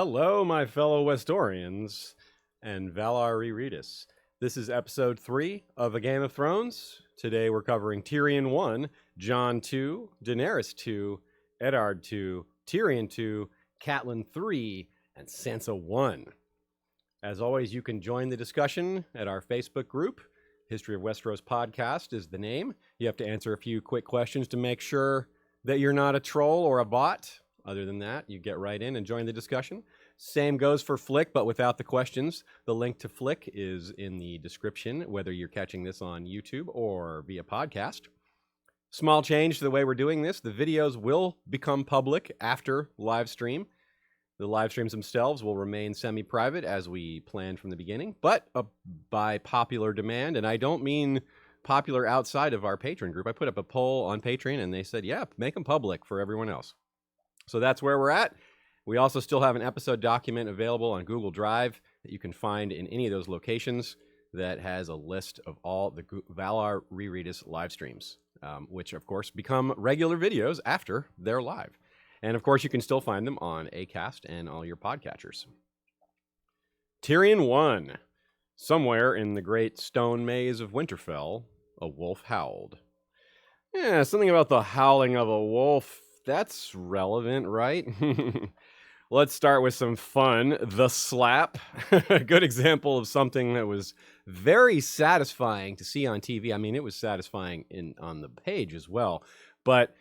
Hello, my fellow Westorians and Valar Rereadis. This is episode 3 of A Game of Thrones. Today we're covering Tyrion 1, Jon II, Daenerys II, Eddard II, Tyrion II, Catelyn III, and Sansa 1. As always, you can join the discussion at our Facebook group. History of Westeros Podcast is the name. You have to answer a few quick questions to make sure that you're not a troll or a bot. Other than that, you get right in and join the discussion. Same goes for Flick, but without the questions. The link to Flick is in the description, whether you're catching this on YouTube or via podcast. Small change to the way we're doing this. The videos will become public after live stream. The live streams themselves will remain semi-private as we planned from the beginning, but by popular demand, and I don't mean popular outside of our Patreon group. I put up a poll on Patreon, and they said, yeah, make them public for everyone else. So that's where we're at. We also still have an episode document available on Google Drive that you can find in any of those locations that has a list of all the Valar Rereadis live streams, which, of course, become regular videos after they're live. And, of course, you can still find them on Acast and all your podcatchers. Tyrion 1. Somewhere in the great stone maze of Winterfell, a wolf howled. Yeah, something about the howling of a wolf. That's relevant, right? Let's start with some fun. The slap. A good example of something that was very satisfying to see on TV. I mean, it was satisfying on the page as well. But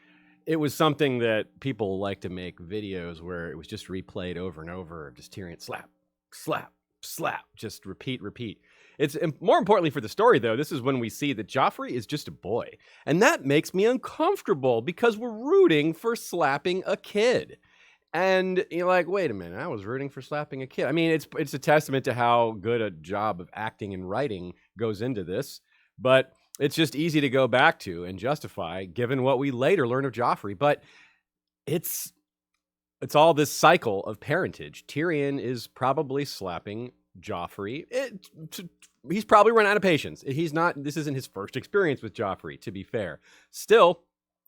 it was something that people like to make videos where it was just replayed over and over. Just Tyrion slap, slap, slap. Just repeat, repeat. It's more importantly for the story, though, this is when we see that Joffrey is just a boy. And that makes me uncomfortable because we're rooting for slapping a kid. And you're like, wait a minute, I was rooting for slapping a kid. I mean, it's a testament to how good a job of acting and writing goes into this. But it's just easy to go back to and justify, given what we later learn of Joffrey. But it's all this cycle of parentage. Tyrion is probably slapping Joffrey. He's probably run out of patience. This isn't his first experience with Joffrey, to be fair. Still,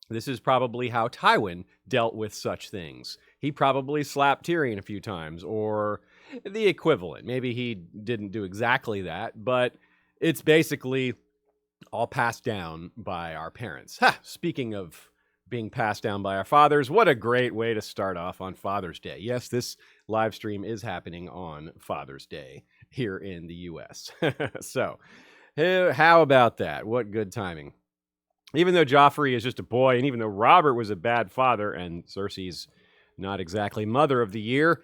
this is probably how Tywin dealt with such things. He probably slapped Tyrion a few times, or the equivalent. Maybe he didn't do exactly that, but it's basically all passed down by our parents. Speaking of being passed down by our fathers, what a great way to start off on Father's Day. Yes, this live stream is happening on Father's Day here in the U.S. So, how about that? What good timing. Even though Joffrey is just a boy, and even though Robert was a bad father, and Cersei's not exactly mother of the year,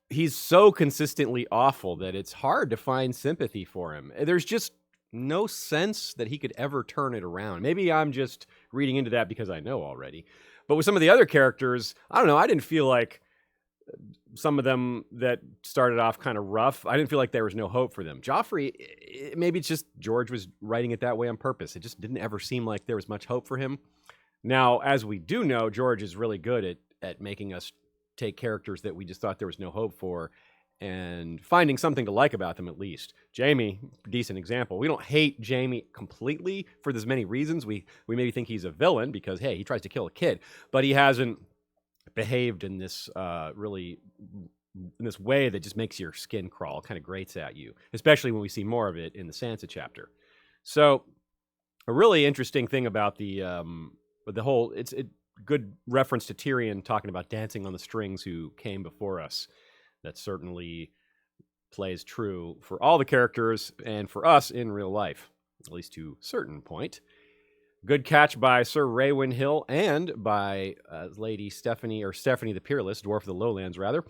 he's so consistently awful that it's hard to find sympathy for him. There's just no sense that he could ever turn it around. Maybe I'm just reading into that because I know already. But with some of the other characters, I don't know, I didn't feel like some of them that started off kind of rough, I didn't feel like there was no hope for them. Joffrey, maybe it's just George was writing it that way on purpose. It just didn't ever seem like there was much hope for him. Now, as we do know, George is really good at making us take characters that we just thought there was no hope for and finding something to like about them at least. Jaime, decent example. We don't hate Jaime completely for as many reasons. We maybe think he's a villain because, hey, he tries to kill a kid, but he hasn't behaved in this in this way that just makes your skin crawl, kind of grates at you, especially when we see more of it in the Sansa chapter. So a really interesting thing about the whole, it's a good reference to Tyrion talking about dancing on the strings who came before us. That certainly plays true for all the characters and for us in real life, at least to a certain point. Good catch by Sir Raywin Hill and by Lady Stephanie the Peerless, Dwarf of the Lowlands, rather,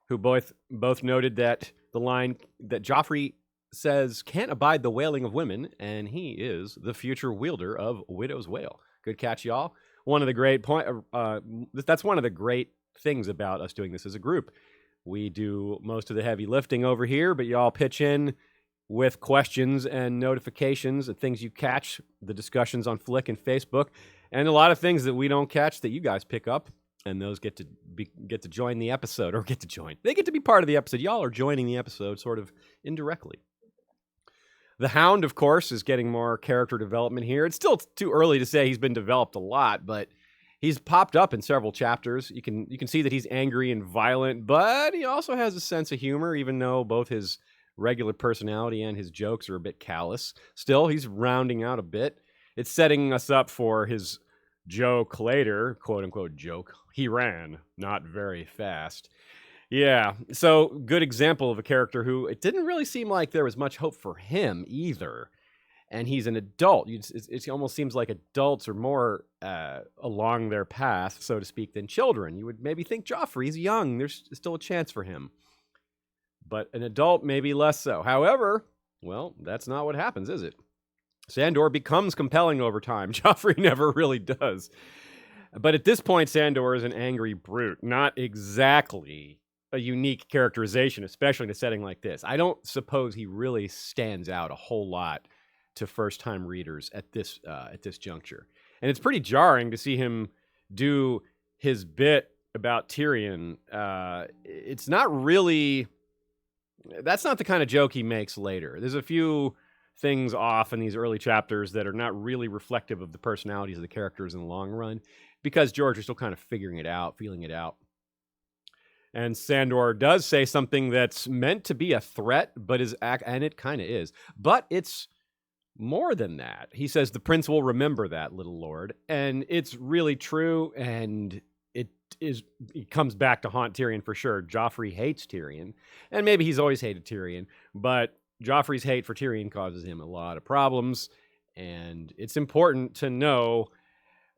who both noted that the line that Joffrey says can't abide the wailing of women, and he is the future wielder of Widow's Wail. Good catch, y'all. That's one of the great things about us doing this as a group. We do most of the heavy lifting over here, but y'all pitch in with questions and notifications and things you catch, the discussions on Flick and Facebook, and a lot of things that we don't catch that you guys pick up, and those get to join the episode, or they get to be part of the episode. Y'all are joining the episode sort of indirectly. The Hound, of course, is getting more character development here. It's still too early to say he's been developed a lot, but He's popped up in several chapters. You can see that he's angry and violent, but he also has a sense of humor, even though both his regular personality and his jokes are a bit callous. Still, he's rounding out a bit. It's setting us up for his joke later, quote-unquote joke. He ran, not very fast. Yeah, so good example of a character who it didn't really seem like there was much hope for him either. And he's an adult. It almost seems like adults are more along their path, so to speak, than children. You would maybe think Joffrey's young. There's still a chance for him. But an adult, maybe less so. However, well, that's not what happens, is it? Sandor becomes compelling over time. Joffrey never really does. But at this point, Sandor is an angry brute. Not exactly a unique characterization, especially in a setting like this. I don't suppose he really stands out a whole lot to first-time readers at this juncture. And it's pretty jarring to see him do his bit about Tyrion. It's not really... That's not the kind of joke he makes later. There's a few things off in these early chapters that are not really reflective of the personalities of the characters in the long run, because George is still kind of figuring it out, feeling it out. And Sandor does say something that's meant to be a threat, but and it kind of is. But it's more than that. He says, the prince will remember that, little lord. And it's really true, and it comes back to haunt Tyrion for sure. Joffrey hates Tyrion, and maybe he's always hated Tyrion, but Joffrey's hate for Tyrion causes him a lot of problems, and it's important to know,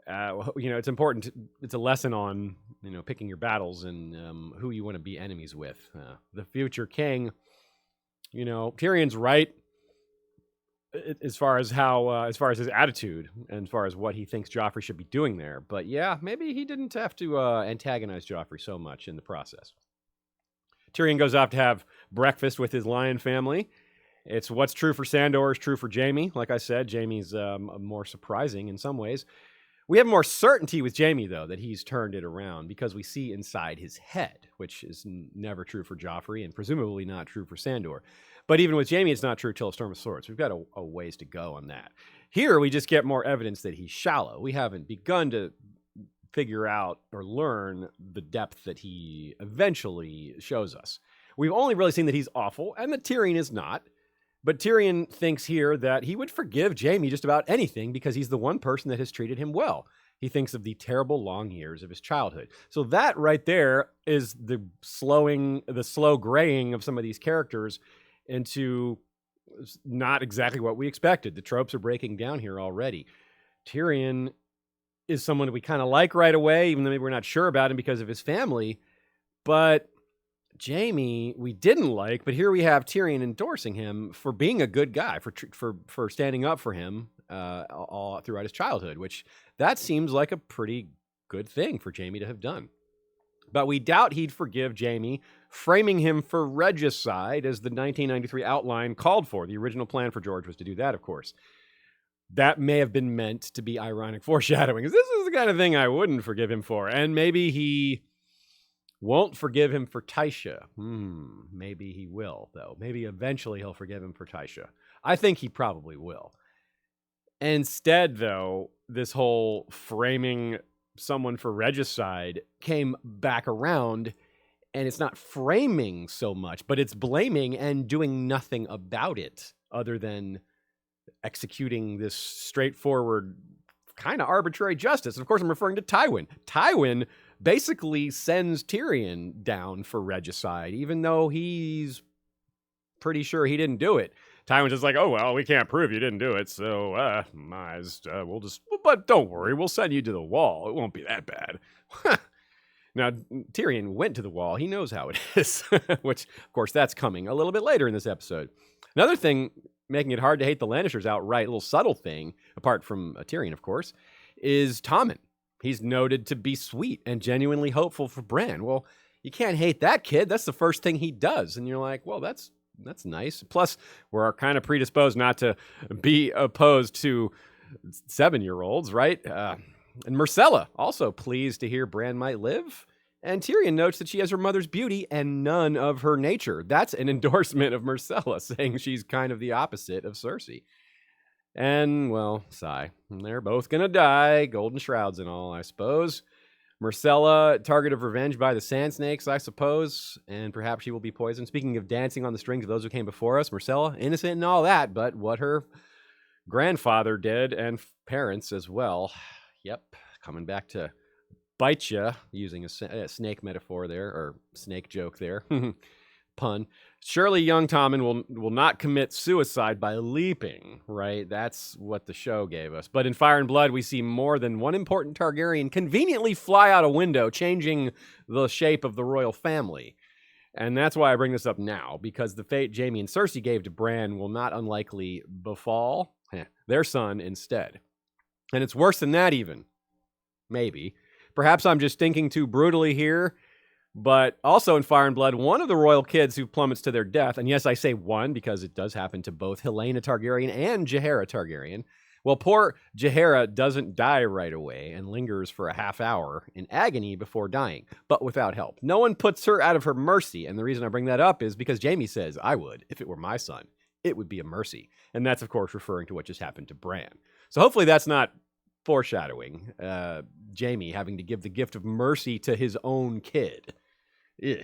it's important. It's a lesson on, picking your battles and who you want to be enemies with. The future king, Tyrion's right as far as his attitude and as far as what he thinks Joffrey should be doing there. But yeah, maybe he didn't have to antagonize Joffrey so much in the process. Tyrion goes off to have breakfast with his lion family. It's what's true for Sandor is true for Jaime. Like I said, Jaime's more surprising in some ways. We have more certainty with Jaime, though, that he's turned it around because we see inside his head, which is never true for Joffrey and presumably not true for Sandor. But even with Jaime, it's not true till A Storm of Swords. We've got a ways to go on that. Here, we just get more evidence that he's shallow. We haven't begun to figure out or learn the depth that he eventually shows us. We've only really seen that he's awful and that Tyrion is not. But Tyrion thinks here that he would forgive Jaime just about anything because he's the one person that has treated him well. He thinks of the terrible long years of his childhood. So that right there is the slow graying of some of these characters into not exactly what we expected. The tropes are breaking down here already. Tyrion is someone we kind of like right away, even though maybe we're not sure about him because of his family. But Jaime we didn't like, but here we have Tyrion endorsing him for being a good guy, for standing up for him all throughout his childhood, which that seems like a pretty good thing for Jaime to have done. But we doubt he'd forgive Jaime, framing him for regicide as the 1993 outline called for. The original plan for George was to do that, of course. That may have been meant to be ironic foreshadowing, because this is the kind of thing I wouldn't forgive him for. And maybe he won't forgive him for Tysha. Maybe he will, though. Maybe eventually he'll forgive him for Tysha. I think he probably will. Instead, though, this whole framing someone for regicide came back around, and it's not framing so much, but it's blaming and doing nothing about it other than executing this straightforward kind of arbitrary justice. And of course, I'm referring to Tywin. Tywin basically sends Tyrion down for regicide, even though he's pretty sure he didn't do it. Tywin's just like, oh, well, we can't prove you didn't do it, so but don't worry, we'll send you to the wall. It won't be that bad. Now, Tyrion went to the wall. He knows how it is, which, of course, that's coming a little bit later in this episode. Another thing making it hard to hate the Lannisters outright, a little subtle thing, apart from Tyrion, of course, is Tommen. He's noted to be sweet and genuinely hopeful for Bran. Well, you can't hate that kid. That's the first thing he does. And you're like, well, that's nice. Plus, we're kind of predisposed not to be opposed to 7-year-olds, right? And Myrcella, also pleased to hear Bran might live. And Tyrion notes that she has her mother's beauty and none of her nature. That's an endorsement of Myrcella, saying she's kind of the opposite of Cersei. And, well, sigh. They're both gonna die, golden shrouds and all, I suppose. Myrcella, target of revenge by the Sand Snakes, I suppose, and perhaps she will be poisoned. Speaking of dancing on the strings of those who came before us, Myrcella, innocent and all that, but what her grandfather did, and parents as well. Yep, coming back to bite ya, using a snake metaphor there, or snake joke there. Pun. Surely young Tommen will not commit suicide by leaping, right? That's what the show gave us. But in Fire and Blood, we see more than one important Targaryen conveniently fly out a window, changing the shape of the royal family. And that's why I bring this up now, because the fate Jaime and Cersei gave to Bran will not unlikely befall their son instead. And it's worse than that even. Maybe. Perhaps I'm just thinking too brutally here. But also in Fire and Blood, one of the royal kids who plummets to their death, and yes, I say one because it does happen to both Helaena Targaryen and Jaehaera Targaryen. Well, poor Jaehaera doesn't die right away and lingers for a half hour in agony before dying, but without help. No one puts her out of her mercy, and the reason I bring that up is because Jaime says, I would, if it were my son. It would be a mercy. And that's, of course, referring to what just happened to Bran. So hopefully that's not foreshadowing Jaime having to give the gift of mercy to his own kid.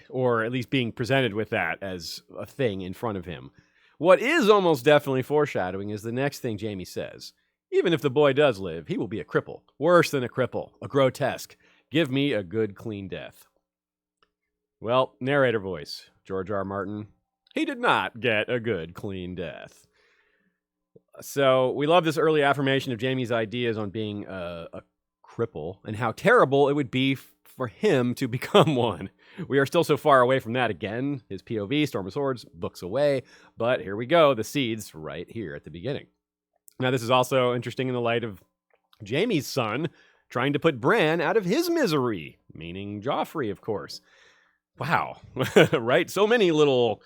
Or at least being presented with that as a thing in front of him. What is almost definitely foreshadowing is the next thing Jaime says. Even if the boy does live, he will be a cripple. Worse than a cripple. A grotesque. Give me a good, clean death. Well, narrator voice. George R. Martin. He did not get a good, clean death. So we love this early affirmation of Jaime's ideas on being a cripple and how terrible it would be for him to become one. We are still so far away from that again. His POV, Storm of Swords, books away. But here we go, the seeds right here at the beginning. Now, this is also interesting in the light of Jaime's son trying to put Bran out of his misery, meaning Joffrey, of course. Wow, right? So many little,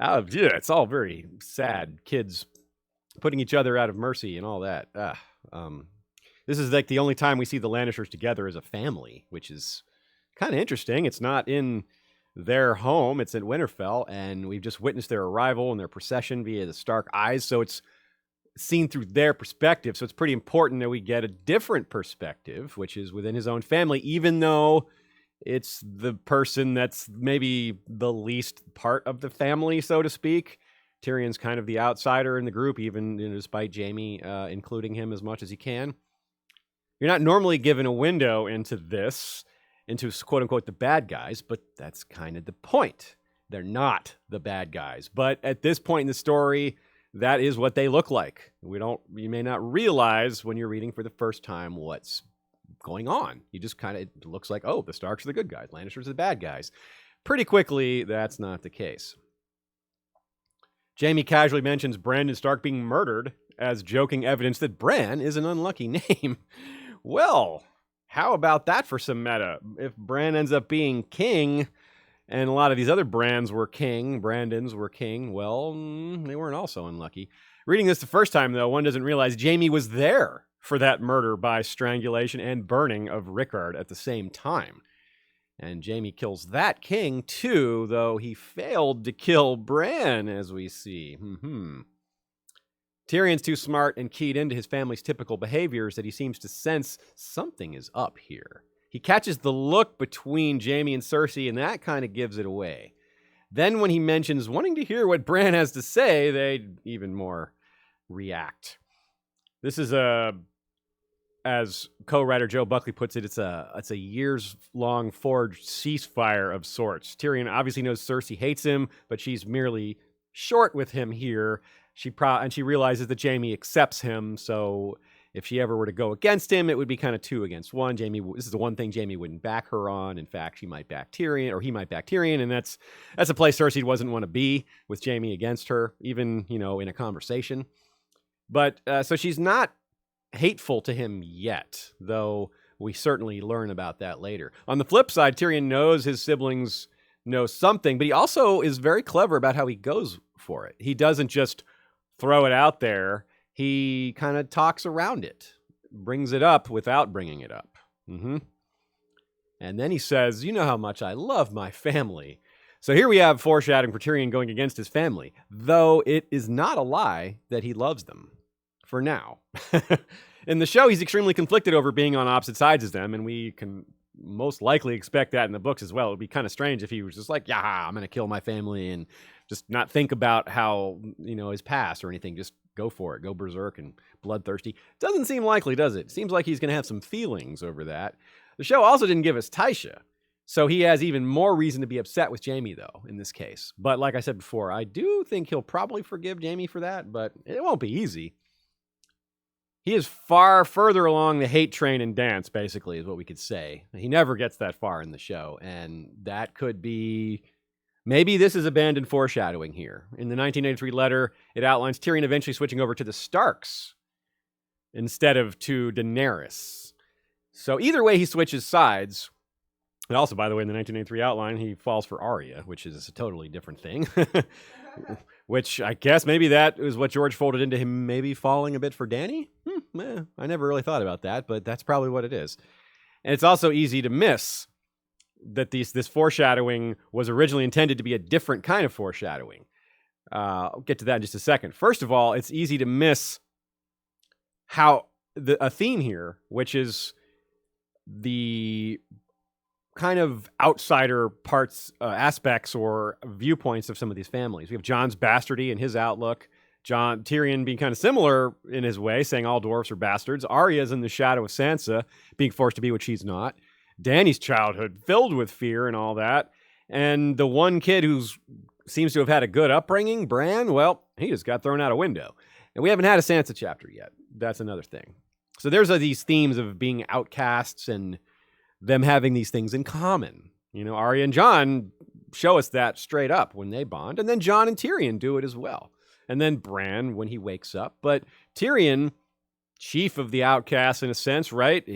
it's all very sad. Kids putting each other out of mercy and all that. This is like the only time we see the Lannisters together as a family, which is kind of interesting. It's not in their home. It's in Winterfell, and we've just witnessed their arrival and their procession via the Stark eyes, so it's seen through their perspective. So it's pretty important that we get a different perspective, which is within his own family, even though it's the person that's maybe the least part of the family, so to speak. Tyrion's kind of the outsider in the group, even despite Jaime including him as much as he can. You're not normally given a window into this, into quote-unquote the bad guys, but that's kind of the point. They're not the bad guys. But at this point in the story, that is what they look like. You may not realize when you're reading for the first time what's going on. You just kind of, it looks like, oh, the Starks are the good guys, Lannisters are the bad guys. Pretty quickly, that's not the case. Jaime casually mentions Brandon Stark being murdered as joking evidence that Bran is an unlucky name. Well, how about that for some meta? If Bran ends up being king, and a lot of these other Brandons were king, well, they weren't also unlucky. Reading this the first time, though, one doesn't realize Jaime was there for that murder by strangulation and burning of Rickard at the same time. And Jaime kills that king, too, though he failed to kill Bran, as we see. Tyrion's too smart and keyed into his family's typical behaviors that he seems to sense something is up here. He catches the look between Jaime and Cersei, and that kind of gives it away. Then when he mentions wanting to hear what Bran has to say, they even more react. This is as co-writer Joe Buckley puts it, it's a years-long forged ceasefire of sorts. Tyrion obviously knows Cersei hates him, but she's merely short with him here. And she realizes that Jaime accepts him, so if she ever were to go against him, it would be kind of 2 against 1. This is the one thing Jaime wouldn't back her on. In fact, she might back Tyrion, or he might back Tyrion, and that's a place Cersei wasn't want to be, with Jaime against her, even, in a conversation. But, so she's not hateful to him yet, though we certainly learn about that later. On the flip side, Tyrion knows his siblings know something, but he also is very clever about how he goes for it. He doesn't just throw it out there. He kind of talks around it, brings it up without bringing it up. And then he says, you know how much I love my family. So here we have foreshadowing for Tyrion going against his family, though it is not a lie that he loves them. for now. In the show, he's extremely conflicted over being on opposite sides as them, and we can most likely expect that in the books as well. It would be kind of strange if he was just like, yeah, I'm going to kill my family and just not think about how, his past or anything. Just go for it. Go berserk and bloodthirsty. Doesn't seem likely, does it? Seems like he's going to have some feelings over that. The show also didn't give us Tysha, so he has even more reason to be upset with Jaime, though, in this case. But like I said before, I do think he'll probably forgive Jaime for that, but it won't be easy. He is far further along the hate train and dance, basically, is what we could say. He never gets that far in the show, and that could be... Maybe this is abandoned foreshadowing here. In the 1983 letter, it outlines Tyrion eventually switching over to the Starks instead of to Daenerys. So either way, he switches sides. And also, by the way, in the 1983 outline, he falls for Arya, which is a totally different thing. Which I guess maybe that is what George folded into him maybe falling a bit for Dany? I never really thought about that, but that's probably what it is. And it's also easy to miss that this foreshadowing was originally intended to be a different kind of foreshadowing. I'll get to that in just a second. First of all, it's easy to miss how a theme here, which is the kind of outsider parts, aspects or viewpoints of some of these families. We have Jon's bastardy and his outlook. Tyrion being kind of similar in his way, saying all dwarves are bastards. Arya's in the shadow of Sansa, being forced to be what she's not. Dany's childhood filled with fear and all that. And the one kid who seems to have had a good upbringing, Bran, well, he just got thrown out a window. And we haven't had a Sansa chapter yet. That's another thing. So there's these themes of being outcasts and them having these things in common. Arya and Jon show us that straight up when they bond. And then Jon and Tyrion do it as well. And then Bran when he wakes up. But Tyrion, chief of the outcasts in a sense, right?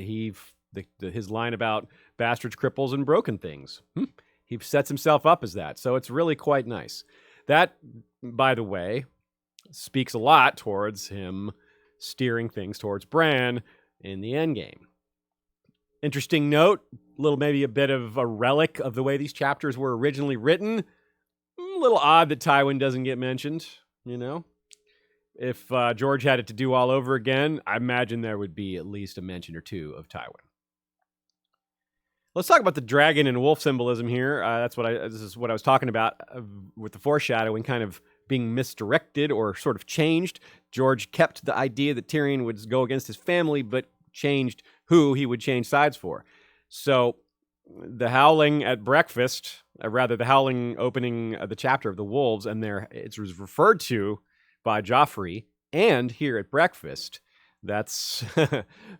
His line about bastards, cripples, and broken things. He sets himself up as that. So it's really quite nice. That, by the way, speaks a lot towards him steering things towards Bran in the endgame. Interesting note, maybe a bit of a relic of the way these chapters were originally written. A little odd that Tywin doesn't get mentioned, If George had it to do all over again, I imagine there would be at least a mention or two of Tywin. Let's talk about the dragon and wolf symbolism here. This is what I was talking about with the foreshadowing kind of being misdirected or sort of changed. George kept the idea that Tyrion would go against his family, but changed who he would change sides for. So the howling at breakfast, the howling opening the chapter of the wolves, and it was referred to by Joffrey, and here at breakfast, that's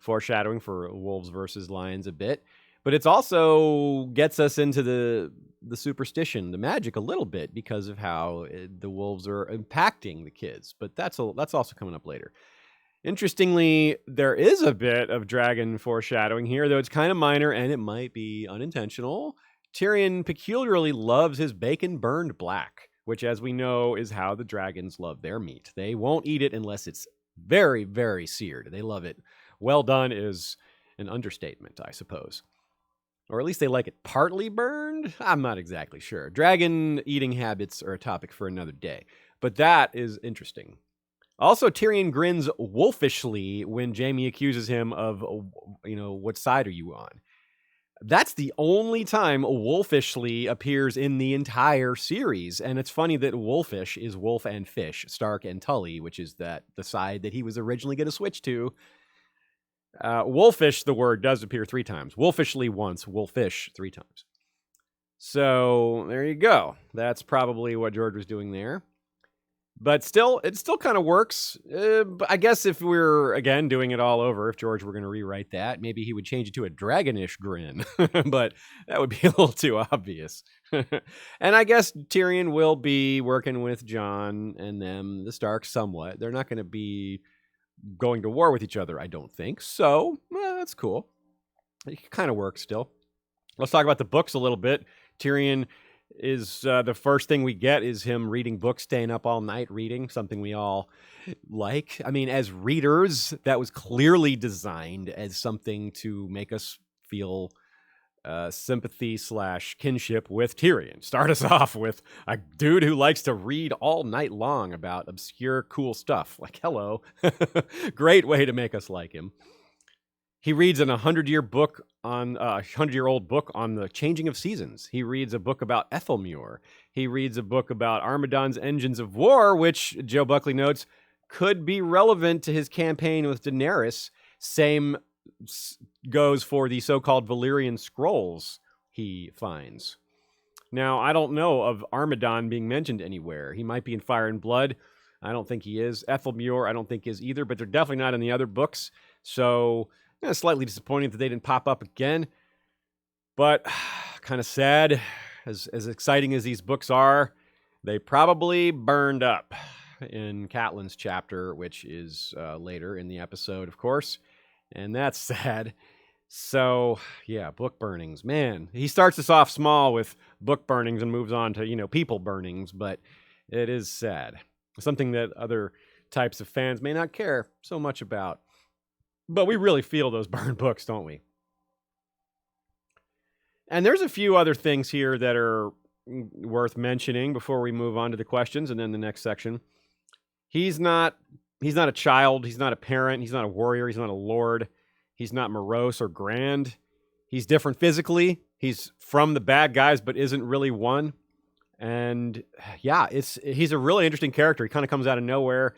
foreshadowing for wolves versus lions a bit. But it's also gets us into the superstition, the magic a little bit because of how the wolves are impacting the kids. But that's also coming up later. Interestingly, there is a bit of dragon foreshadowing here, though it's kind of minor and it might be unintentional. Tyrion peculiarly loves his bacon burned black, which, as we know, is how the dragons love their meat. They won't eat it unless it's very, very seared. They love it. Well done is an understatement, I suppose. Or at least they like it partly burned? I'm not exactly sure. Dragon eating habits are a topic for another day. But that is interesting. Also, Tyrion grins wolfishly when Jaime accuses him of, what side are you on? That's the only time wolfishly appears in the entire series. And it's funny that wolfish is wolf and fish, Stark and Tully, which is the side that he was originally going to switch to. Wolfish, the word, does appear 3 times. Wolfishly once, wolfish 3 times. So there you go. That's probably what George was doing there. But still, it still kind of works. But I guess if we're, again, doing it all over, if George were going to rewrite that, maybe he would change it to a dragonish grin. But that would be a little too obvious. And I guess Tyrion will be working with Jon and them, the Starks, somewhat. They're not going to be going to war with each other, I don't think. So, that's cool. It kind of works still. Let's talk about the books a little bit. Tyrion is the first thing we get is him reading books, staying up all night reading, something we all like. I mean, as readers, that was clearly designed as something to make us feel sympathy / kinship with Tyrion. Start us off with a dude who likes to read all night long about obscure, cool stuff. Like, hello. Great way to make us like him. He reads an 100-year-old book on the changing of seasons. He reads a book about Ethelmuir. He reads a book about Armagedon's engines of war, which Joe Buckley notes could be relevant to his campaign with Daenerys. Same goes for the so-called Valyrian scrolls he finds. Now, I don't know of Armagedon being mentioned anywhere. He might be in Fire and Blood. I don't think he is. Ethelmuir, I don't think is either, but they're definitely not in the other books. So, slightly disappointing that they didn't pop up again. But kind of sad. As exciting as these books are, they probably burned up in Catelyn's chapter, which is later in the episode, of course. And that's sad. So, yeah, book burnings. Man, he starts us off small with book burnings and moves on to, people burnings, but it is sad. Something that other types of fans may not care so much about. But we really feel those burned books, don't we? And there's a few other things here that are worth mentioning before we move on to the questions and then the next section. He's not a child. He's not a parent. He's not a warrior. He's not a lord. He's not morose or grand. He's different physically. He's from the bad guys, but isn't really one. And yeah, he's a really interesting character. He kind of comes out of nowhere.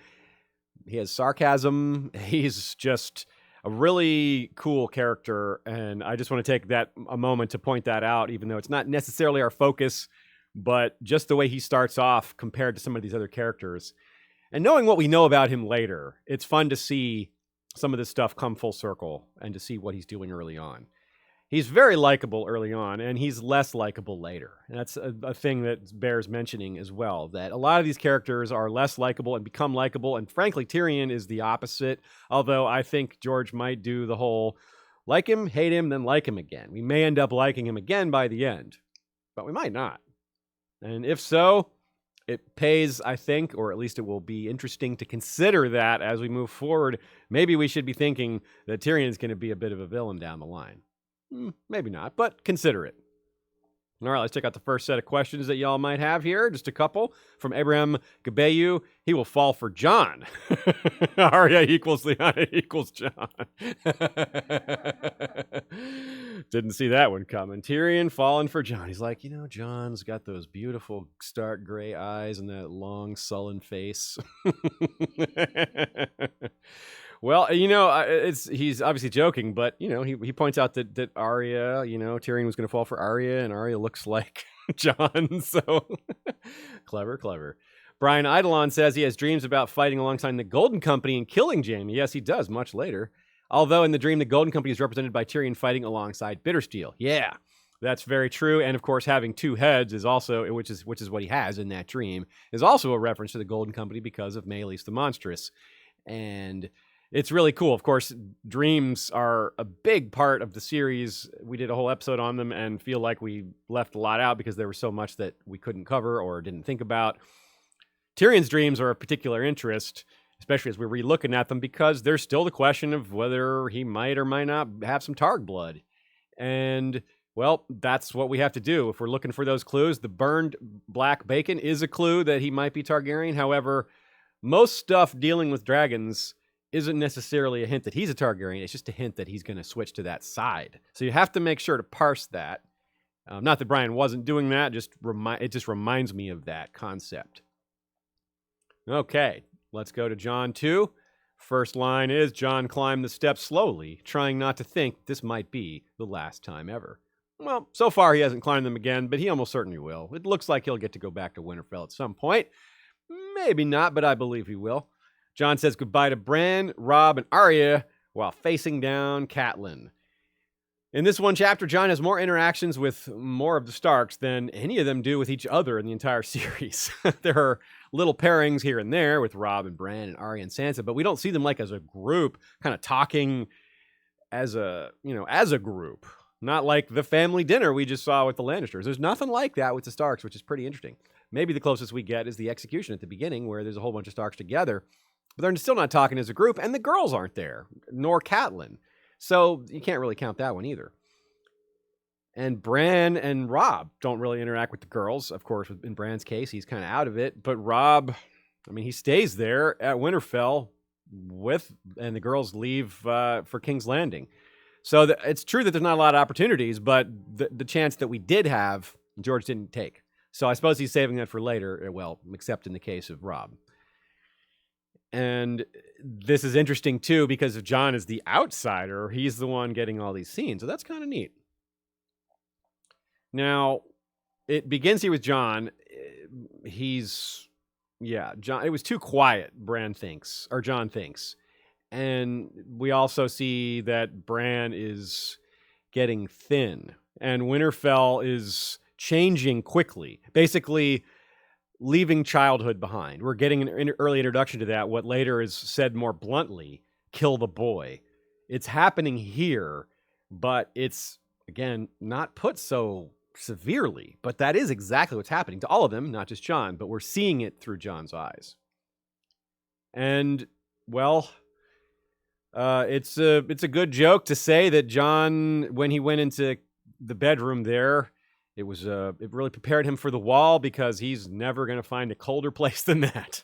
He has sarcasm. He's just a really cool character. And I just want to take a moment to point that out, even though it's not necessarily our focus, but just the way he starts off compared to some of these other characters. And knowing what we know about him later, it's fun to see some of this stuff come full circle and to see what he's doing early on. He's very likable early on, and he's less likable later. And that's a thing that bears mentioning as well, that a lot of these characters are less likable and become likable, and frankly, Tyrion is the opposite, although I think George might do the whole like him, hate him, then like him again. We may end up liking him again by the end, but we might not. And if so, it pays, I think, or at least it will be interesting to consider that as we move forward. Maybe we should be thinking that Tyrion is going to be a bit of a villain down the line. Maybe not, but consider it. All right, let's check out the first set of questions that y'all might have here. Just a couple from Abraham Gabeyu. He will fall for Jon. Arya equals Lyanna equals Jon. Didn't see that one coming. Tyrion falling for Jon. He's like, Jon's got those beautiful stark gray eyes and that long sullen face. Well, he's obviously joking, but, he points out that Arya, Tyrion was going to fall for Arya, and Arya looks like Jon, so clever. Brian Eidolon says he has dreams about fighting alongside the Golden Company and killing Jaime. Yes, he does, much later. Although in the dream, the Golden Company is represented by Tyrion fighting alongside Bittersteel. Yeah, that's very true, and of course, having two heads is also, which is what he has in that dream, is also a reference to the Golden Company because of Maelys the Monstrous. And it's really cool. Of course, dreams are a big part of the series. We did a whole episode on them and feel like we left a lot out because there was so much that we couldn't cover or didn't think about. Tyrion's dreams are of particular interest, especially as we're re-looking at them, because there's still the question of whether he might or might not have some Targ blood. And, well, that's what we have to do. If we're looking for those clues, the burned black bacon is a clue that he might be Targaryen. However, most stuff dealing with dragons isn't necessarily a hint that he's a Targaryen. It's just a hint that he's going to switch to that side. So you have to make sure to parse that. Not that Brian wasn't doing that. It just reminds me of that concept. Okay, let's go to Jon II. First line is, Jon climbed the steps slowly, trying not to think this might be the last time ever. Well, so far he hasn't climbed them again, but he almost certainly will. It looks like he'll get to go back to Winterfell at some point. Maybe not, but I believe he will. Jon says goodbye to Bran, Robb, and Arya while facing down Catelyn. In this one chapter, Jon has more interactions with more of the Starks than any of them do with each other in the entire series. There are little pairings here and there with Robb and Bran and Arya and Sansa, but we don't see them like as a group, kind of talking as a group. Not like the family dinner we just saw with the Lannisters. There's nothing like that with the Starks, which is pretty interesting. Maybe the closest we get is the execution at the beginning, where there's a whole bunch of Starks together, but they're still not talking as a group, and the girls aren't there, nor Catelyn. So you can't really count that one either. And Bran and Robb don't really interact with the girls. Of course, in Bran's case, he's kind of out of it. But Robb, I mean, he stays there at Winterfell and the girls leave for King's Landing. So it's true that there's not a lot of opportunities, but the chance that we did have, George didn't take. So I suppose he's saving that for later, well, except in the case of Robb. And this is interesting, too, because if Jon is the outsider, he's the one getting all these scenes. So that's kind of neat. Now, it begins here with Jon. Jon. It was too quiet, Jon thinks. And we also see that Bran is getting thin. And Winterfell is changing quickly. Basically, leaving childhood behind. We're getting an early introduction to that, what later is said more bluntly, kill the boy. It's happening here, but it's, again, not put so severely. But that is exactly what's happening to all of them, not just Jon, but we're seeing it through Jon's eyes. And, well, it's a good joke to say that Jon, when he went into the bedroom there, it really prepared him for the wall, because he's never going to find a colder place than that.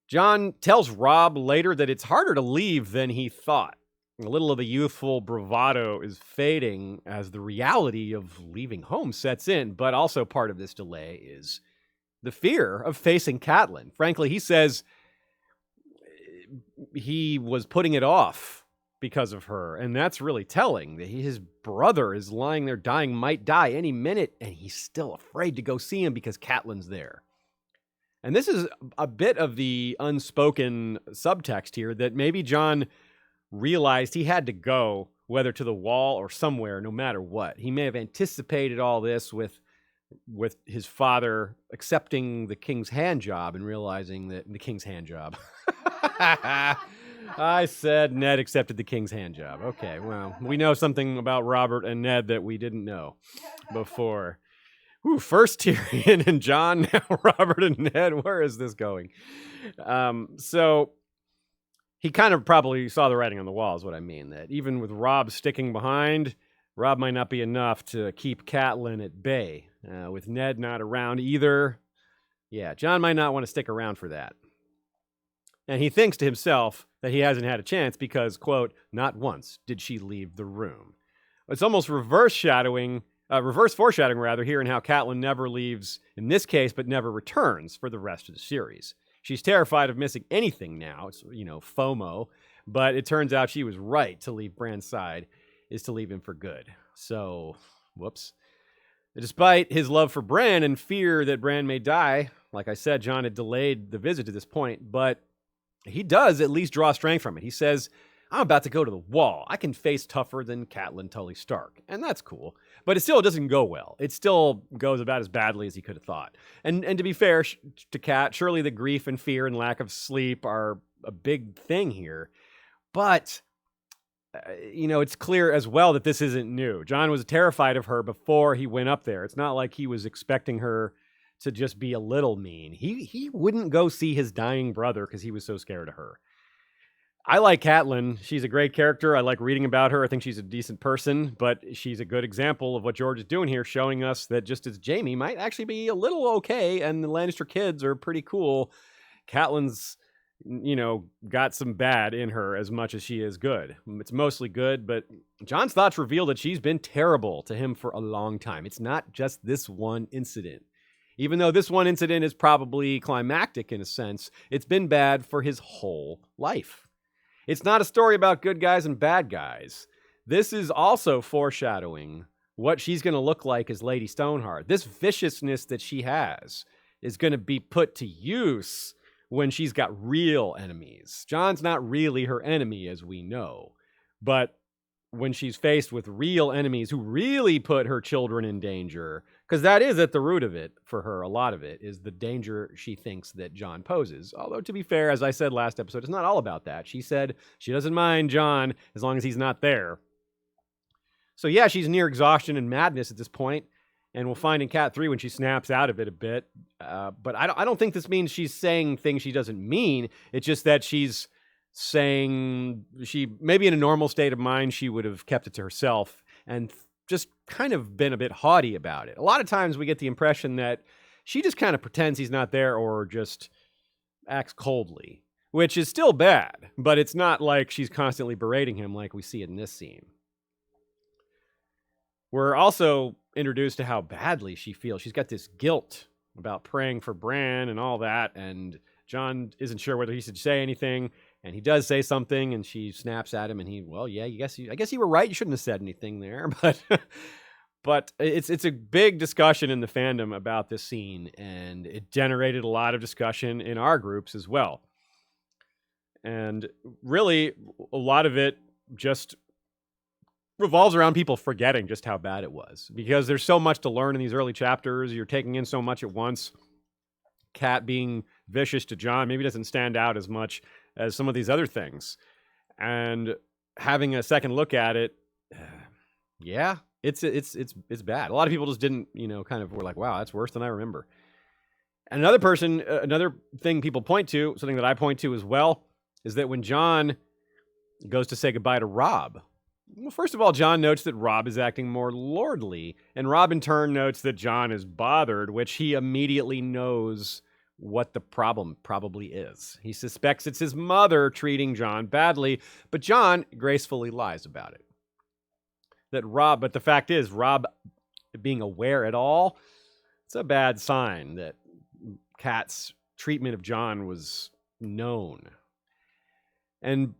Jon tells Robb later that it's harder to leave than he thought. A little of the youthful bravado is fading as the reality of leaving home sets in, but also part of this delay is the fear of facing Catelyn. Frankly, he says he was putting it off because of her, and that's really telling. His brother is lying there dying, might die any minute, and he's still afraid to go see him because Catelyn's there. And this is a bit of the unspoken subtext here, that maybe Jon realized he had to go, whether to the wall or somewhere, no matter what. He may have anticipated all this with his father accepting the king's hand job and realizing that the king's hand job. I said Ned accepted the king's hand job. Okay, well, we know something about Robert and Ned that we didn't know before. Ooh, first Tyrion and Jon, now Robert and Ned. Where is this going? So he kind of probably saw the writing on the wall, is what I mean. That even with Robb sticking behind, Robb might not be enough to keep Catelyn at bay. With Ned not around either, yeah, Jon might not want to stick around for that. And he thinks to himself that he hasn't had a chance because, quote, not once did she leave the room. It's almost reverse foreshadowing here in how Catelyn never leaves in this case, but never returns for the rest of the series. She's terrified of missing anything now. It's, FOMO. But it turns out she was right to leave Bran's side is to leave him for good. So, whoops. Despite his love for Bran and fear that Bran may die, like I said, Jon had delayed the visit to this point, but he does at least draw strength from it. He says, I'm about to go to the wall. I can face tougher than Catelyn Tully Stark. And that's cool. But it still doesn't go well. It still goes about as badly as he could have thought. And to be fair to Cat, surely the grief and fear and lack of sleep are a big thing here. But, it's clear as well that this isn't new. Jon was terrified of her before he went up there. It's not like he was expecting her to just be a little mean. He wouldn't go see his dying brother because he was so scared of her. I like Catelyn. She's a great character. I like reading about her. I think she's a decent person, but she's a good example of what George is doing here, showing us that just as Jaime might actually be a little okay and the Lannister kids are pretty cool, Catelyn's, got some bad in her as much as she is good. It's mostly good, but Jon's thoughts reveal that she's been terrible to him for a long time. It's not just this one incident. Even though this one incident is probably climactic in a sense, it's been bad for his whole life. It's not a story about good guys and bad guys. This is also foreshadowing what she's going to look like as Lady Stoneheart. This viciousness that she has is going to be put to use when she's got real enemies. Jon's not really her enemy, as we know. But when she's faced with real enemies who really put her children in danger, because that is at the root of it for her, a lot of it, is the danger she thinks that Jon poses. Although, to be fair, as I said last episode, it's not all about that. She said she doesn't mind Jon as long as he's not there. So yeah, she's near exhaustion and madness at this point, and we'll find in Cat 3 when she snaps out of it a bit. But I don't think this means she's saying things she doesn't mean. It's just that she's saying maybe in a normal state of mind, she would have kept it to herself and just kind of been a bit haughty about it. A lot of times we get the impression that she just kind of pretends he's not there or just acts coldly, which is still bad, but it's not like she's constantly berating him like we see in this scene. We're also introduced to how badly she feels. She's got this guilt about praying for Bran and all that, and Jon isn't sure whether he should say anything, and he does say something, and she snaps at him, and I guess you were right. You shouldn't have said anything there, but it's a big discussion in the fandom about this scene, and it generated a lot of discussion in our groups as well. And really, a lot of it just revolves around people forgetting just how bad it was, because there's so much to learn in these early chapters. You're taking in so much at once. Cat being vicious to Jon maybe doesn't stand out as much as some of these other things. And having a second look at it, yeah, it's bad. A lot of people just didn't, kind of were like, wow, that's worse than I remember. And another thing people point to, something that I point to as well, is that when Jon goes to say goodbye to Robb, well, first of all, Jon notes that Robb is acting more lordly, and Robb in turn notes that Jon is bothered, which he immediately knows what the problem probably is. He suspects it's his mother treating Jon badly, but Jon gracefully lies about it. But the fact is, Robb being aware at all, it's a bad sign that Cat's treatment of Jon was known. And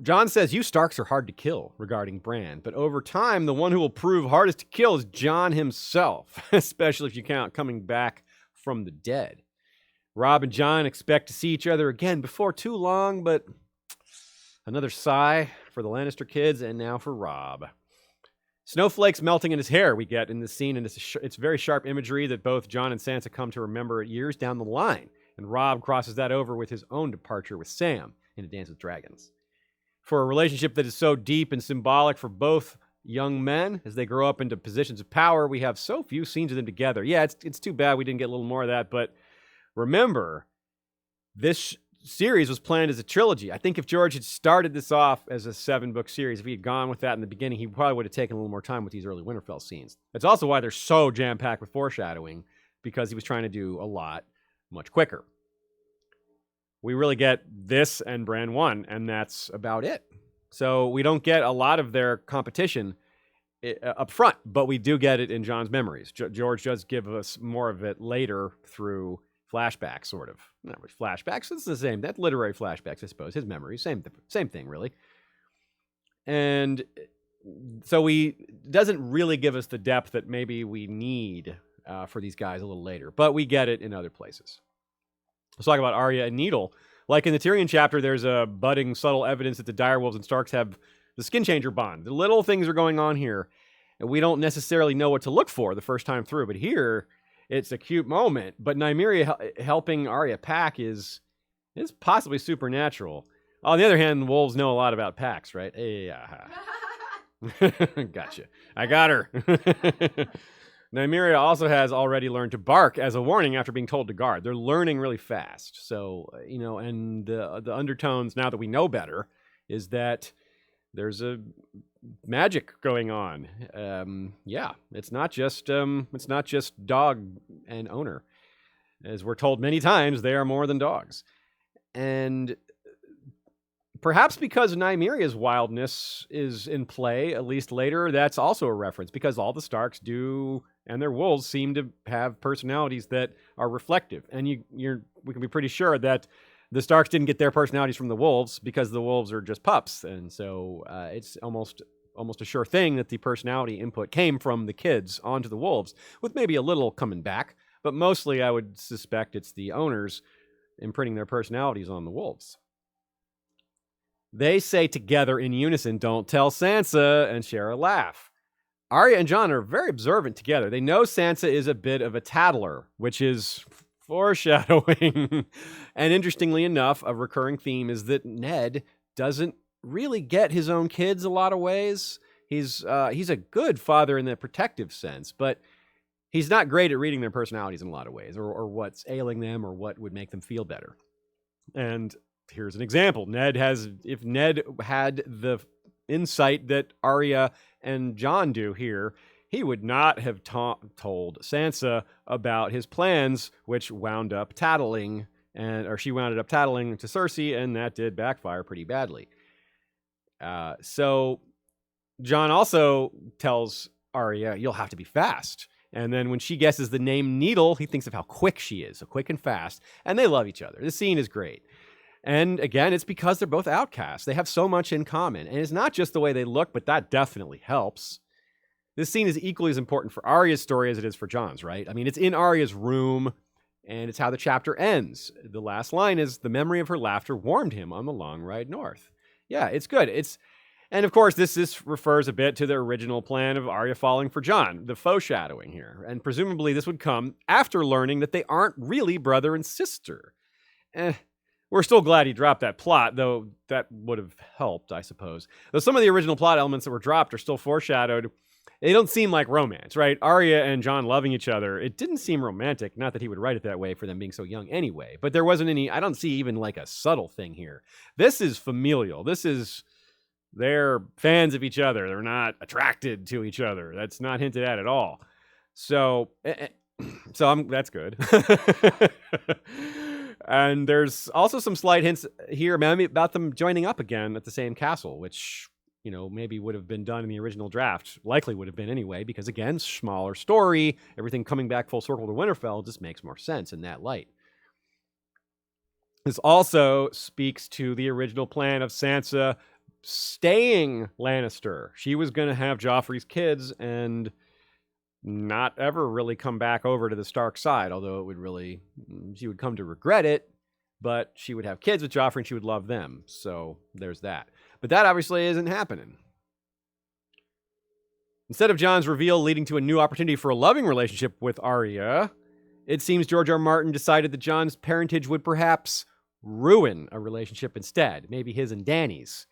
Jon says, you Starks are hard to kill regarding Bran, but over time, the one who will prove hardest to kill is Jon himself, especially if you count coming back from the dead. Robb and Jon expect to see each other again before too long, but another sigh for the Lannister kids and now for Robb. Snowflakes melting in his hair we get in this scene, and it's very sharp imagery that both Jon and Sansa come to remember years down the line, and Robb crosses that over with his own departure with Sam in A Dance with Dragons. For a relationship that is so deep and symbolic for both young men as they grow up into positions of power, we have so few scenes of them together. Yeah, it's too bad we didn't get a little more of that, but remember, this series was planned as a trilogy. I think if George had started this off as a 7-book series, if he had gone with that in the beginning, he probably would have taken a little more time with these early Winterfell scenes. That's also why they're so jam-packed with foreshadowing, because he was trying to do a lot much quicker. We really get this and Bran 1, and that's about it. So we don't get a lot of their competition up front, but we do get it in Jon's memories. George does give us more of it later through flashbacks, sort of. Not really flashbacks, it's the same. That's literary flashbacks, I suppose. His memories, same thing, really. And so doesn't really give us the depth that maybe we need for these guys a little later, but we get it in other places. Let's talk about Arya and Needle. Like in the Tyrion chapter, there's a budding, subtle evidence that the direwolves and Starks have the skin changer bond. The little things are going on here, and we don't necessarily know what to look for the first time through. But here, it's a cute moment. But Nymeria helping Arya pack is possibly supernatural. On the other hand, wolves know a lot about packs, right? Yeah. Gotcha. I got her. Nymeria also has already learned to bark as a warning after being told to guard. They're learning really fast. So, and the undertones, now that we know better, is that there's a magic going on. It's not just dog and owner. As we're told many times, they are more than dogs. And perhaps because Nymeria's wildness is in play, at least later, that's also a reference, because all the Starks do, and their wolves seem to have personalities that are reflective. And we can be pretty sure that the Starks didn't get their personalities from the wolves, because the wolves are just pups. And so it's almost a sure thing that the personality input came from the kids onto the wolves, with maybe a little coming back. But mostly I would suspect it's the owners imprinting their personalities on the wolves. They say together in unison, "Don't tell Sansa," and share a laugh. Arya and Jon are very observant together. They know Sansa is a bit of a tattler, which is foreshadowing. And interestingly enough, a recurring theme is that Ned doesn't really get his own kids a lot of ways. He's a good father in the protective sense, but he's not great at reading their personalities in a lot of ways, or what's ailing them, or what would make them feel better. And here's an example. If Ned had the insight that Arya and Jon do here. He would not have told Sansa about his plans, which wound up tattling, or she wound up tattling to Cersei, and that did backfire pretty badly. So Jon also tells Arya, "You'll have to be fast." And then when she guesses the name Needle, he thinks of how quick she is, so quick and fast. And they love each other. This scene is great. And again, it's because they're both outcasts. They have so much in common. And it's not just the way they look, but that definitely helps. This scene is equally as important for Arya's story as it is for Jon's, right? I mean, it's in Arya's room, and it's how the chapter ends. The last line is, "The memory of her laughter warmed him on the long ride north." Yeah, it's good. And of course, this refers a bit to the original plan of Arya falling for Jon, the foreshadowing here. And presumably this would come after learning that they aren't really brother and sister. We're still glad he dropped that plot, though that would have helped, I suppose. Though some of the original plot elements that were dropped are still foreshadowed, they don't seem like romance, right? Arya and Jon loving each other, it didn't seem romantic. Not that he would write it that way for them being so young anyway. But there wasn't any, I don't see even like a subtle thing here. This is familial. They're fans of each other. They're not attracted to each other. That's not hinted at all. So that's good. And there's also some slight hints here about them joining up again at the same castle, which, maybe would have been done in the original draft. Likely would have been anyway, because again, smaller story, everything coming back full circle to Winterfell just makes more sense in that light. This also speaks to the original plan of Sansa staying Lannister. She was going to have Joffrey's kids and not ever really come back over to the Stark side, although she would come to regret it, but she would have kids with Joffrey and she would love them. So there's that. But that obviously isn't happening. Instead of Jon's reveal leading to a new opportunity for a loving relationship with Arya, it seems George R. R. Martin decided that Jon's parentage would perhaps ruin a relationship instead, maybe his and Dany's.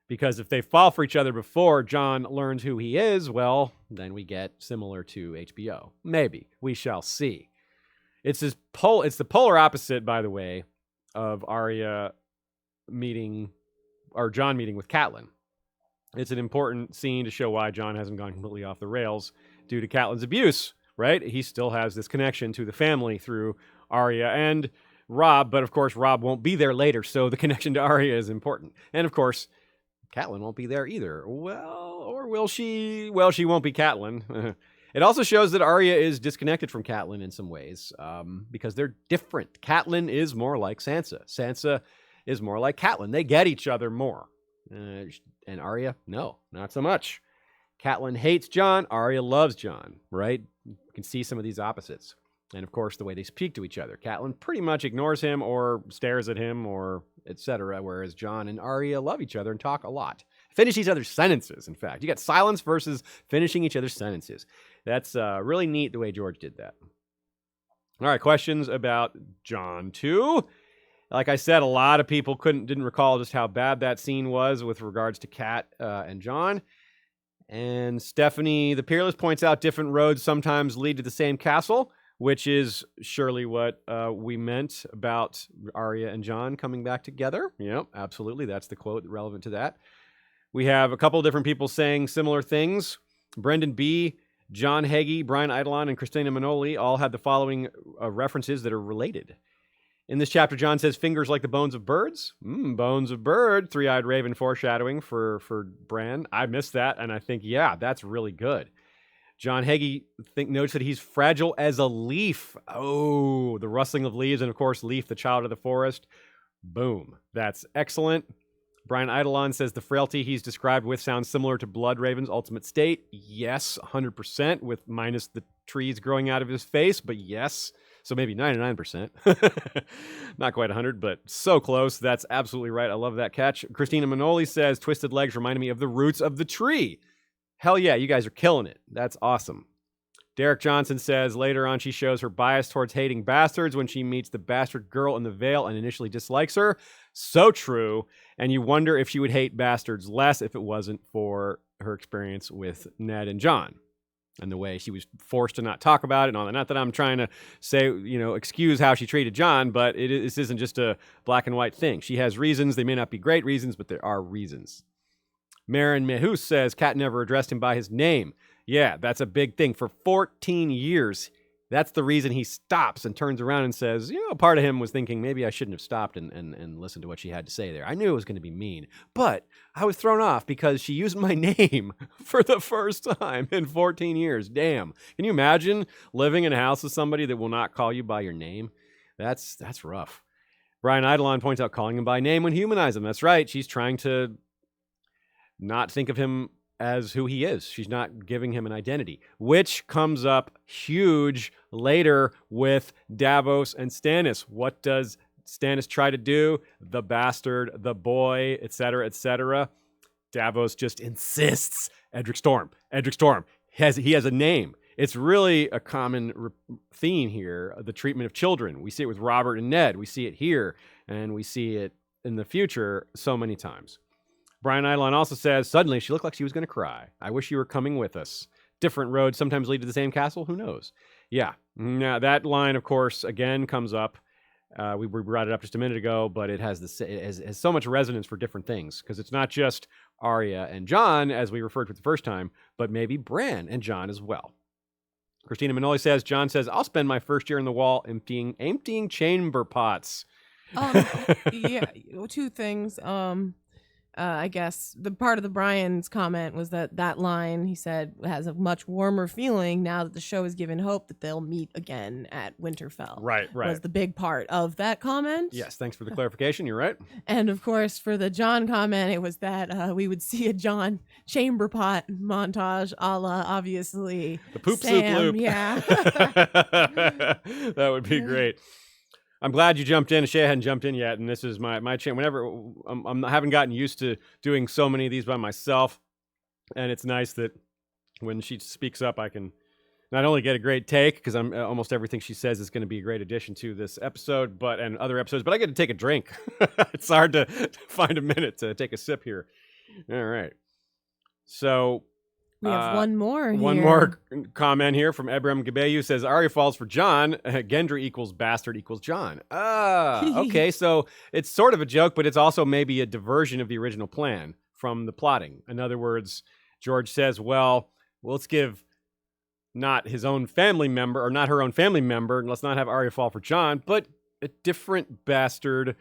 Because if they fall for each other before Jon learns who he is, well, then we get similar to HBO. Maybe. We shall see. It's the polar opposite, by the way, of Arya meeting, or Jon meeting with Catelyn. It's an important scene to show why Jon hasn't gone completely off the rails due to Catelyn's abuse, right? He still has this connection to the family through Arya and Robb, but of course Robb won't be there later, so the connection to Arya is important. And of course, Catelyn won't be there either. Well, or will she? Well, she won't be Catelyn. It also shows that Arya is disconnected from Catelyn in some ways, because they're different. Catelyn is more like Sansa. Sansa is more like Catelyn. They get each other more. And Arya, no, not so much. Catelyn hates Jon. Arya loves Jon, right? You can see some of these opposites. And of course, the way they speak to each other. Catelyn pretty much ignores him or stares at him or etc., whereas Jon and Arya love each other and talk a lot. Finish each other's sentences, in fact. You got silence versus finishing each other's sentences. That's really neat the way George did that. All right, questions about Jon II. Like I said, a lot of people didn't recall just how bad that scene was with regards to Cat and Jon. And Stephanie the Peerless points out different roads sometimes lead to the same castle, which is surely what we meant about Arya and Jon coming back together. Yep, absolutely. That's the quote relevant to that. We have a couple of different people saying similar things. Brendan B., John Hagee, Brian Eidolon, and Christina Manoli all had the following references that are related. In this chapter, Jon says, "Fingers like the bones of birds." Bones of bird. Three-eyed raven foreshadowing for Bran. I missed that, and I think, yeah, that's really good. John Hagee notes that he's fragile as a leaf. Oh, the rustling of leaves, and of course, Leaf, the child of the forest. Boom. That's excellent. Brian Eidolon says the frailty he's described with sounds similar to Blood Raven's ultimate state. Yes, 100%, with minus the trees growing out of his face, but yes. So maybe 99%. Not quite 100, but so close. That's absolutely right. I love that catch. Christina Manoli says, twisted legs reminded me of the roots of the tree. Hell yeah, you guys are killing it. That's awesome. Derek Johnson says, later on she shows her bias towards hating bastards when she meets the bastard girl in the Vale and initially dislikes her. So true. And you wonder if she would hate bastards less if it wasn't for her experience with Ned and Jon and the way she was forced to not talk about it and all that. Not that I'm trying to say, excuse how she treated Jon, but this isn't just a black and white thing. She has reasons. They may not be great reasons, but there are reasons. Marin Mehus says Cat never addressed him by his name. Yeah, that's a big thing. For 14 years, that's the reason he stops and turns around and says, part of him was thinking maybe I shouldn't have stopped and listened to what she had to say there. I knew it was going to be mean, but I was thrown off because she used my name for the first time in 14 years. Damn. Can you imagine living in a house with somebody that will not call you by your name? That's rough. Brian Eidolon points out calling him by name would humanize him. That's right. She's trying to not think of him as who he is. She's not giving him an identity, which comes up huge later with Davos and Stannis. What does Stannis try to do? The bastard, the boy, etc., etc. Davos just insists. Edric Storm. He has a name. It's really a common theme here, the treatment of children. We see it with Robert and Ned. We see it here, and we see it in the future so many times. Brian Eidolon also says, suddenly she looked like she was going to cry. I wish you were coming with us. Different roads sometimes lead to the same castle. Who knows? Yeah. Now, that line, of course, again comes up. We brought it up just a minute ago, but it has so much resonance for different things, because it's not just Arya and Jon, as we referred to it the first time, but maybe Bran and Jon as well. Christina Manoli says, Jon says, I'll spend my first year in the wall emptying chamber pots. Yeah, two things. I guess the part of the Brian's comment was that line, he said, has a much warmer feeling now that the show has given hope that they'll meet again at Winterfell. Right. Was the big part of that comment. Yes, thanks for the clarification. You're right. And of course, for the Jon comment, it was that we would see a Jon chamber pot montage, a la, obviously, the poop Sam. soup loop. Yeah. That would be great. I'm glad you jumped in. Shea hadn't jumped in yet, and this is my chance. Whenever I haven't gotten used to doing so many of these by myself, and it's nice that when she speaks up, I can not only get a great take, because almost everything she says is going to be a great addition to this episode, and other episodes, but I get to take a drink. It's hard to find a minute to take a sip here. All right. So we have one more here. One more comment here from Ebrem Gabeyu says, Arya falls for Jon. Gendry equals bastard equals Jon. Okay, so it's sort of a joke, but it's also maybe a diversion of the original plan from the plotting. In other words, George says, well, let's give not his own family member, or not her own family member, and let's not have Arya fall for Jon, but a different bastard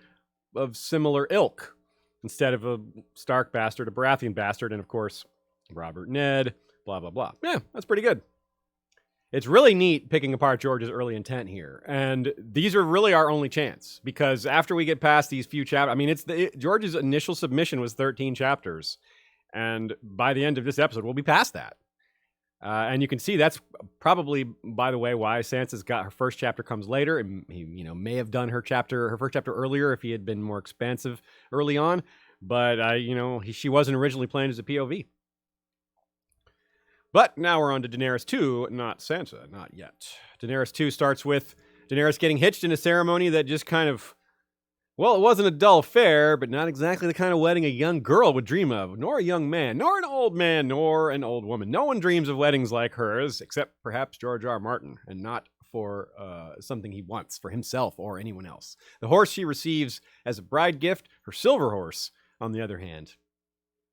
of similar ilk. Instead of a Stark bastard, a Baratheon bastard, and of course, Robert, Ned, blah, blah, blah. Yeah, that's pretty good. It's really neat picking apart George's early intent here. And these are really our only chance, because after we get past these few chapters, I mean, George's initial submission was 13 chapters. And by the end of this episode, we'll be past that. And you can see that's probably, by the way, why Sansa's got her first chapter comes later. And he, may have done her first chapter earlier if he had been more expansive early on. But, she wasn't originally planned as a POV. But now we're on to Daenerys II, not Sansa, not yet. Daenerys II starts with Daenerys getting hitched in a ceremony that just kind of, well, it wasn't a dull affair, but not exactly the kind of wedding a young girl would dream of, nor a young man, nor an old man, nor an old woman. No one dreams of weddings like hers, except perhaps George R. R. Martin, and not for something he wants for himself or anyone else. The horse she receives as a bride gift, her silver horse, on the other hand.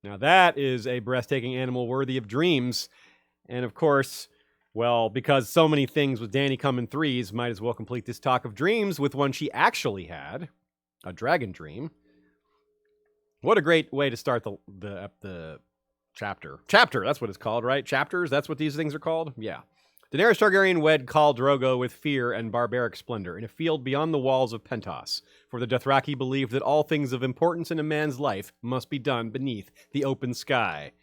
Now that is a breathtaking animal worthy of dreams. And of course, well, because so many things with Dany come in threes, might as well complete this talk of dreams with one she actually had, a dragon dream. What a great way to start the chapter. Chapter, that's what it's called, right? Chapters, that's what these things are called? Yeah. Daenerys Targaryen wed Khal Drogo with fear and barbaric splendor in a field beyond the walls of Pentos, for the Dothraki believe that all things of importance in a man's life must be done beneath the open sky.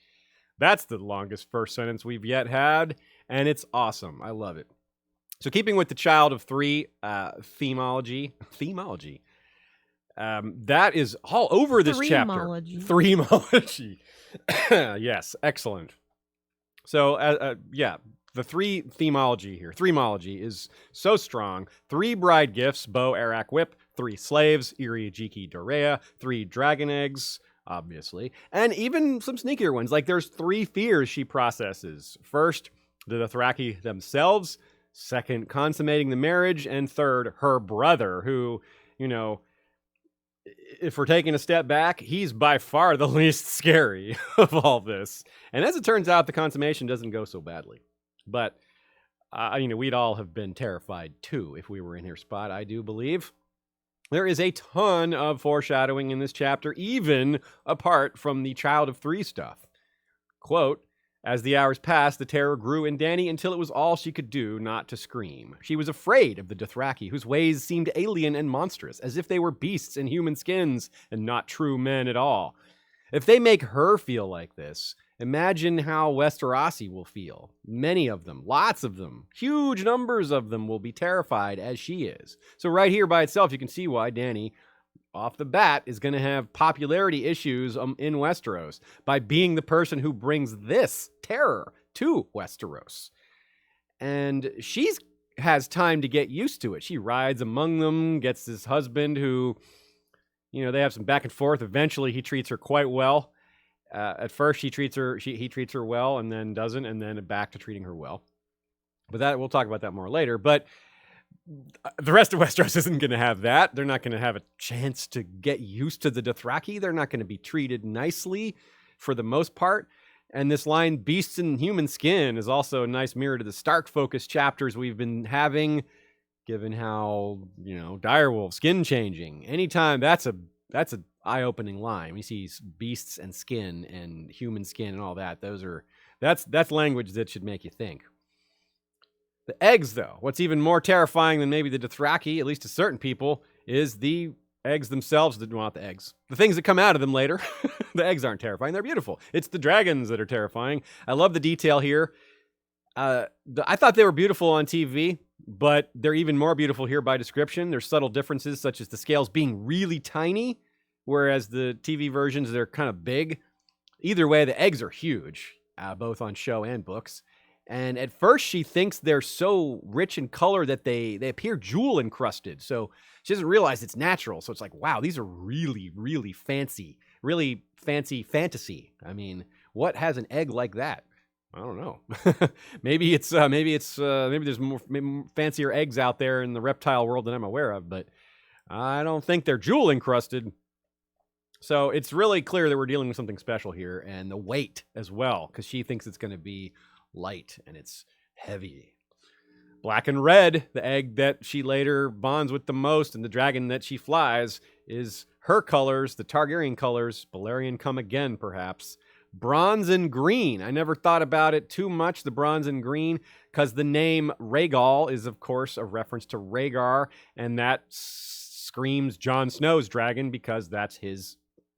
That's the longest first sentence we've yet had, and it's awesome. I love it. So keeping with the Child of Three themology, that is all over this chapter. Threemology. Yes, excellent. So, the three themology here. Threemology is so strong. 3 bride gifts, bow, arak, whip. 3 slaves, Iri, Jiki, Dorea. 3 dragon eggs, obviously. And even some sneakier ones. Like there's 3 fears she processes. First, the Dothraki themselves. Second, consummating the marriage. And third, her brother, who, if we're taking a step back, he's by far the least scary of all this. And as it turns out, the consummation doesn't go so badly. But, we'd all have been terrified too if we were in her spot, I do believe. There is a ton of foreshadowing in this chapter, even apart from the Child of Three stuff. Quote, as the hours passed, the terror grew in Dany until it was all she could do not to scream. She was afraid of the Dothraki, whose ways seemed alien and monstrous, as if they were beasts in human skins and not true men at all. If they make her feel like this, imagine how Westerosi will feel. Many of them, lots of them, huge numbers of them will be terrified as she is. So right here by itself, you can see why Dany, off the bat, is going to have popularity issues in Westeros by being the person who brings this terror to Westeros. And she has time to get used to it. She rides among them, gets this husband who, they have some back and forth. Eventually, he treats her quite well. At first, he treats her well, and then doesn't, and then back to treating her well. But we'll talk about that more later. But the rest of Westeros isn't going to have that. They're not going to have a chance to get used to the Dothraki. They're not going to be treated nicely for the most part. And this line, beasts in human skin, is also a nice mirror to the Stark-focused chapters we've been having, given how, direwolf, skin changing. Anytime, that's a eye-opening line. We see beasts and skin and human skin and all that. That's language that should make you think. The eggs, though, what's even more terrifying than maybe the Dothraki, at least to certain people, is the eggs themselves. Not the eggs. The things that come out of them later. The eggs aren't terrifying. They're beautiful. It's the dragons that are terrifying. I love the detail here. I thought they were beautiful on TV, but they're even more beautiful here by description. There's subtle differences, such as the scales being really tiny, whereas the TV versions, they're kind of big. Either way, the eggs are huge, both on show and books. And at first, she thinks they're so rich in color that they appear jewel encrusted. So she doesn't realize it's natural. So it's like, wow, these are really, really fancy fantasy. I mean, what has an egg like that? I don't know. maybe there's more fancier eggs out there in the reptile world than I'm aware of, but I don't think they're jewel encrusted. So it's really clear that we're dealing with something special here, and the weight as well, because she thinks it's going to be light and it's heavy. Black and red, the egg that she later bonds with the most, and the dragon that she flies, is her colors, the Targaryen colors. Balerion come again, perhaps. Bronze and green. I never thought about it too much, the bronze and green, because the name Rhaegal is, of course, a reference to Rhaegar, and that screams Jon Snow's dragon because that's his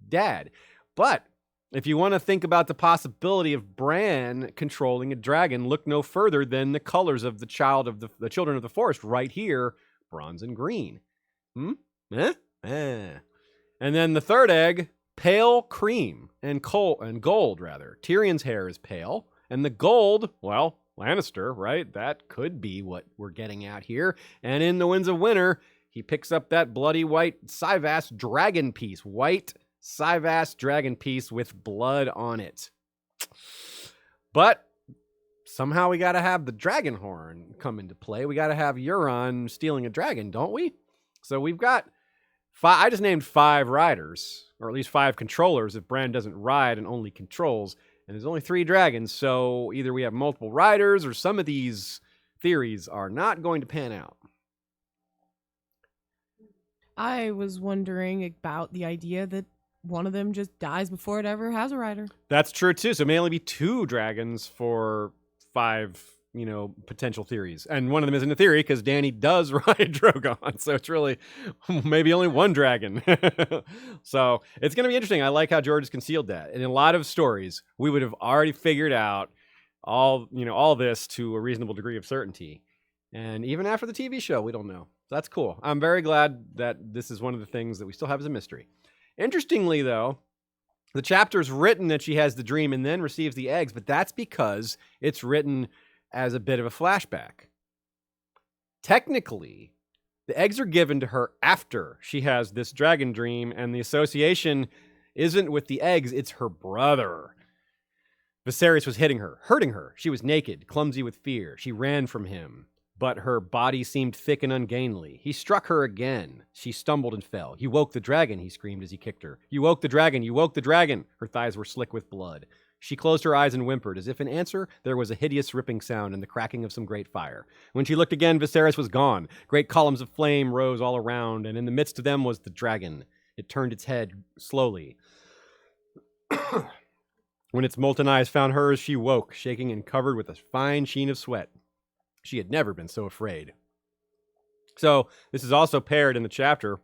dad. But if you want to think about the possibility of Bran controlling a dragon, look no further than the colors of the children of the forest right here, bronze and green. And then the third egg, pale cream and gold rather. Tyrion's hair is pale, and the gold, well, Lannister, right? That could be what we're getting at here. And in the Winds of Winter, he picks up that bloody white Syvas dragon piece, white Syvas dragon piece with blood on it. But somehow we got to have the dragon horn come into play. We got to have Euron stealing a dragon, don't we? So we've got I just named 5 riders, or at least 5 controllers if Bran doesn't ride and only controls. And there's only 3 dragons, so either we have multiple riders or some of these theories are not going to pan out. I was wondering about the idea that one of them just dies before it ever has a rider. That's true too. So it may only be 2 dragons for 5, potential theories. And one of them isn't a theory because Dany does ride Drogon. So it's really maybe only 1 dragon. So it's going to be interesting. I like how George has concealed that. And in a lot of stories, we would have already figured out all this to a reasonable degree of certainty. And even after the TV show, we don't know. So that's cool. I'm very glad that this is one of the things that we still have as a mystery. Interestingly, though, the chapter's written that she has the dream and then receives the eggs, but that's because it's written as a bit of a flashback. Technically, the eggs are given to her after she has this dragon dream, and the association isn't with the eggs, it's her brother. Viserys was hurting her. She was naked, clumsy with fear. She ran from him. but her body seemed thick and ungainly. He struck her again. She stumbled and fell. "You woke the dragon," he screamed as he kicked her. "You woke the dragon! You woke the dragon!" Her thighs were slick with blood. She closed her eyes and whimpered. As if in answer, there was a hideous ripping sound and the cracking of some great fire. When she looked again, Viserys was gone. Great columns of flame rose all around, and in the midst of them was the dragon. It turned its head slowly. When its molten eyes found hers, she woke, shaking and covered with a fine sheen of sweat. She had never been so afraid. So this is also paired in the chapter,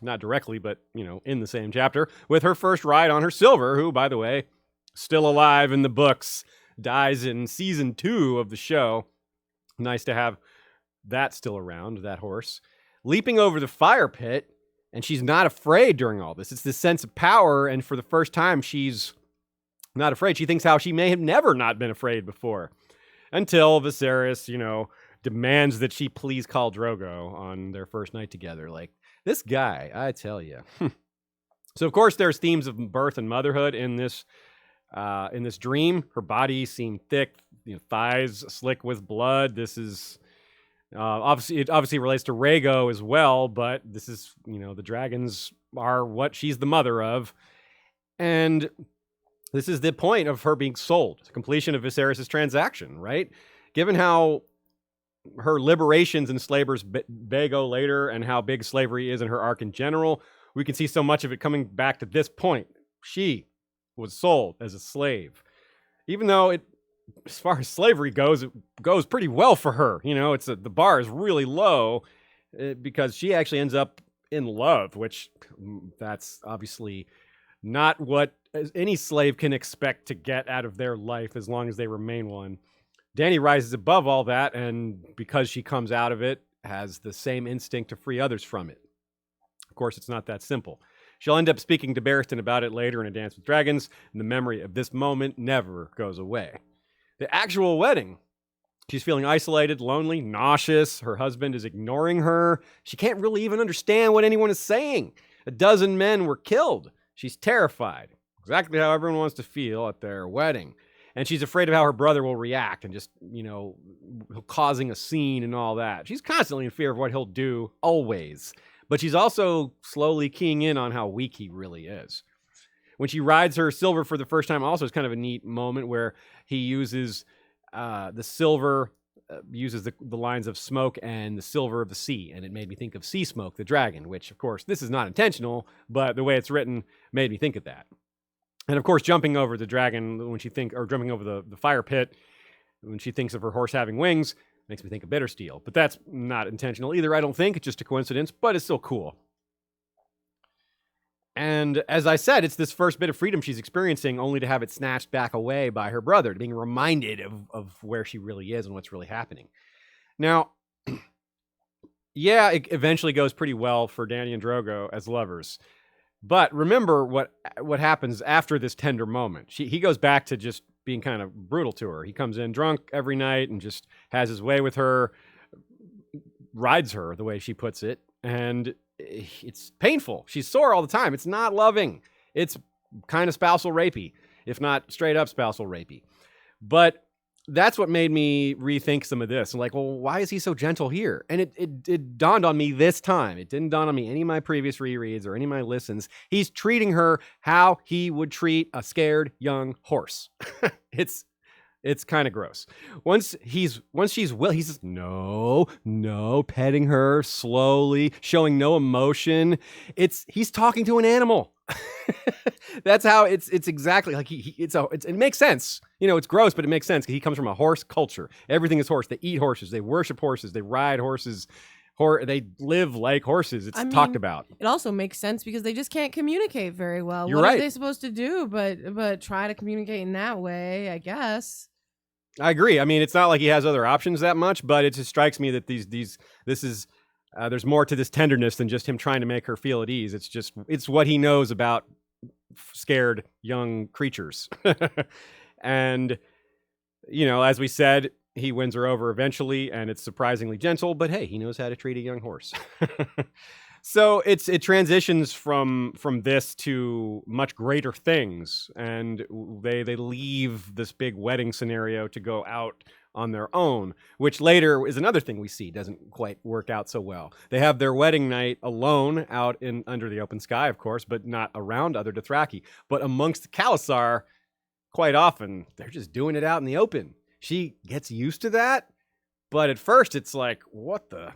not directly, but, in the same chapter, with her first ride on her Silver, who, by the way, still alive in the books, dies in season 2 of the show. Nice to have that still around, that horse. Leaping over the fire pit, and she's not afraid during all this. It's this sense of power, and for the first time, she's not afraid. She thinks how she may have never not been afraid before. Until Viserys, demands that she please call Drogo on their first night together. Like, this guy, I tell you. So, of course, there's themes of birth and motherhood in this dream. Her body seemed thick, thighs slick with blood. This is obviously relates to Rhaego as well, but this is, the dragons are what she's the mother of. And this is the point of her being sold, the completion of Viserys' transaction, right? Given how her liberations enslavers Vago later and how big slavery is in her arc in general, we can see so much of it coming back to this point. She was sold as a slave. Even though as far as slavery goes, it goes pretty well for her. The bar is really low because she actually ends up in love, which that's obviously not what any slave can expect to get out of their life as long as they remain one. Dany rises above all that, and because she comes out of it, has the same instinct to free others from it. Of course, it's not that simple. She'll end up speaking to Barristan about it later in A Dance with Dragons, and the memory of this moment never goes away. The actual wedding. She's feeling isolated, lonely, nauseous. Her husband is ignoring her. She can't really even understand what anyone is saying. 12 men were killed. She's terrified. Exactly how everyone wants to feel at their wedding. And she's afraid of how her brother will react and just, causing a scene and all that. She's constantly in fear of what he'll do, always. But she's also slowly keying in on how weak he really is. When she rides her Silver for the first time, also, it's kind of a neat moment where he uses the Silver, uses the lines of smoke and the silver of the sea. And it made me think of Sea Smoke, the dragon, which, of course, this is not intentional, but the way it's written made me think of that. And, of course, jumping over the dragon jumping over the fire pit when she thinks of her horse having wings makes me think of Bittersteel. But that's not intentional either, I don't think. It's just a coincidence, but it's still cool. And as I said, it's this first bit of freedom she's experiencing, only to have it snatched back away by her brother, being reminded of where she really is and what's really happening. Now, yeah, it eventually goes pretty well for Dany and Drogo as lovers. But remember what happens after this tender moment. He goes back to just being kind of brutal to her. He comes in drunk every night and just has his way with her, rides her, the way she puts it, and it's painful. She's sore all the time. It's not loving. It's kind of spousal rapey, if not straight up spousal rapey. But that's what made me rethink some of this. I'm like, well, why is he so gentle here? And it dawned on me this time. It didn't dawn on me any of my previous rereads or any of my listens. He's treating her how he would treat a scared young horse. It's kind of gross. Once he's just no, petting her slowly, showing no emotion. He's talking to an animal. That's how it's exactly like it makes sense. It's gross, but it makes sense because he comes from a horse culture. Everything is horse. They eat horses. They worship horses. They ride horses. They live like horses. It's talked about. It also makes sense because they just can't communicate very well. You're what right. are they supposed to do but try to communicate in that way, I guess? I agree. I mean, it's not like he has other options that much, but it just strikes me that there's more to this tenderness than just him trying to make her feel at ease. It's what he knows about scared young creatures. And, as we said, he wins her over eventually, and it's surprisingly gentle, but hey, he knows how to treat a young horse. So it transitions from this to much greater things, and they leave this big wedding scenario to go out on their own, which later is another thing we see doesn't quite work out so well. They have their wedding night alone out under the open sky, of course, but not around other Dothraki. But amongst the Khalasar, quite often, they're just doing it out in the open. She gets used to that, but at first it's like, what the?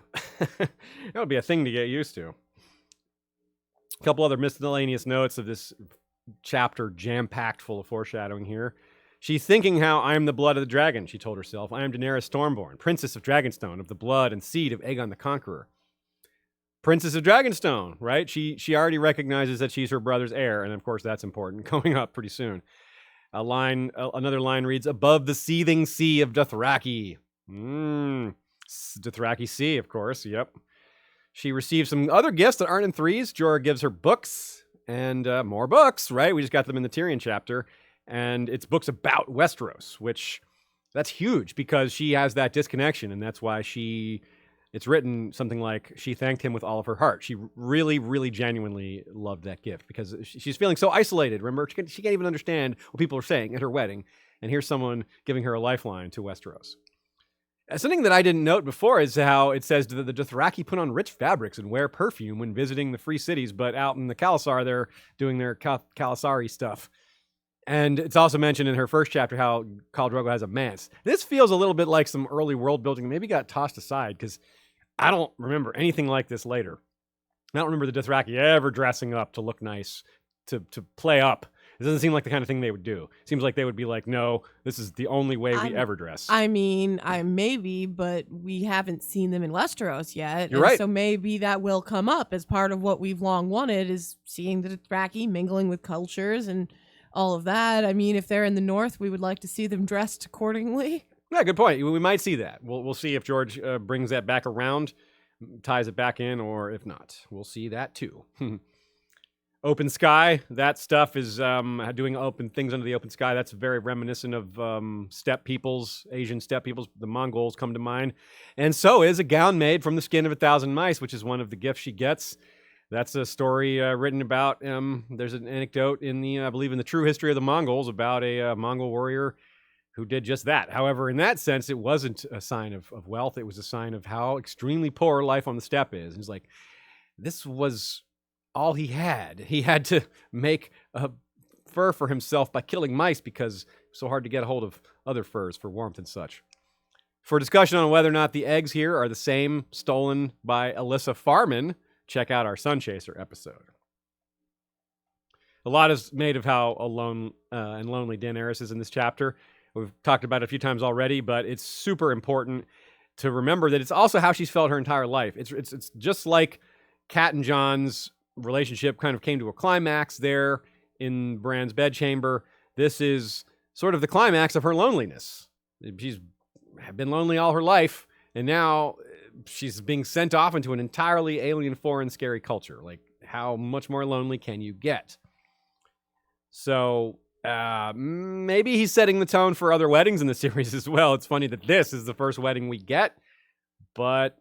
That would be a thing to get used to. A couple other miscellaneous notes of this chapter, jam-packed full of foreshadowing here. She's thinking how I am the blood of the dragon, she told herself. I am Daenerys Stormborn, princess of Dragonstone, of the blood and seed of Aegon the Conqueror. Princess of Dragonstone, right? She already recognizes that she's her brother's heir, and of course that's important, coming up pretty soon. Another line reads, above the seething sea of Dothraki. Dothraki Sea, of course, yep. She receives some other gifts that aren't in threes. Jorah gives her books, and more books, right? We just got them in the Tyrion chapter. And it's books about Westeros, which that's huge because she has that disconnection. And that's why it's written something like she thanked him with all of her heart. She really, really genuinely loved that gift because she's feeling so isolated. Remember, she can't even understand what people are saying at her wedding. And here's someone giving her a lifeline to Westeros. Something that I didn't note before is how it says that the Dothraki put on rich fabrics and wear perfume when visiting the free cities, but out in the Khalasar, they're doing their Khalasari stuff. And it's also mentioned in her first chapter how Khal Drogo has a manse. This feels a little bit like some early world building that maybe got tossed aside because I don't remember anything like this later. I don't remember the Dothraki ever dressing up to look nice, to play up. It doesn't seem like the kind of thing they would do. It seems like they would be like, no, this is the only way we ever dress. I mean, maybe, but we haven't seen them in Westeros yet. You're right. So maybe that will come up as part of what we've long wanted is seeing the Dothraki mingling with cultures and all of that. I mean, if they're in the north, we would like to see them dressed accordingly. Yeah, good point. We might see that. We'll see if George brings that back around, ties it back in, or if not. We'll see that too. Open sky, that stuff is doing open things under the open sky. That's very reminiscent of steppe peoples, Asian steppe peoples. The Mongols come to mind. And so is a gown made from the skin of 1,000 mice, which is one of the gifts she gets. That's a story written about, there's an anecdote in I believe in the True History of the Mongols about a Mongol warrior who did just that. However, in that sense, it wasn't a sign of wealth. It was a sign of how extremely poor life on the steppe is. And it's like, this was all he had. He had to make a fur for himself by killing mice because it's so hard to get a hold of other furs for warmth and such. For discussion on whether or not the eggs here are the same stolen by Alyssa Farman, check out our Sun Chaser episode. A lot is made of how alone and lonely Daenerys is in this chapter. We've talked about it a few times already, but it's super important to remember that it's also how she's felt her entire life. It's just like Cat and Jon's relationship kind of came to a climax there in Bran's bedchamber. This is sort of the climax of her loneliness. She's been lonely all her life, and now she's being sent off into an entirely alien, foreign, scary culture. Like, how much more lonely can you get? So maybe he's setting the tone for other weddings in the series as well. It's funny that this is the first wedding we get, but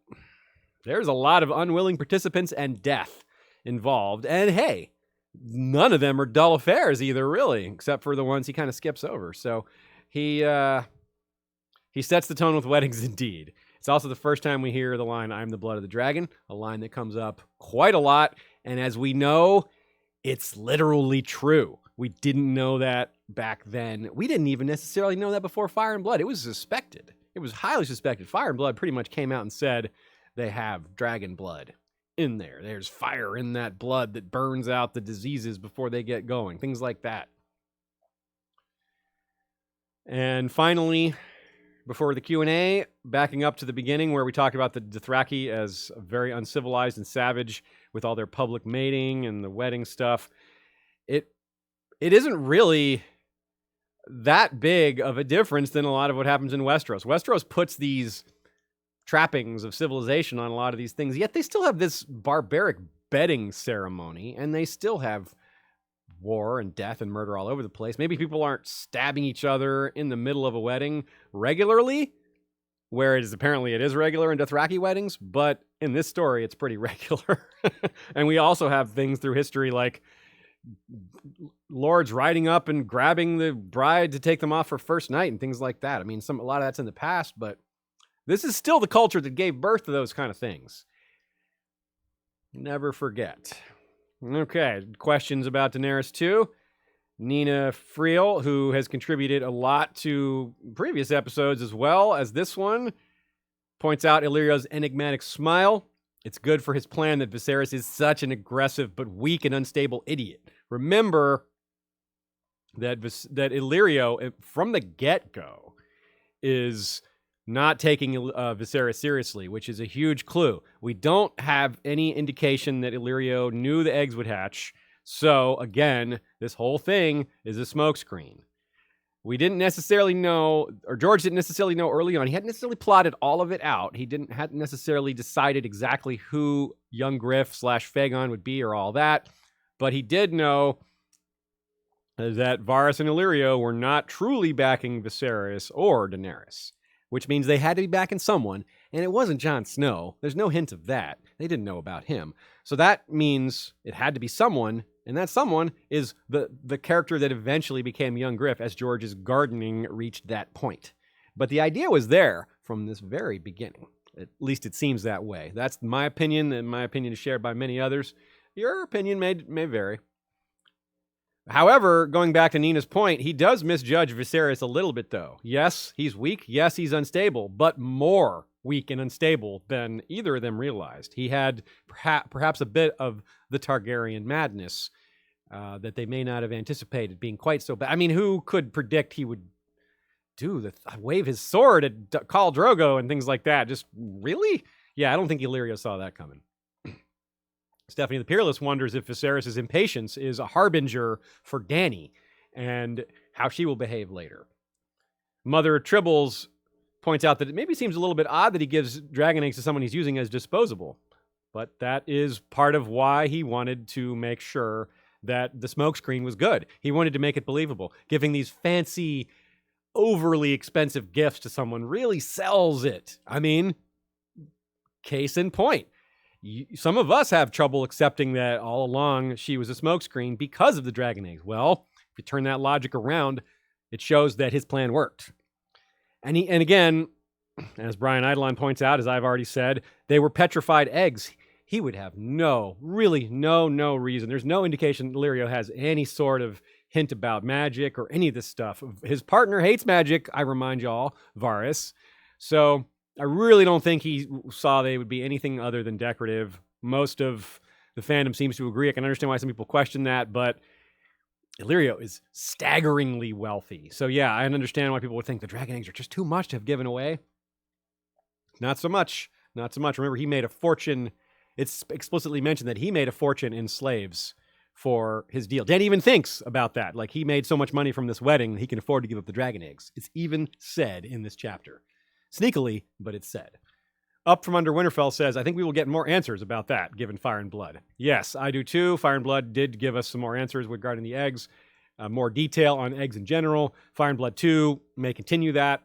there's a lot of unwilling participants and death involved. And hey, none of them are dull affairs either, really, except for the ones he kind of skips over. So he sets the tone with weddings indeed. It's also the first time we hear the line, I'm the blood of the dragon, a line that comes up quite a lot. And as we know, it's literally true. We didn't know that back then. We didn't even necessarily know that before Fire and Blood. It was suspected. It was highly suspected. Fire and Blood pretty much came out and said they have dragon blood in there. There's fire in that blood that burns out the diseases before they get going. Things like that. And finally, before the Q&A, backing up to the beginning where we talked about the Dothraki as very uncivilized and savage with all their public mating and the wedding stuff. It isn't really that big of a difference than a lot of what happens in Westeros. Westeros puts these trappings of civilization on a lot of these things, yet they still have this barbaric bedding ceremony, and they still have war and death and murder all over the place. Maybe people aren't stabbing each other in the middle of a wedding regularly, where it is regular in Dothraki weddings, but in this story, it's pretty regular. And we also have things through history like lords riding up and grabbing the bride to take them off for first night and things like that. I mean, a lot of that's in the past, but this is still the culture that gave birth to those kind of things. Never forget. Okay, questions about Daenerys II. Nina Friel, who has contributed a lot to previous episodes as well as this one, points out Illyrio's enigmatic smile. It's good for his plan that Viserys is such an aggressive but weak and unstable idiot. Remember that Illyrio, from the get-go, is not taking Viserys seriously, which is a huge clue. We don't have any indication that Illyrio knew the eggs would hatch. So, again, this whole thing is a smokescreen. We didn't necessarily know, or George didn't necessarily know early on. He hadn't necessarily plotted all of it out. He hadn't necessarily decided exactly who young Griff / Fagon would be or all that. But he did know that Varys and Illyrio were not truly backing Viserys or Daenerys, which means they had to be backing someone, and it wasn't Jon Snow. There's no hint of that. They didn't know about him. So that means it had to be someone, and that someone is the character that eventually became young Griff as George's gardening reached that point. But the idea was there from this very beginning. At least it seems that way. That's my opinion, and my opinion is shared by many others. Your opinion may vary. However, going back to Nina's point, he does misjudge Viserys a little bit, though. Yes, he's weak. Yes, he's unstable, but more weak and unstable than either of them realized. He had perhaps a bit of the Targaryen madness that they may not have anticipated being quite so bad. I mean, who could predict he would wave his sword at Khal Drogo and things like that? Just really? Yeah, I don't think Illyrio saw that coming. Stephanie the Peerless wonders if Viserys' impatience is a harbinger for Dany and how she will behave later. Mother Tribbles points out that it maybe seems a little bit odd that he gives dragon eggs to someone he's using as disposable. But that is part of why he wanted to make sure that the smokescreen was good. He wanted to make it believable. Giving these fancy, overly expensive gifts to someone really sells it. I mean, case in point. Some of us have trouble accepting that all along she was a smokescreen because of the dragon eggs. Well, if you turn that logic around, it shows that his plan worked. And again, as Brian Eidolon points out, as I've already said, they were petrified eggs. He would have no reason. There's no indication Illyrio has any sort of hint about magic or any of this stuff. His partner hates magic, I remind y'all, Varys. So I really don't think he saw they would be anything other than decorative. Most of the fandom seems to agree. I can understand why some people question that, but Illyrio is staggeringly wealthy. So yeah, I understand why people would think the dragon eggs are just too much to have given away. Not so much. Remember, he made a fortune. It's explicitly mentioned that he made a fortune in slaves for his deal. Dany even thinks about that. Like, he made so much money from this wedding, he can afford to give up the dragon eggs. It's even said in this chapter. Sneakily, but it's said. Up from Under Winterfell says, I think we will get more answers about that, given Fire and Blood. Yes, I do too. Fire and Blood did give us some more answers regarding the eggs, more detail on eggs in general. Fire and Blood 2 may continue that,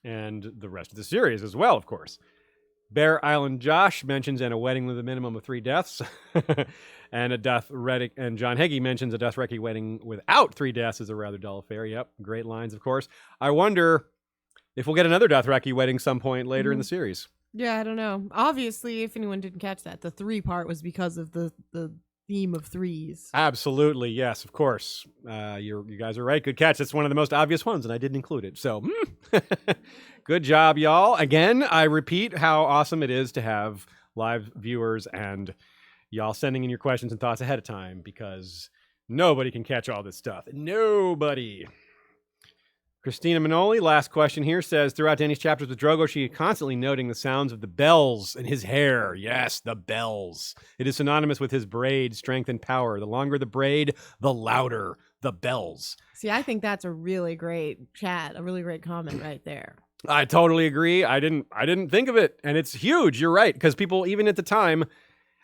and the rest of the series as well, of course. Bear Island Josh mentions a wedding with a minimum of 3 deaths. And and John Heggie mentions a Dothraki wedding without 3 deaths is a rather dull affair. Yep, great lines, of course. I wonder if we'll get another Dothraki wedding some point later in the series. Yeah, I don't know. Obviously, if anyone didn't catch that, the 3 part was because of the theme of 3s. Absolutely, yes, of course. You guys are right. Good catch. That's one of the most obvious ones, and I didn't include it. So, good job, y'all. Again, I repeat how awesome it is to have live viewers and y'all sending in your questions and thoughts ahead of time, because nobody can catch all this stuff. Nobody. Christina Manoli, last question here, says, throughout Dany's chapters with Drogo, she is constantly noting the sounds of the bells in his hair. Yes, the bells. It is synonymous with his braid, strength, and power. The longer the braid, the louder the bells. See, I think that's a really great chat, a really great comment right there. I totally agree. I didn't think of it, and it's huge. You're right, because people, even at the time,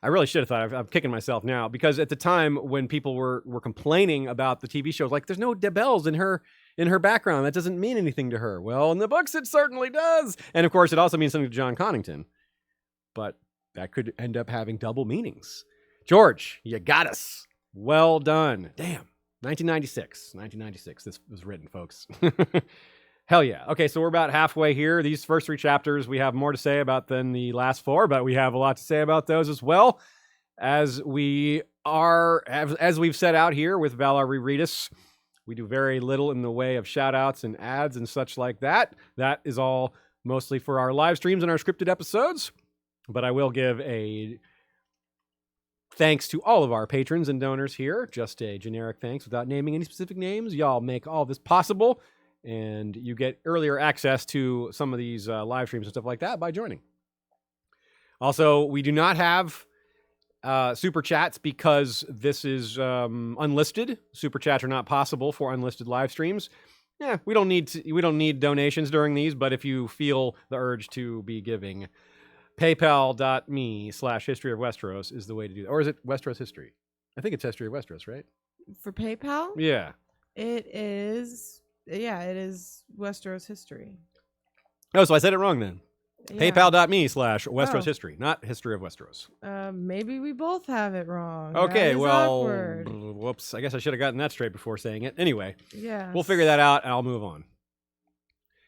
I really should have thought. I'm kicking myself now, because at the time when people were complaining about the TV shows, like, there's no bells in her background. That doesn't mean anything to her. Well, in the books, it certainly does. And of course, it also means something to John Connington. But that could end up having double meanings. George, you got us. Well done. Damn. 1996. 1996. This was written, folks. Hell yeah. Okay, so we're about halfway here. These first 3 chapters we have more to say about than the last 4, but we have a lot to say about those as well. As we've set out here with Valar Rereadis, we do very little in the way of shout outs and ads and such like that. That is all mostly for our live streams and our scripted episodes. But I will give a thanks to all of our patrons and donors here. Just a generic thanks without naming any specific names. Y'all make all this possible, and you get earlier access to some of these live streams and stuff like that by joining. Also, we do not have super chats because this is unlisted. Super chats are not possible for unlisted live streams. Yeah, we don't need donations during these, but if you feel the urge to be giving, paypal.me/history of Westeros is the way to do that. Or is it Westeros History? I think it's History of Westeros, right? For PayPal? Yeah. It is Westeros History. Oh, so I said it wrong then. Yeah. PayPal.me/Westeros History, not History of Westeros. Maybe we both have it wrong. Okay, well, awkward. Whoops. I guess I should have gotten that straight before saying it. Anyway, yeah, we'll figure that out and I'll move on.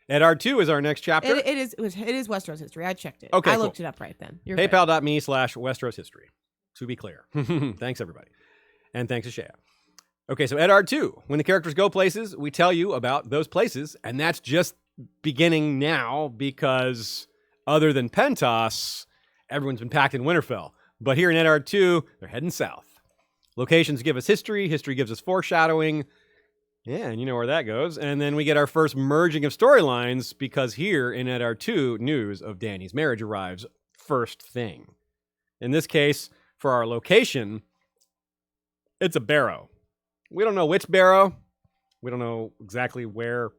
Eddard II is our next chapter. It is Westeros History. I checked it. Okay, I looked it up right then. PayPal.me/Westeros History. To be clear. Thanks, everybody. And thanks to Shea. Okay, so Eddard II. When the characters go places, we tell you about those places, and that's just beginning now because other than Pentos, everyone's been packed in Winterfell. But here in Eddard II, they're heading south. Locations give us history. History gives us foreshadowing. Yeah, and you know where that goes. And then we get our first merging of storylines because here in Eddard II, news of Dany's marriage arrives first thing. In this case, for our location, it's a barrow. We don't know which barrow. We don't know exactly where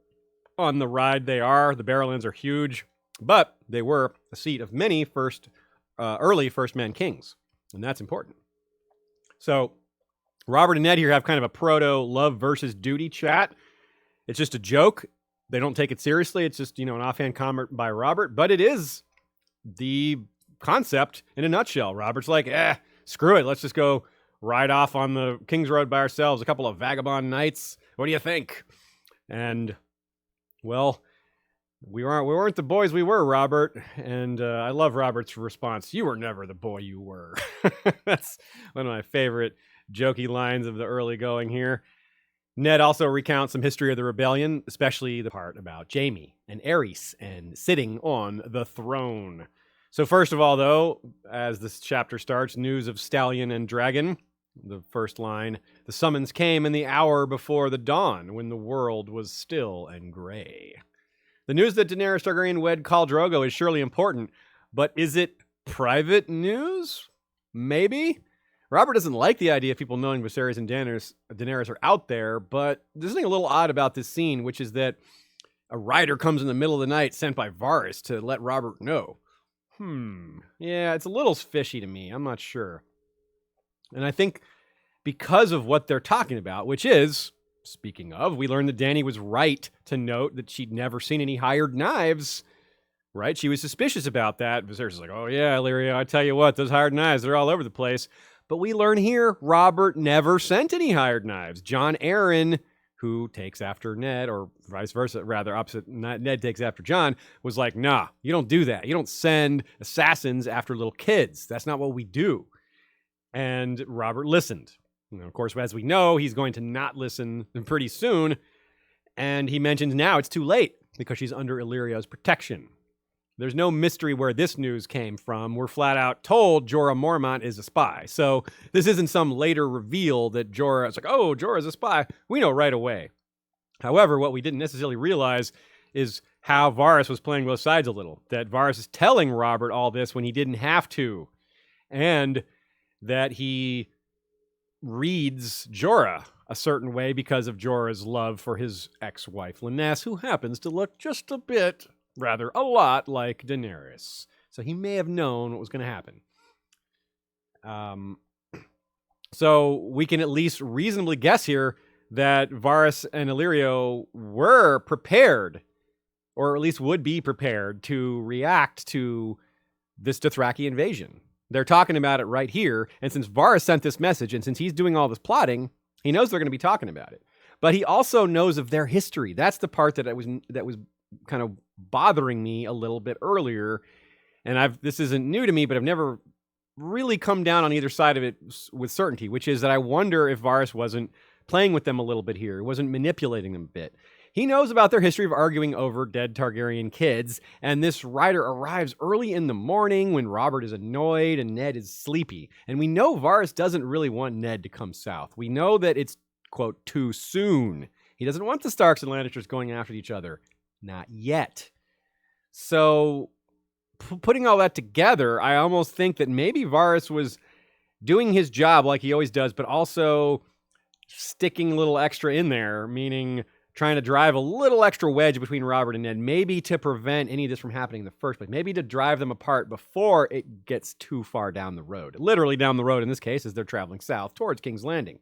on the ride they are. The Barrowlands are huge, but they were a seat of many early First Man Kings, and that's important. So Robert and Ned here have kind of a proto love versus duty chat. It's just a joke. They don't take it seriously. It's just, an offhand comment by Robert, but it is the concept in a nutshell. Robert's like, screw it. Let's just go ride off on the King's Road by ourselves. A couple of vagabond nights. What do you think? And, well, we weren't the boys we were, Robert. And I love Robert's response. You were never the boy you were. That's one of my favorite jokey lines of the early going here. Ned also recounts some history of the rebellion, especially the part about Jaime and Aerys and sitting on the throne. So first of all, though, as this chapter starts, news of Stallion and Dragon. The first line, the summons came in the hour before the dawn, when the world was still and gray. The news that Daenerys Targaryen wed Khal Drogo is surely important, but is it private news? Maybe? Robert doesn't like the idea of people knowing Viserys and Daenerys are out there, but there's something a little odd about this scene, which is that a rider comes in the middle of the night sent by Varys to let Robert know. Yeah, it's a little fishy to me. I'm not sure. And I think because of what they're talking about, which is, speaking of, we learned that Dany was right to note that she'd never seen any hired knives, right? She was suspicious about that. Viserys is like, oh yeah, Illyria, I tell you what, those hired knives, they're all over the place. But we learn here, Robert never sent any hired knives. Jon Arryn, who takes after Ned, or vice versa, rather opposite, Ned takes after Jon, was like, nah, you don't do that. You don't send assassins after little kids. That's not what we do. And Robert listened. Of course, as we know, he's going to not listen pretty soon. And he mentions now it's too late because she's under Illyria's protection. There's no mystery where this news came from. We're flat out told Jorah Mormont is a spy. So this isn't some later reveal that Jorah is like, oh, Jorah's a spy. We know right away. However, what we didn't necessarily realize is how Varys was playing both sides a little. That Varys is telling Robert all this when he didn't have to. And that he reads Jorah a certain way because of Jorah's love for his ex-wife, Lynesse, who happens to look just a bit, rather a lot, like Daenerys. So he may have known what was going to happen. So we can at least reasonably guess here that Varys and Illyrio were prepared, or at least would be prepared, to react to this Dothraki invasion. They're talking about it right here. And since Varys sent this message, and since he's doing all this plotting, he knows they're going to be talking about it. But he also knows of their history. That's the part that was kind of bothering me a little bit earlier. And this isn't new to me, but I've never really come down on either side of it with certainty, which is that I wonder if Varys wasn't playing with them a little bit here. He wasn't manipulating them a bit. He knows about their history of arguing over dead Targaryen kids, and this writer arrives early in the morning when Robert is annoyed and Ned is sleepy. And we know Varys doesn't really want Ned to come south. We know that it's, quote, too soon. He doesn't want the Starks and Lannisters going after each other. Not yet. So, putting all that together, I almost think that maybe Varys was doing his job like he always does, but also sticking a little extra in there, meaning trying to drive a little extra wedge between Robert and Ned, maybe to prevent any of this from happening in the first place, maybe to drive them apart before it gets too far down the road. Literally down the road in this case as they're traveling south towards King's Landing.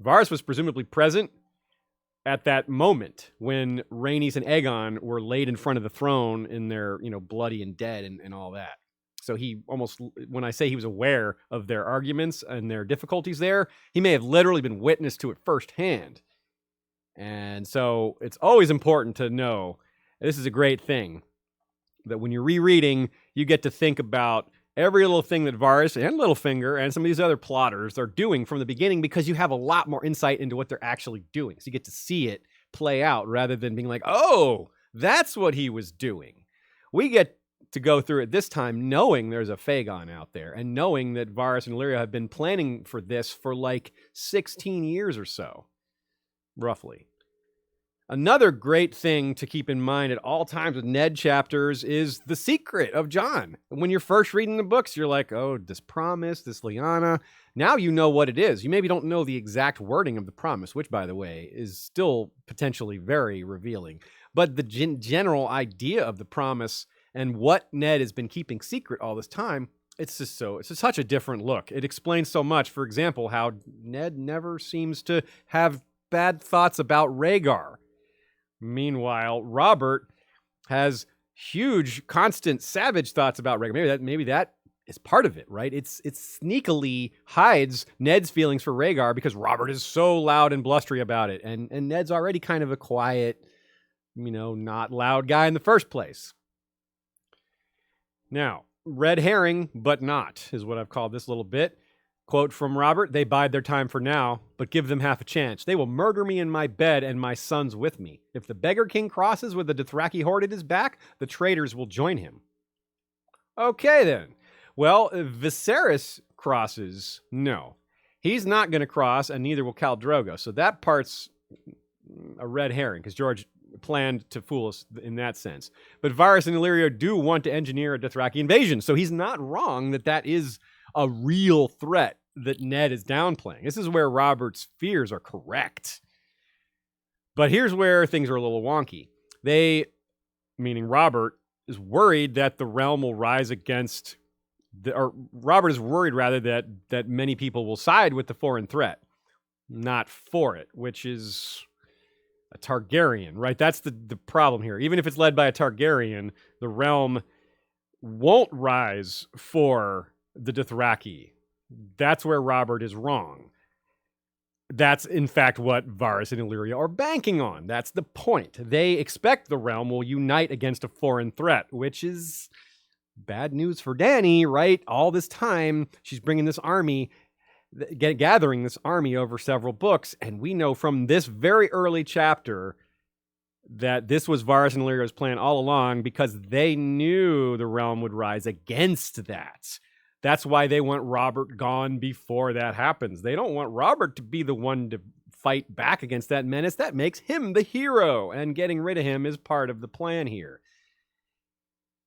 Varys was presumably present at that moment when Rhaenys and Aegon were laid in front of the throne in their, bloody and dead and all that. So he almost, when I say he was aware of their arguments and their difficulties there, he may have literally been witness to it firsthand. And so it's always important to know, this is a great thing, that when you're rereading, you get to think about every little thing that Varys and Littlefinger and some of these other plotters are doing from the beginning, because you have a lot more insight into what they're actually doing. So you get to see it play out rather than being like, oh, that's what he was doing. We get to go through it this time knowing there's a Phagon out there and knowing that Varys and Illyrio have been planning for this for like 16 years or so, roughly. Another great thing to keep in mind at all times with Ned chapters is the secret of Jon. When you're first reading the books, you're like, oh, this promise, this Lyanna. Now you know what it is. You maybe don't know the exact wording of the promise, which, by the way, is still potentially very revealing. But the general idea of the promise and what Ned has been keeping secret all this time, it's just such a different look. It explains so much. For example, how Ned never seems to have bad thoughts about Rhaegar. Meanwhile, Robert has huge, constant, savage thoughts about Rhaegar. Maybe that is part of it, right? It sneakily hides Ned's feelings for Rhaegar because Robert is so loud and blustery about it. And Ned's already kind of a quiet, not loud guy in the first place. Now, red herring, but not, is what I've called this little bit. Quote from Robert, "They bide their time for now, but give them half a chance. They will murder me in my bed and my sons with me. If the beggar king crosses with the Dothraki horde at his back, the traitors will join him." Okay, then. Well, if Viserys crosses, no. He's not going to cross, and neither will Khal Drogo. So that part's a red herring, because George planned to fool us in that sense. But Varys and Illyrio do want to engineer a Dothraki invasion, so he's not wrong that is a real threat that Ned is downplaying. This is where Robert's fears are correct. But here's where things are a little wonky. Meaning Robert, is worried that the realm will rise against, Robert is worried rather that many people will side with the foreign threat, not for it, which is a Targaryen, right? That's the problem here. Even if it's led by a Targaryen, the realm won't rise for the Dothraki. That's where Robert is wrong. That's, in fact, what Varys and Illyrio are banking on. That's the point. They expect the realm will unite against a foreign threat, which is bad news for Dany, right? All this time, she's bringing this army, gathering this army over several books, and we know from this very early chapter that this was Varys and Illyrio's plan all along, because they knew the realm would rise against that. That's why they want Robert gone before that happens. They don't want Robert to be the one to fight back against that menace. That makes him the hero, and getting rid of him is part of the plan here.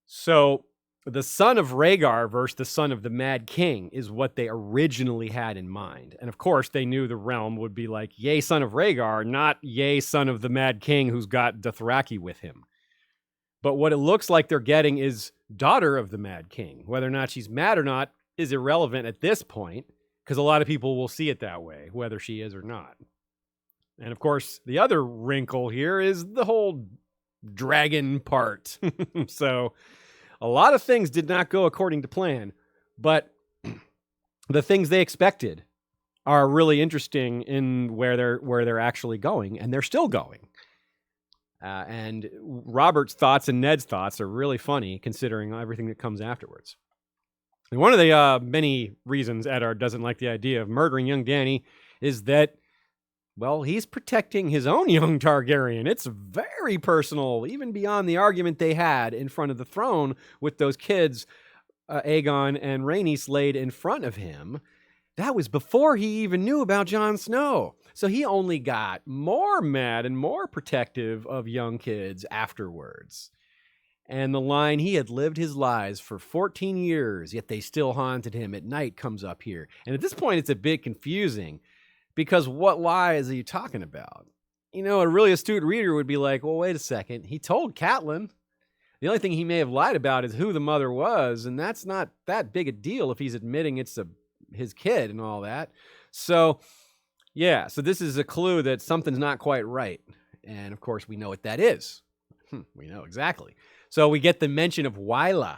So the son of Rhaegar versus the son of the Mad King is what they originally had in mind. And of course, they knew the realm would be like, yay, son of Rhaegar, not yay, son of the Mad King who's got Dothraki with him. But what it looks like they're getting is daughter of the Mad King. Whether or not she's mad or not is irrelevant at this point, because a lot of people will see it that way, whether she is or not. And of course, the other wrinkle here is the whole dragon part. So a lot of things did not go according to plan, but the things they expected are really interesting in where they're actually going, and they're still going. And Robert's thoughts and Ned's thoughts are really funny, considering everything that comes afterwards. And one of the many reasons Eddard doesn't like the idea of murdering young Dany is that, well, he's protecting his own young Targaryen. It's very personal, even beyond the argument they had in front of the throne with those kids, Aegon and Rhaenys, laid in front of him. That was before he even knew about Jon Snow. So he only got more mad and more protective of young kids afterwards. And the line, he had lived his lies for 14 years, yet they still haunted him at night, comes up here. And at this point, it's a bit confusing, because what lies are you talking about? You know, a really astute reader would be like, well, wait a second. He told Catelyn. The only thing he may have lied about is who the mother was, and that's not that big a deal if he's admitting it's his kid and all that. So, yeah, so this is a clue that something's not quite right. And, of course, we know what that is. We know exactly. So we get the mention of Wyla.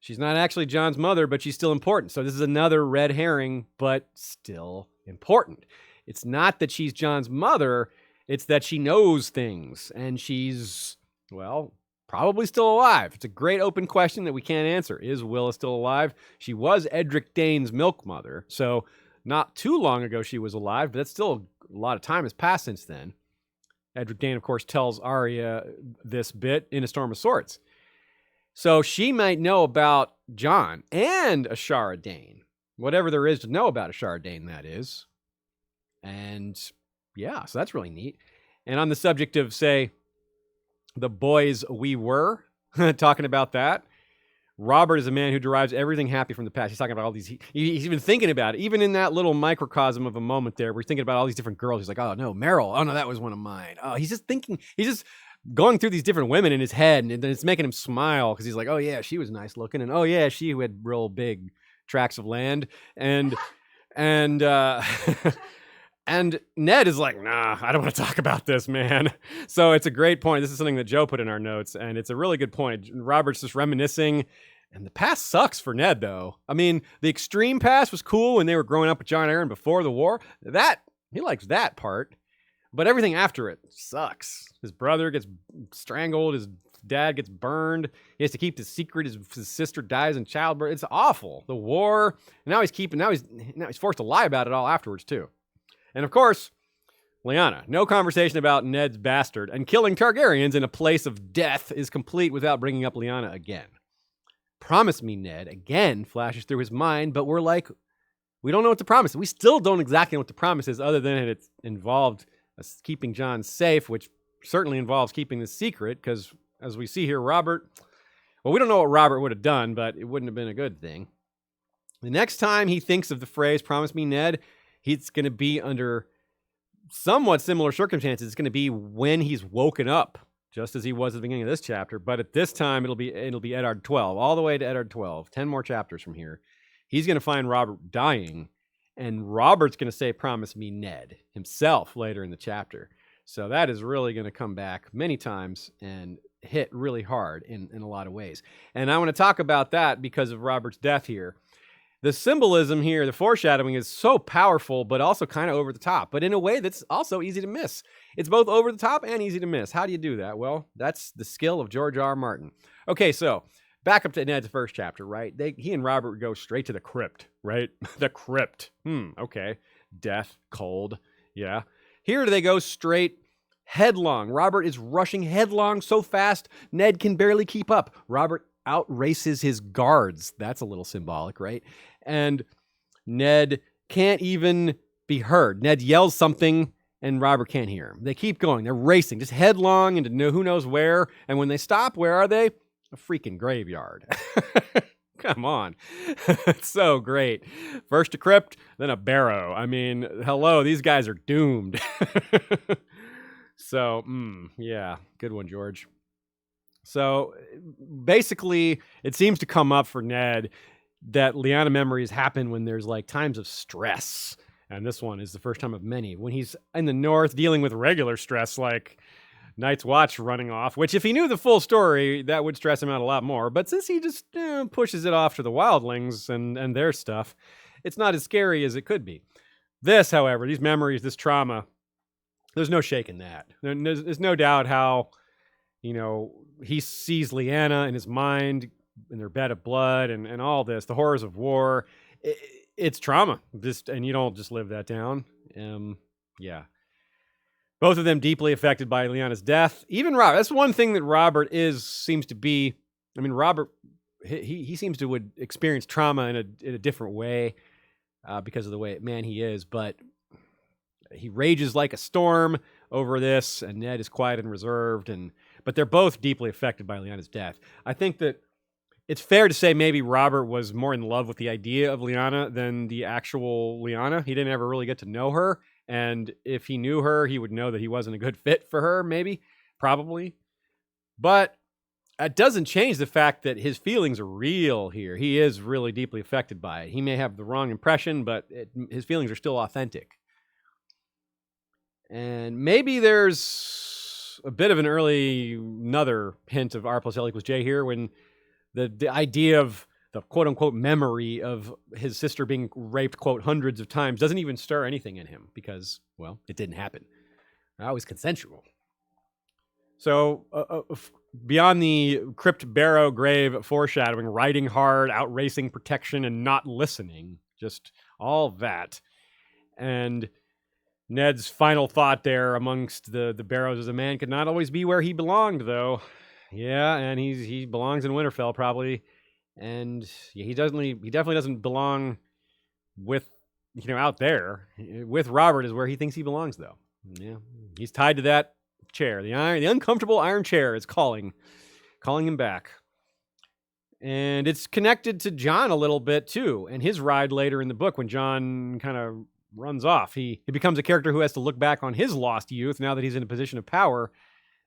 She's not actually Jon's mother, but she's still important. So this is another red herring, but still important. It's not that she's Jon's mother. It's that she knows things, and she's, well, probably still alive. It's a great open question that we can't answer. Is Wylla still alive? She was Edric Dane's milk mother, so not too long ago she was alive, but that's still a lot of time has passed since then. Edric Dane, of course, tells Arya this bit in A Storm of Swords. So she might know about Jon and Ashara Dane. Whatever there is to know about Ashara Dane, that is. And yeah, so that's really neat. And on the subject of, say, the boys we were, talking about that, Robert is a man who derives everything happy from the past. He's talking about all these, he's even thinking about it, even in that little microcosm of a moment there, where he's thinking about all these different girls. He's like, oh no, Meryl. Oh no, that was one of mine. Oh, he's just going through these different women in his head, and then it's making him smile, because he's like, oh yeah, she was nice looking, and oh yeah, she had real big tracts of land, and and Ned is like, nah, I don't want to talk about this, man. So it's a great point. This is something that Joe put in our notes, and it's a really good point. Robert's just reminiscing, and the past sucks for Ned, though. I mean, the extreme past was cool when they were growing up with Jon Arryn before the war. That, he likes that part. But everything after it sucks. His brother gets strangled. His dad gets burned. He has to keep the secret. His sister dies in childbirth. It's awful. The war. And now he's forced to lie about it all afterwards, too. And of course, Lyanna. No conversation about Ned's bastard and killing Targaryens in a place of death is complete without bringing up Lyanna again. Promise me, Ned, again flashes through his mind, but we're like, we don't know what to promise. We still don't exactly know what the promise is, other than it's involved keeping Jon safe, which certainly involves keeping the secret, because as we see here, Robert, well, we don't know what Robert would have done, but it wouldn't have been a good thing. The next time he thinks of the phrase, promise me, Ned, he's going to be under somewhat similar circumstances. It's going to be when he's woken up, just as he was at the beginning of this chapter. But at this time, it'll be Eddard 12, all the way to Eddard 12, 10 more chapters from here. He's going to find Robert dying, and Robert's going to say, promise me, Ned, himself later in the chapter. So that is really going to come back many times and hit really hard in a lot of ways. And I want to talk about that because of Robert's death here. The symbolism here, the foreshadowing, is so powerful, but also kind of over the top, but in a way that's also easy to miss. It's both over the top and easy to miss. How do you do that? Well, that's the skill of George R. R. Martin. Okay, so back up to Ned's first chapter, right? He and Robert go straight to the crypt, right? The crypt. Okay. Death, cold. Yeah. Here they go straight headlong. Robert is rushing headlong so fast, Ned can barely keep up. Robert outraces his guards. That's a little symbolic, right? And Ned can't even be heard. Ned yells something, and Robert can't hear him. They keep going. They're racing, just headlong into who knows where. And when they stop, where are they? A freaking graveyard. Come on. It's so great. First a crypt, then a barrow. I mean, hello, these guys are doomed. So, yeah, good one, George. So basically, it seems to come up for Ned that Lyanna memories happen when there's like times of stress. And this one is the first time of many. When he's in the north dealing with regular stress, like Night's Watch running off, which if he knew the full story, that would stress him out a lot more. But since he just pushes it off to the wildlings and their stuff, it's not as scary as it could be. This, however, these memories, this trauma, there's no shaking that. There's no doubt how, he sees Lyanna in his mind, in their bed of blood and all this, the horrors of war. It's trauma, and you don't just live that down. Yeah. Both of them deeply affected by Lyanna's death. Even Robert. That's one thing that Robert seems to be. I mean, Robert, he seems to would experience trauma in a different way because of the way man he is. But he rages like a storm over this, and Ned is quiet and reserved. But they're both deeply affected by Lyanna's death. I think that it's fair to say maybe Robert was more in love with the idea of Lyanna than the actual Lyanna. He didn't ever really get to know her. And if he knew her, he would know that he wasn't a good fit for her, maybe, probably. But it doesn't change the fact that his feelings are real here. He is really deeply affected by it. He may have the wrong impression, but his feelings are still authentic. And maybe there's a bit of another hint of R plus L equals J here when the idea of the quote-unquote memory of his sister being raped, quote, hundreds of times doesn't even stir anything in him because, well, it didn't happen. It was consensual. So beyond the crypt barrow grave foreshadowing, riding hard, outracing protection, and not listening, just all that. And Ned's final thought there amongst the barrows as a man could not always be where he belonged, though. Yeah, and he belongs in Winterfell, probably. And he definitely doesn't belong with, out there. With Robert is where he thinks he belongs, though. Yeah, he's tied to that chair. The uncomfortable iron chair is calling him back. And it's connected to Jon a little bit, too, and his ride later in the book when Jon kind of runs off. He becomes a character who has to look back on his lost youth now that he's in a position of power,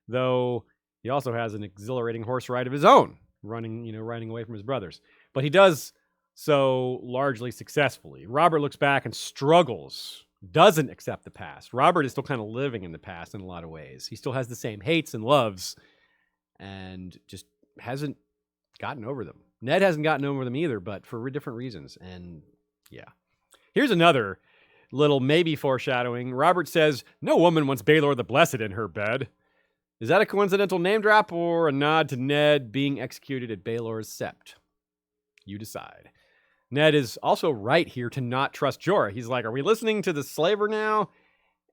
though he also has an exhilarating horse ride of his own. Riding away from his brothers. But he does so largely successfully. Robert looks back and struggles, doesn't accept the past. Robert is still kind of living in the past in a lot of ways. He still has the same hates and loves and just hasn't gotten over them. Ned hasn't gotten over them either, but for different reasons. And yeah. Here's another little maybe foreshadowing. Robert says, "No woman wants Baelor the Blessed in her bed." Is that a coincidental name drop or a nod to Ned being executed at Baelor's Sept? You decide. Ned is also right here to not trust Jorah. He's like, are we listening to the slaver now?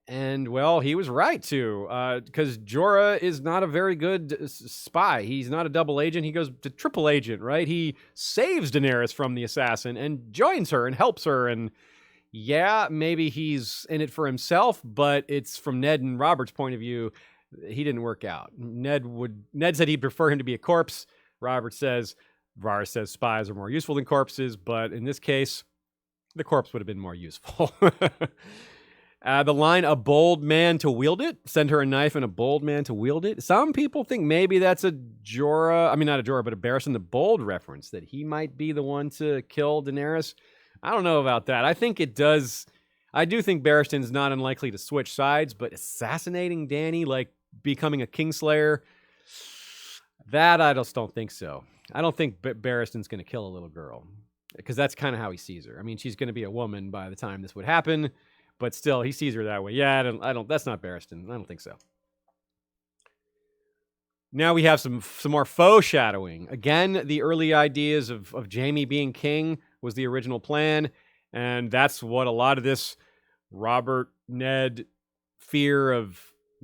And, well, he was right to, because Jorah is not a very good spy. He's not a double agent. He goes to triple agent, right? He saves Daenerys from the assassin and joins her and helps her. And, yeah, maybe he's in it for himself, but it's from Ned and Robert's point of view. He didn't work out. Ned said he'd prefer him to be a corpse. Varys says spies are more useful than corpses, but in this case, the corpse would have been more useful. The line, a bold man to wield it, send her a knife and a bold man to wield it. Some people think maybe that's a Jorah, not a Jorah, but a Barristan the Bold reference, that he might be the one to kill Daenerys. I don't know about that. I do think Barristan's not unlikely to switch sides, but assassinating Dany, like becoming a Kingslayer, that I just don't think so. I don't think Barristan's going to kill a little girl, because that's kind of how he sees her. She's going to be a woman by the time this would happen, but still, he sees her that way. Yeah, I don't. That's not Barristan. I don't think so. Now we have some more foreshadowing. Again, the early ideas of Jaime being king was the original plan, and that's what a lot of this Robert, Ned fear of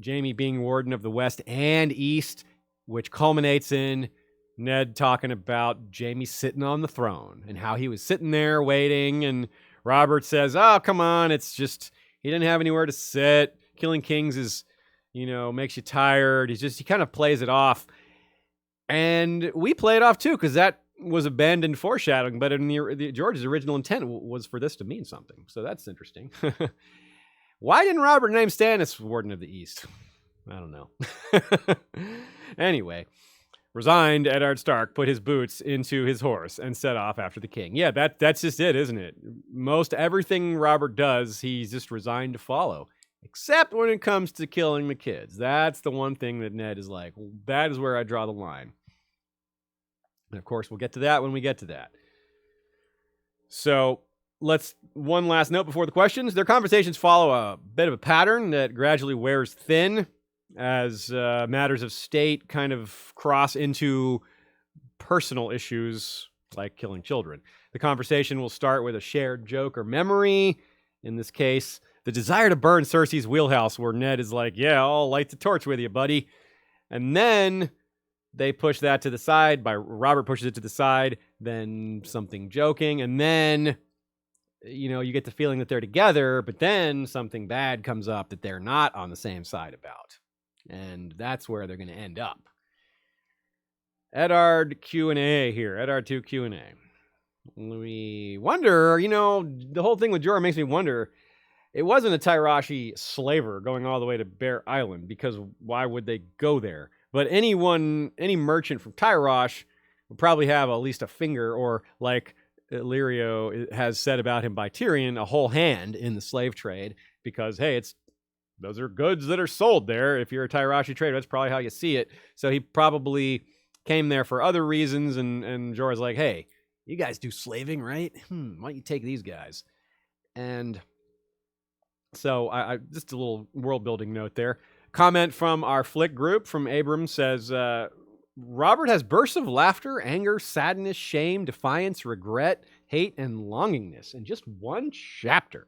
Jaime being warden of the West and East, which culminates in Ned talking about Jaime sitting on the throne and how he was sitting there waiting. And Robert says, oh, come on. It's just, he didn't have anywhere to sit. Killing kings is, makes you tired. He kind of plays it off. And we play it off too, because that was abandoned foreshadowing. But in the George's original intent was for this to mean something. So that's interesting. Why didn't Robert name Stannis Warden of the East? I don't know. Anyway, resigned, Eddard Stark put his boots into his horse and set off after the king. Yeah, that's just it, isn't it? Most everything Robert does, he's just resigned to follow. except when it comes to killing the kids. That's the one thing that Ned is like, that is where I draw the line. And of course, we'll get to that when we get to that. So one last note before the questions. Their conversations follow a bit of a pattern that gradually wears thin as matters of state kind of cross into personal issues like killing children. The conversation will start with a shared joke or memory. In this case, the desire to burn Cersei's wheelhouse, where Ned is like, yeah, I'll light the torch with you, buddy. And then they push that to the side. Robert pushes it to the side, then something joking, and then, you get the feeling that they're together, but then something bad comes up that they're not on the same side about. And that's where they're going to end up. Eddard Q&A here. Eddard II Q&A. We wonder, the whole thing with Jorah makes me wonder, it wasn't a Tyroshi slaver going all the way to Bear Island, because why would they go there? But any merchant from Tyrosh would probably have at least a finger, or like Illyrio has said about him by Tyrion, a whole hand in the slave trade, because, hey, those are goods that are sold there. If you're a Tyroshi trader, that's probably how you see it. So he probably came there for other reasons, and Jorah's like, hey, you guys do slaving, right? Why don't you take these guys? And so I just a little world-building note there. Comment from our Flick group from Abram says, Robert has bursts of laughter, anger, sadness, shame, defiance, regret, hate, and longingness in just one chapter.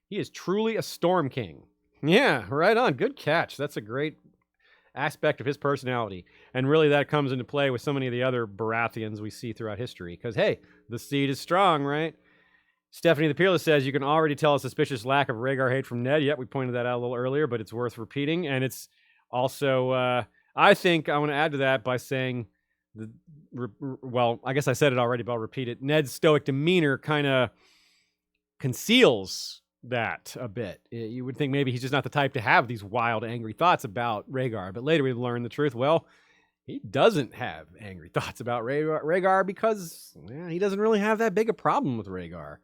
He is truly a Storm King. Yeah, right on. Good catch. That's a great aspect of his personality. And really that comes into play with so many of the other Baratheons we see throughout history. Because, hey, the seed is strong, right? Stephanie the Peerless says, you can already tell a suspicious lack of Rhaegar hate from Ned. Yep, we pointed that out a little earlier, but it's worth repeating. And it's also, I think I want to add to that by saying, I guess I said it already, but I'll repeat it. Ned's stoic demeanor kind of conceals that a bit. You would think maybe he's just not the type to have these wild, angry thoughts about Rhaegar. But later we learn the truth. Well, he doesn't have angry thoughts about Rhaegar because he doesn't really have that big a problem with Rhaegar.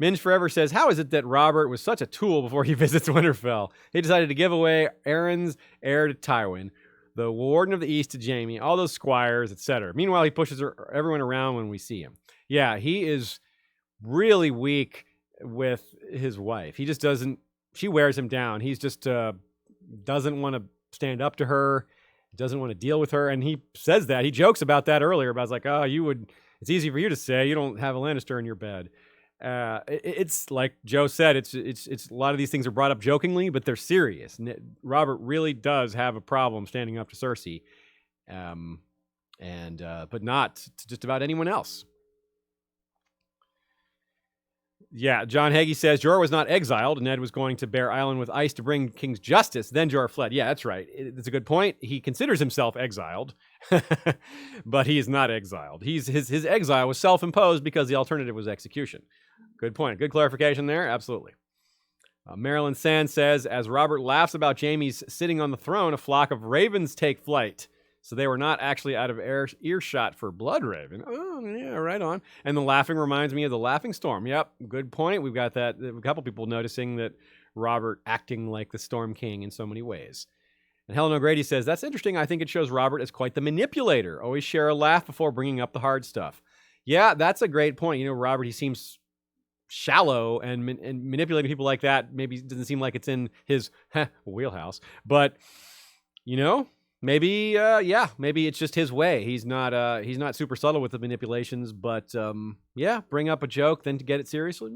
Minge Forever says, how is it that Robert was such a tool before he visits Winterfell? He decided to give away Aaron's heir to Tywin, the Warden of the East to Jaime, all those squires, etc. Meanwhile, he pushes everyone around when we see him. Yeah, he is really weak with his wife. He just doesn't, she wears him down. He's just doesn't want to stand up to her, doesn't want to deal with her. And he says that. He jokes about that earlier, but I was like, it's easy for you to say, you don't have a Lannister in your bed. It's like Joe said, it's a lot of these things are brought up jokingly, but they're serious. Robert really does have a problem standing up to Cersei, but not to just about anyone else. Yeah, John Hagee says Jorah was not exiled. Ned was going to Bear Island with ice to bring King's justice. Then Jorah fled. Yeah, that's right. It's a good point. He considers himself exiled, but he is not exiled. His exile was self-imposed because the alternative was execution. Good point. Good clarification there. Absolutely. Marilyn Sand says, as Robert laughs about Jaime's sitting on the throne, a flock of ravens take flight. So they were not actually out of earshot for Bloodraven. Oh, yeah, right on. And the laughing reminds me of the Laughing Storm. Yep, good point. We've got that. A couple people noticing that Robert acting like the Storm King in so many ways. And Helen O'Grady says, that's interesting. I think it shows Robert as quite the manipulator. Always share a laugh before bringing up the hard stuff. Yeah, that's a great point. Robert, he seems shallow and manipulating people like that. Maybe it doesn't seem like it's in his wheelhouse. But, maybe, maybe it's just his way. He's not super subtle with the manipulations, but bring up a joke, then to get it seriously.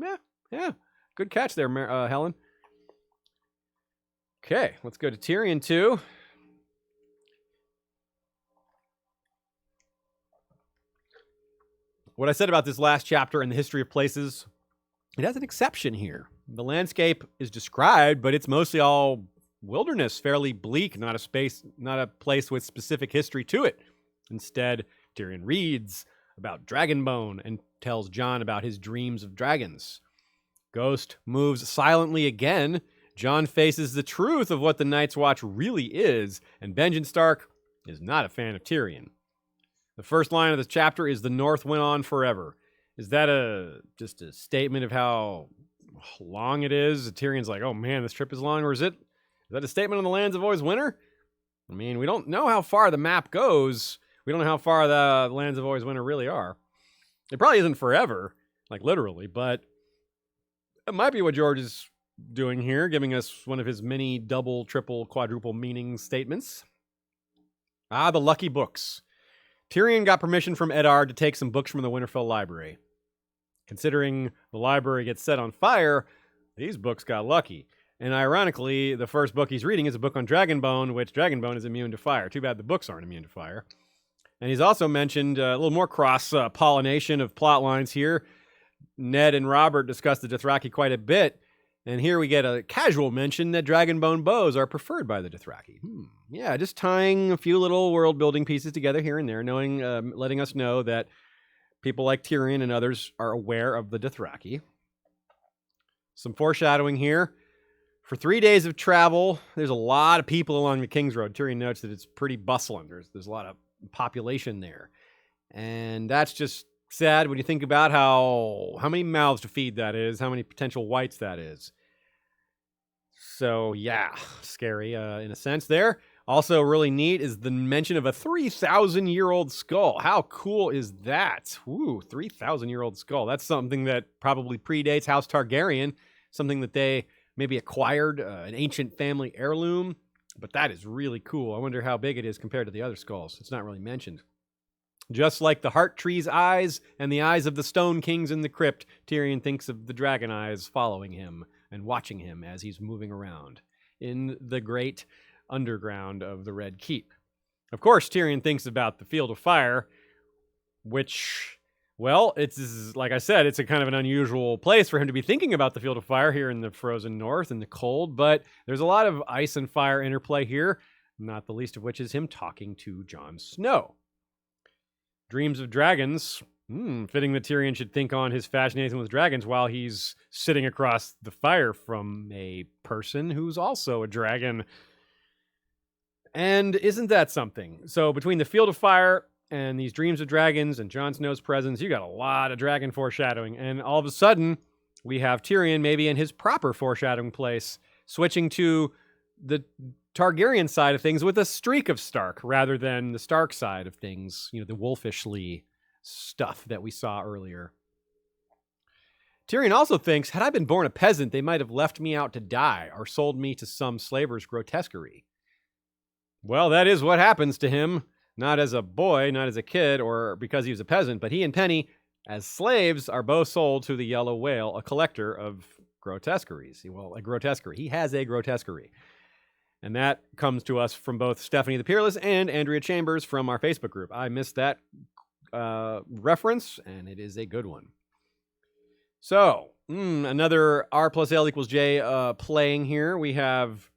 Yeah, good catch there, Helen. Okay, let's go to Tyrion 2. What I said about this last chapter in the history of places, it has an exception here. The landscape is described, but it's mostly all wilderness, fairly bleak, not a place with specific history to it. Instead, Tyrion reads about Dragonbone and tells Jon about his dreams of dragons. Ghost moves silently again. Jon faces the truth of what the Night's Watch really is, and Benjen Stark is not a fan of Tyrion. The first line of this chapter is, "The North went on forever." Is that just a statement of how long it is. Tyrion's like, oh man, this trip is long. Or is that a statement on the lands of always winter? I mean, we don't know how far the map goes. We don't know how far the lands of always winter really are. It probably isn't forever, like literally, but it might be what George is doing here, giving us one of his many double, triple, quadruple meaning statements. The lucky books. Tyrion got permission from Eddard to take some books from the Winterfell library. Considering the library gets set on fire, these books got lucky. And ironically, the first book he's reading is a book on Dragonbone, which Dragonbone is immune to fire. Too bad the books aren't immune to fire. And he's also mentioned a little more cross-pollination of plot lines here. Ned and Robert discuss the Dothraki quite a bit, and here we get a casual mention that Dragonbone bows are preferred by the Dothraki. Yeah, just tying a few little world-building pieces together here and there, letting us know that people like Tyrion and others are aware of the Dothraki. Some foreshadowing here. For 3 days of travel, there's a lot of people along the King's Road. Tyrion notes that it's pretty bustling. There's a lot of population there. And that's just sad when you think about how many mouths to feed that is, how many potential whites that is. So, yeah, scary in a sense there. Also really neat is the mention of a 3,000-year-old skull. How cool is that? Ooh, 3,000-year-old skull. That's something that probably predates House Targaryen, something that they maybe acquired, an ancient family heirloom. But that is really cool. I wonder how big it is compared to the other skulls. It's not really mentioned. Just like the heart tree's eyes and the eyes of the Stone Kings in the crypt, Tyrion thinks of the dragon eyes following him and watching him as he's moving around in the great underground of the Red Keep. Of course, Tyrion thinks about the Field of Fire, which, well, it's like I said, it's a kind of an unusual place for him to be thinking about the Field of Fire here in the frozen north in the cold, but there's a lot of ice and fire interplay here, not the least of which is him talking to Jon Snow. Dreams of dragons. Fitting that Tyrion should think on his fascination with dragons while he's sitting across the fire from a person who's also a dragon. And isn't that something? So between the Field of Fire and these dreams of dragons and Jon Snow's presence, you got a lot of dragon foreshadowing. And all of a sudden, we have Tyrion maybe in his proper foreshadowing place, switching to the Targaryen side of things with a streak of Stark rather than the Stark side of things, the wolfishly stuff that we saw earlier. Tyrion also thinks, had I been born a peasant, they might have left me out to die or sold me to some slaver's grotesquerie. Well, that is what happens to him, not as a boy, not as a kid, or because he was a peasant, but he and Penny, as slaves, are both sold to the Yellow Whale, a collector of grotesqueries. Well, a grotesquerie. He has a grotesquerie. And that comes to us from both Stephanie the Peerless and Andrea Chambers from our Facebook group. I missed that reference, and it is a good one. So, another R plus L equals J playing here. We have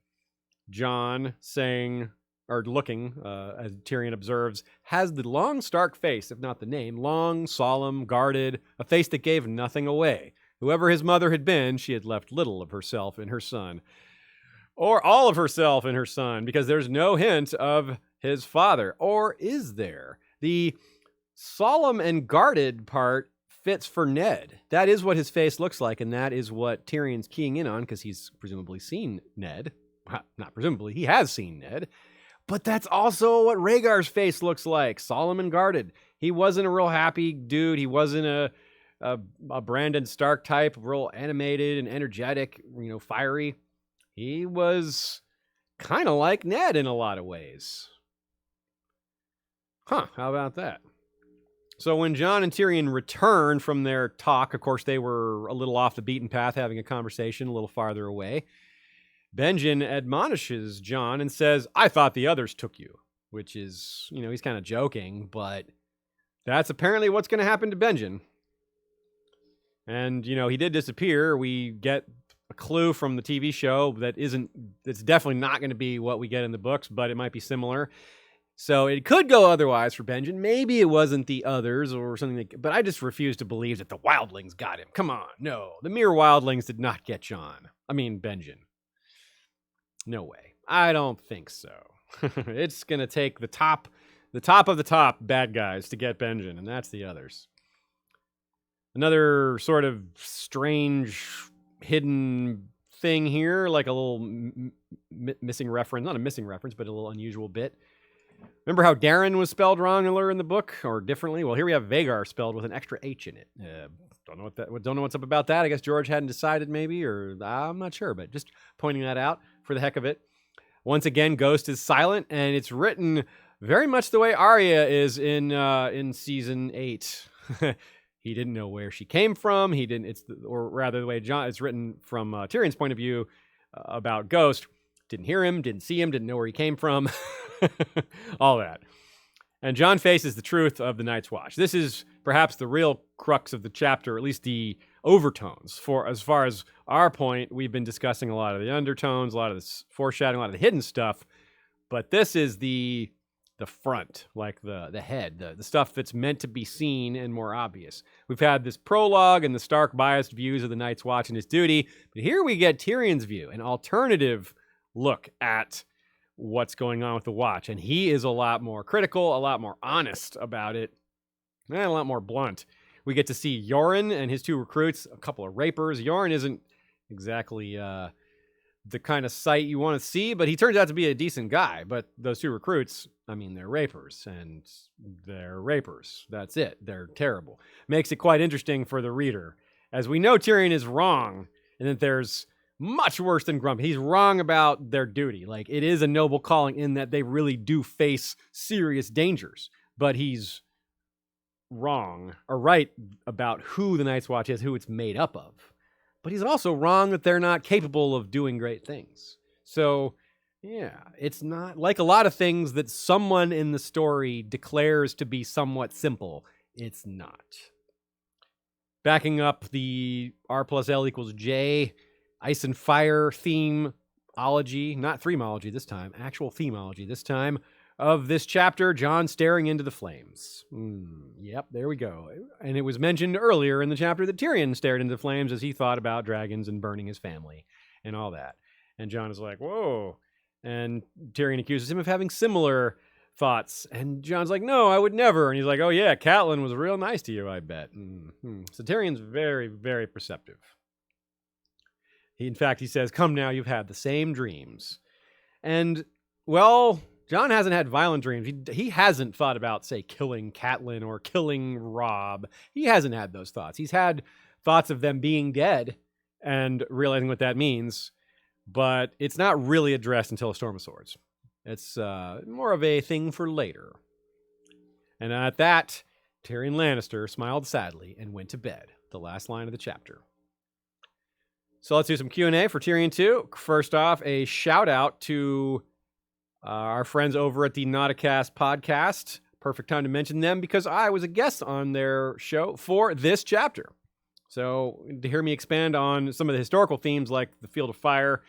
Jon saying, or looking, as Tyrion observes, has the long, stark face, if not the name, long, solemn, guarded, a face that gave nothing away. Whoever his mother had been, she had left little of herself in her son. Or all of herself in her son, because there's no hint of his father. Or is there? The solemn and guarded part fits for Ned. That is what his face looks like, and that is what Tyrion's keying in on, because he's presumably seen Ned. Not presumably, he has seen Ned. But that's also what Rhaegar's face looks like, solemn and guarded. He wasn't a real happy dude. He wasn't a Brandon Stark type, real animated and energetic, fiery. He was kind of like Ned in a lot of ways. How about that? So when Jon and Tyrion return from their talk, of course, they were a little off the beaten path, having a conversation a little farther away. Benjen admonishes Jon and says, I thought the others took you, which is, he's kind of joking, but that's apparently what's going to happen to Benjen. And, he did disappear. We get a clue from the TV show it's definitely not going to be what we get in the books, but it might be similar. So it could go otherwise for Benjen. Maybe it wasn't the others or something, but I just refuse to believe that the wildlings got him. Come on, no. The mere wildlings did not get Benjen. No way. I don't think so. It's going to take the top of the top bad guys to get Benjen, and that's the others. Another sort of strange hidden thing here, like a little missing reference. Not a missing reference, but a little unusual bit. Remember how Darren was spelled wrong earlier in the book, or differently? Well, here we have Vhagar spelled with an extra H in it. Don't know what's up about that. I guess George hadn't decided, maybe, or I'm not sure, but just pointing that out for the heck of it. Once again, Ghost is silent, and it's written very much the way Arya is in season 8. He didn't know where she came from. He didn't. Or rather, the way it's written from Tyrion's point of view about Ghost. Didn't hear him, didn't see him, didn't know where he came from. All that. And Jon faces the truth of the Night's Watch. This is perhaps the real crux of the chapter, at least the overtones. For as far as our point, we've been discussing a lot of the undertones, a lot of this foreshadowing, a lot of the hidden stuff. But this is the front, like the head, the stuff that's meant to be seen and more obvious. We've had this prologue and the stark biased views of the Night's Watch and his duty. But here we get Tyrion's view, an alternative look at what's going on with the Watch. And he is a lot more critical, a lot more honest about it, and a lot more blunt. We get to see Yoren and his 2 recruits, a couple of rapers. Yoren isn't exactly the kind of sight you want to see, but he turns out to be a decent guy. But those 2 recruits, I mean, they're rapers, and they're rapers. That's it. They're terrible. Makes it quite interesting for the reader. As we know, Tyrion is wrong, and that there's much worse than Grumpy. He's wrong about their duty. Like, it is a noble calling in that they really do face serious dangers. But he's wrong, or right, about who the Night's Watch is, who it's made up of. But he's also wrong that they're not capable of doing great things. So, yeah, it's not like a lot of things that someone in the story declares to be somewhat simple. It's not. Backing up the R plus L equals J Ice and Fire theme-ology, not threamology this time, actual themology this time, of this chapter, Jon staring into the flames. Yep, there we go. And it was mentioned earlier in the chapter that Tyrion stared into the flames as he thought about dragons and burning his family and all that. And Jon is like, whoa. And Tyrion accuses him of having similar thoughts. And Jon's like, no, I would never. And he's like, oh yeah, Catelyn was real nice to you, I bet. So Tyrion's very, very perceptive. In fact, he says, come now, you've had the same dreams. And, well, Jon hasn't had violent dreams. He hasn't thought about, say, killing Catelyn or killing Robb. He hasn't had those thoughts. He's had thoughts of them being dead and realizing what that means. But it's not really addressed until A Storm of Swords. It's more of a thing for later. And at that, Tyrion Lannister smiled sadly and went to bed. The last line of the chapter. So let's do some Q&A for Tyrion 2. First off, a shout out to our friends over at the Nauticast podcast. Perfect time to mention them because I was a guest on their show for this chapter. So to hear me expand on some of the historical themes like the Field of Fire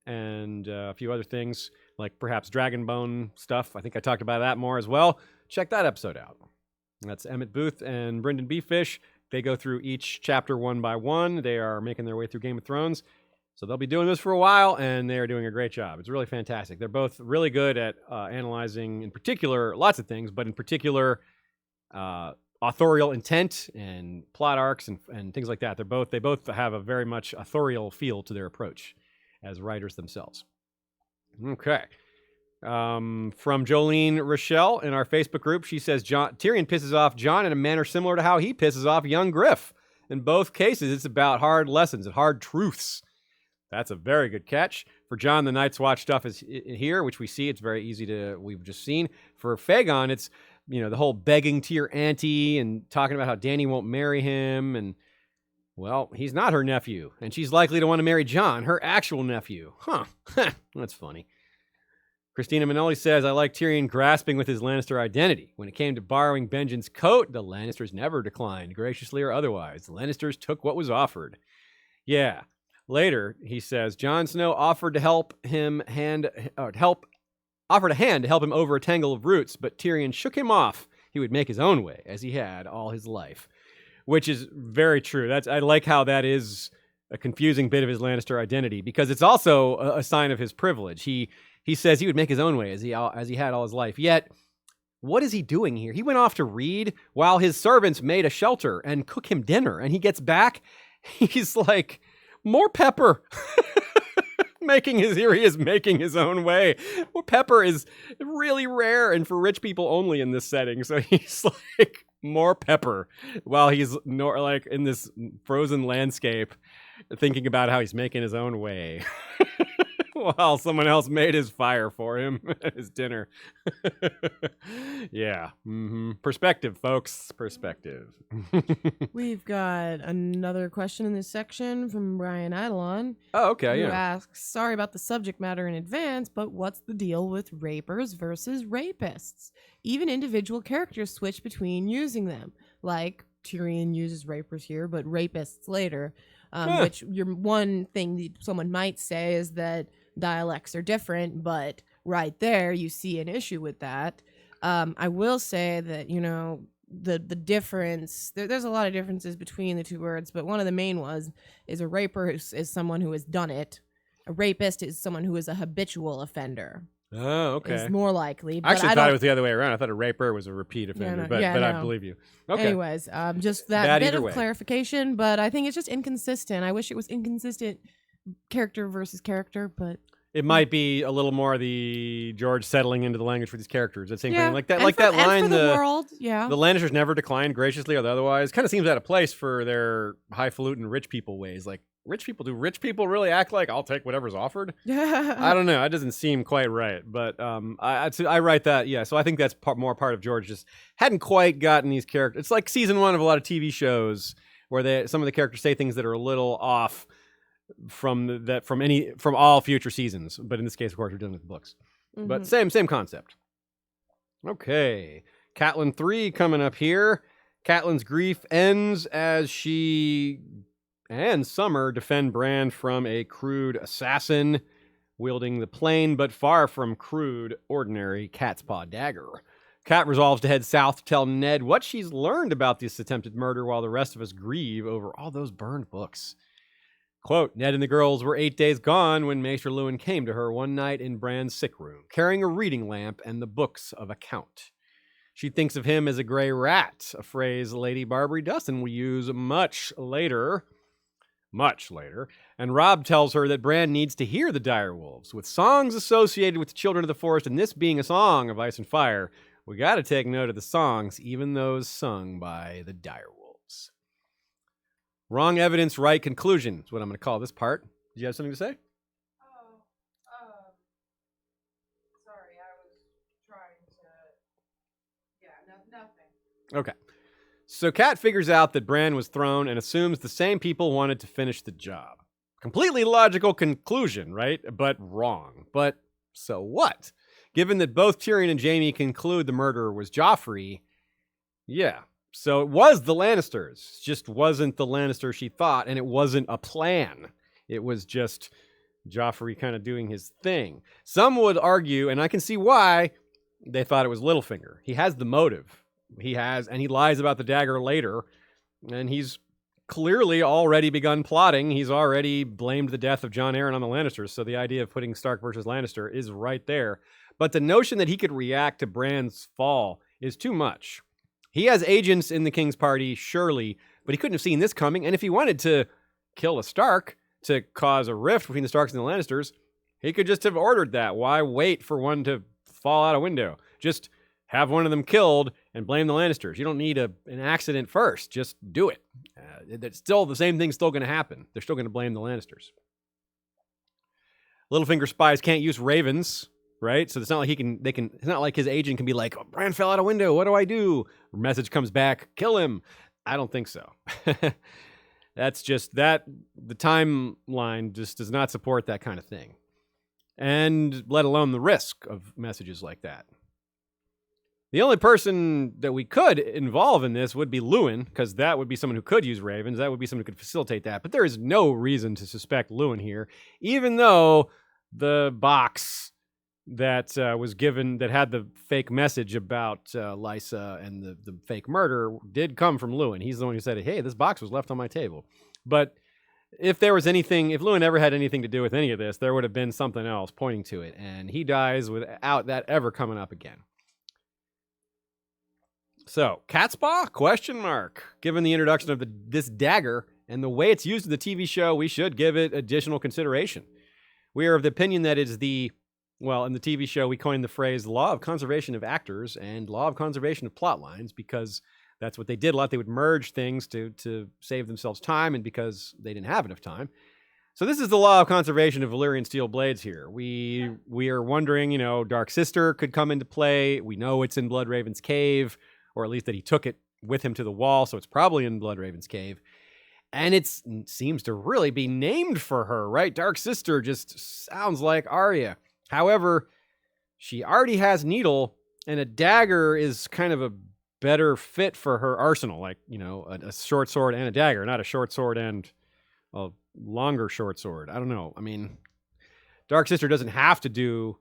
and a few other things like perhaps Dragonbone stuff, I think I talked about that more as well. Check that episode out. That's Emmett Booth and Brendan Beefish. They go through each chapter one by one. They are making their way through Game of Thrones. So they'll be doing this for a while, and they're doing a great job. It's really fantastic. They're both really good at analyzing, in particular, lots of things, but in particular, authorial intent and plot arcs and things like that. They both have a very much authorial feel to their approach as writers themselves. Okay. From Jolene Rochelle in our Facebook group, she says Tyrion pisses off Jon in a manner similar to how he pisses off young Griff. In both cases, it's about hard lessons and hard truths. That's a very good catch. For Jon, the Night's Watch stuff is here, which we see. It's very easy we've just seen. For Fagon, it's, the whole begging to your auntie and talking about how Dany won't marry him. And, well, he's not her nephew. And she's likely to want to marry Jon, her actual nephew. Huh. That's funny. Christina Manoli says, I like Tyrion grasping with his Lannister identity. When it came to borrowing Benjen's coat, the Lannisters never declined, graciously or otherwise. The Lannisters took what was offered. Yeah. Later, he says, Jon Snow offered a hand to help him over a tangle of roots, but Tyrion shook him off. He would make his own way, as he had all his life. Which is very true. I like how that is a confusing bit of his Lannister identity, because it's also a sign of his privilege. He says he would make his own way as he had all his life. Yet, what is he doing here? He went off to read while his servants made a shelter and cook him dinner. And he gets back. He's like, More pepper. Here he is making his own way. More pepper is really rare and for rich people only in this setting. So he's like, more pepper while he's like in this frozen landscape thinking about how he's making his own way. While someone else made his fire for him at his dinner. Yeah. Perspective, folks. Perspective. We've got another question in this section from Brian Eidolon. Oh, okay, who yeah. asks, sorry about the subject matter in advance, but what's the deal with rapers versus rapists? Even individual characters switch between using them. Like Tyrion uses rapers here, but rapists later. Which one thing that someone might say is that dialects are different, but right there you see an issue with that. I will say that, the difference, there's a lot of differences between the two words, but one of the main ones is a raper is someone who has done it. A rapist is someone who is a habitual offender. Oh, okay. Is more likely. I actually thought it was the other way around. I thought a raper was a repeat offender, but I believe you. Okay. Anyways, just that bit of clarification, but I think it's just inconsistent. I wish it was inconsistent character versus character, but it might be a little more the George settling into the language for these characters. That same thing, like that, and that line. And for the world, the Lannisters never declined graciously or otherwise. Kind of seems out of place for their highfalutin rich people ways. Like rich people, do rich people really act like I'll take whatever's offered? I don't know. It doesn't seem quite right. But I write that. Yeah. So I think that's more part of George just hadn't quite gotten these characters. It's like season 1 of a lot of TV shows where some of the characters say things that are a little off from all future seasons, but in this case, of course, we're dealing with the books. But same concept. Okay, Catelyn III coming up here. Catelyn's grief ends as she and Summer defend Bran from a crude assassin wielding the plain but far from crude, ordinary cat's paw dagger. Cat resolves to head south to tell Ned what she's learned about this attempted murder while the rest of us grieve over all those burned books. Quote, Ned and the girls were 8 days gone when Maester Luwin came to her one night in Bran's sick room, carrying a reading lamp and the books of account. She thinks of him as a gray rat, a phrase Lady Barbary Dustin will use much later, and Robb tells her that Bran needs to hear the direwolves, with songs associated with the children of the forest, and this being a song of ice and fire, we gotta take note of the songs, even those sung by the direwolves. Wrong evidence, right conclusion is what I'm going to call this part. Do you have something to say? Sorry, I was trying to... nothing. Okay. So Cat figures out that Bran was thrown and assumes the same people wanted to finish the job. Completely logical conclusion, right? But wrong. But so what? Given that both Tyrion and Jaime conclude the murderer was Joffrey, yeah. So it was the Lannisters. It just wasn't the Lannister she thought, and it wasn't a plan. It was just Joffrey kind of doing his thing. Some would argue, and I can see why, they thought it was Littlefinger. He has the motive. And he lies about the dagger later, and he's clearly already begun plotting. He's already blamed the death of Jon Arryn on the Lannisters, so the idea of putting Stark versus Lannister is right there. But the notion that he could react to Bran's fall is too much. He has agents in the King's Party, surely, but he couldn't have seen this coming. And if he wanted to kill a Stark to cause a rift between the Starks and the Lannisters, he could just have ordered that. Why wait for one to fall out a window? Just have one of them killed and blame the Lannisters. You don't need an accident first. Just do it. It's still the same thing's still going to happen. They're still going to blame the Lannisters. Littlefinger spies can't use ravens. Right? So it's not like it's not like his agent can be like, oh, Bran fell out a window. What do I do? Message comes back, kill him. I don't think so. That's just the timeline just does not support that kind of thing. And let alone the risk of messages like that. The only person that we could involve in this would be Luwin, because that would be someone who could use ravens. That would be someone who could facilitate that. But there is no reason to suspect Luwin here, even though the box that was given that had the fake message about Lysa and the fake murder did come from Luwin. He's the one who said, hey, this box was left on my table. But if Luwin ever had anything to do with any of this, there would have been something else pointing to it. And he dies without that ever coming up again. So, cat's paw? Question mark. Given the introduction of this dagger and the way it's used in the TV show, we should give it additional consideration. We are of the opinion that it's in the TV show, we coined the phrase law of conservation of actors and law of conservation of plot lines because that's what they did a lot. They would merge things to save themselves time and because they didn't have enough time. So this is the law of conservation of Valyrian steel blades here. We are wondering, Dark Sister could come into play. We know it's in Bloodraven's cave, or at least that he took it with him to the wall, so it's probably in Bloodraven's cave. And it seems to really be named for her, right? Dark Sister just sounds like Arya. However, she already has Needle, and a dagger is kind of a better fit for her arsenal, like, a short sword and a dagger, not a short sword and a longer short sword. I don't know. I mean, Dark Sister doesn't have to do,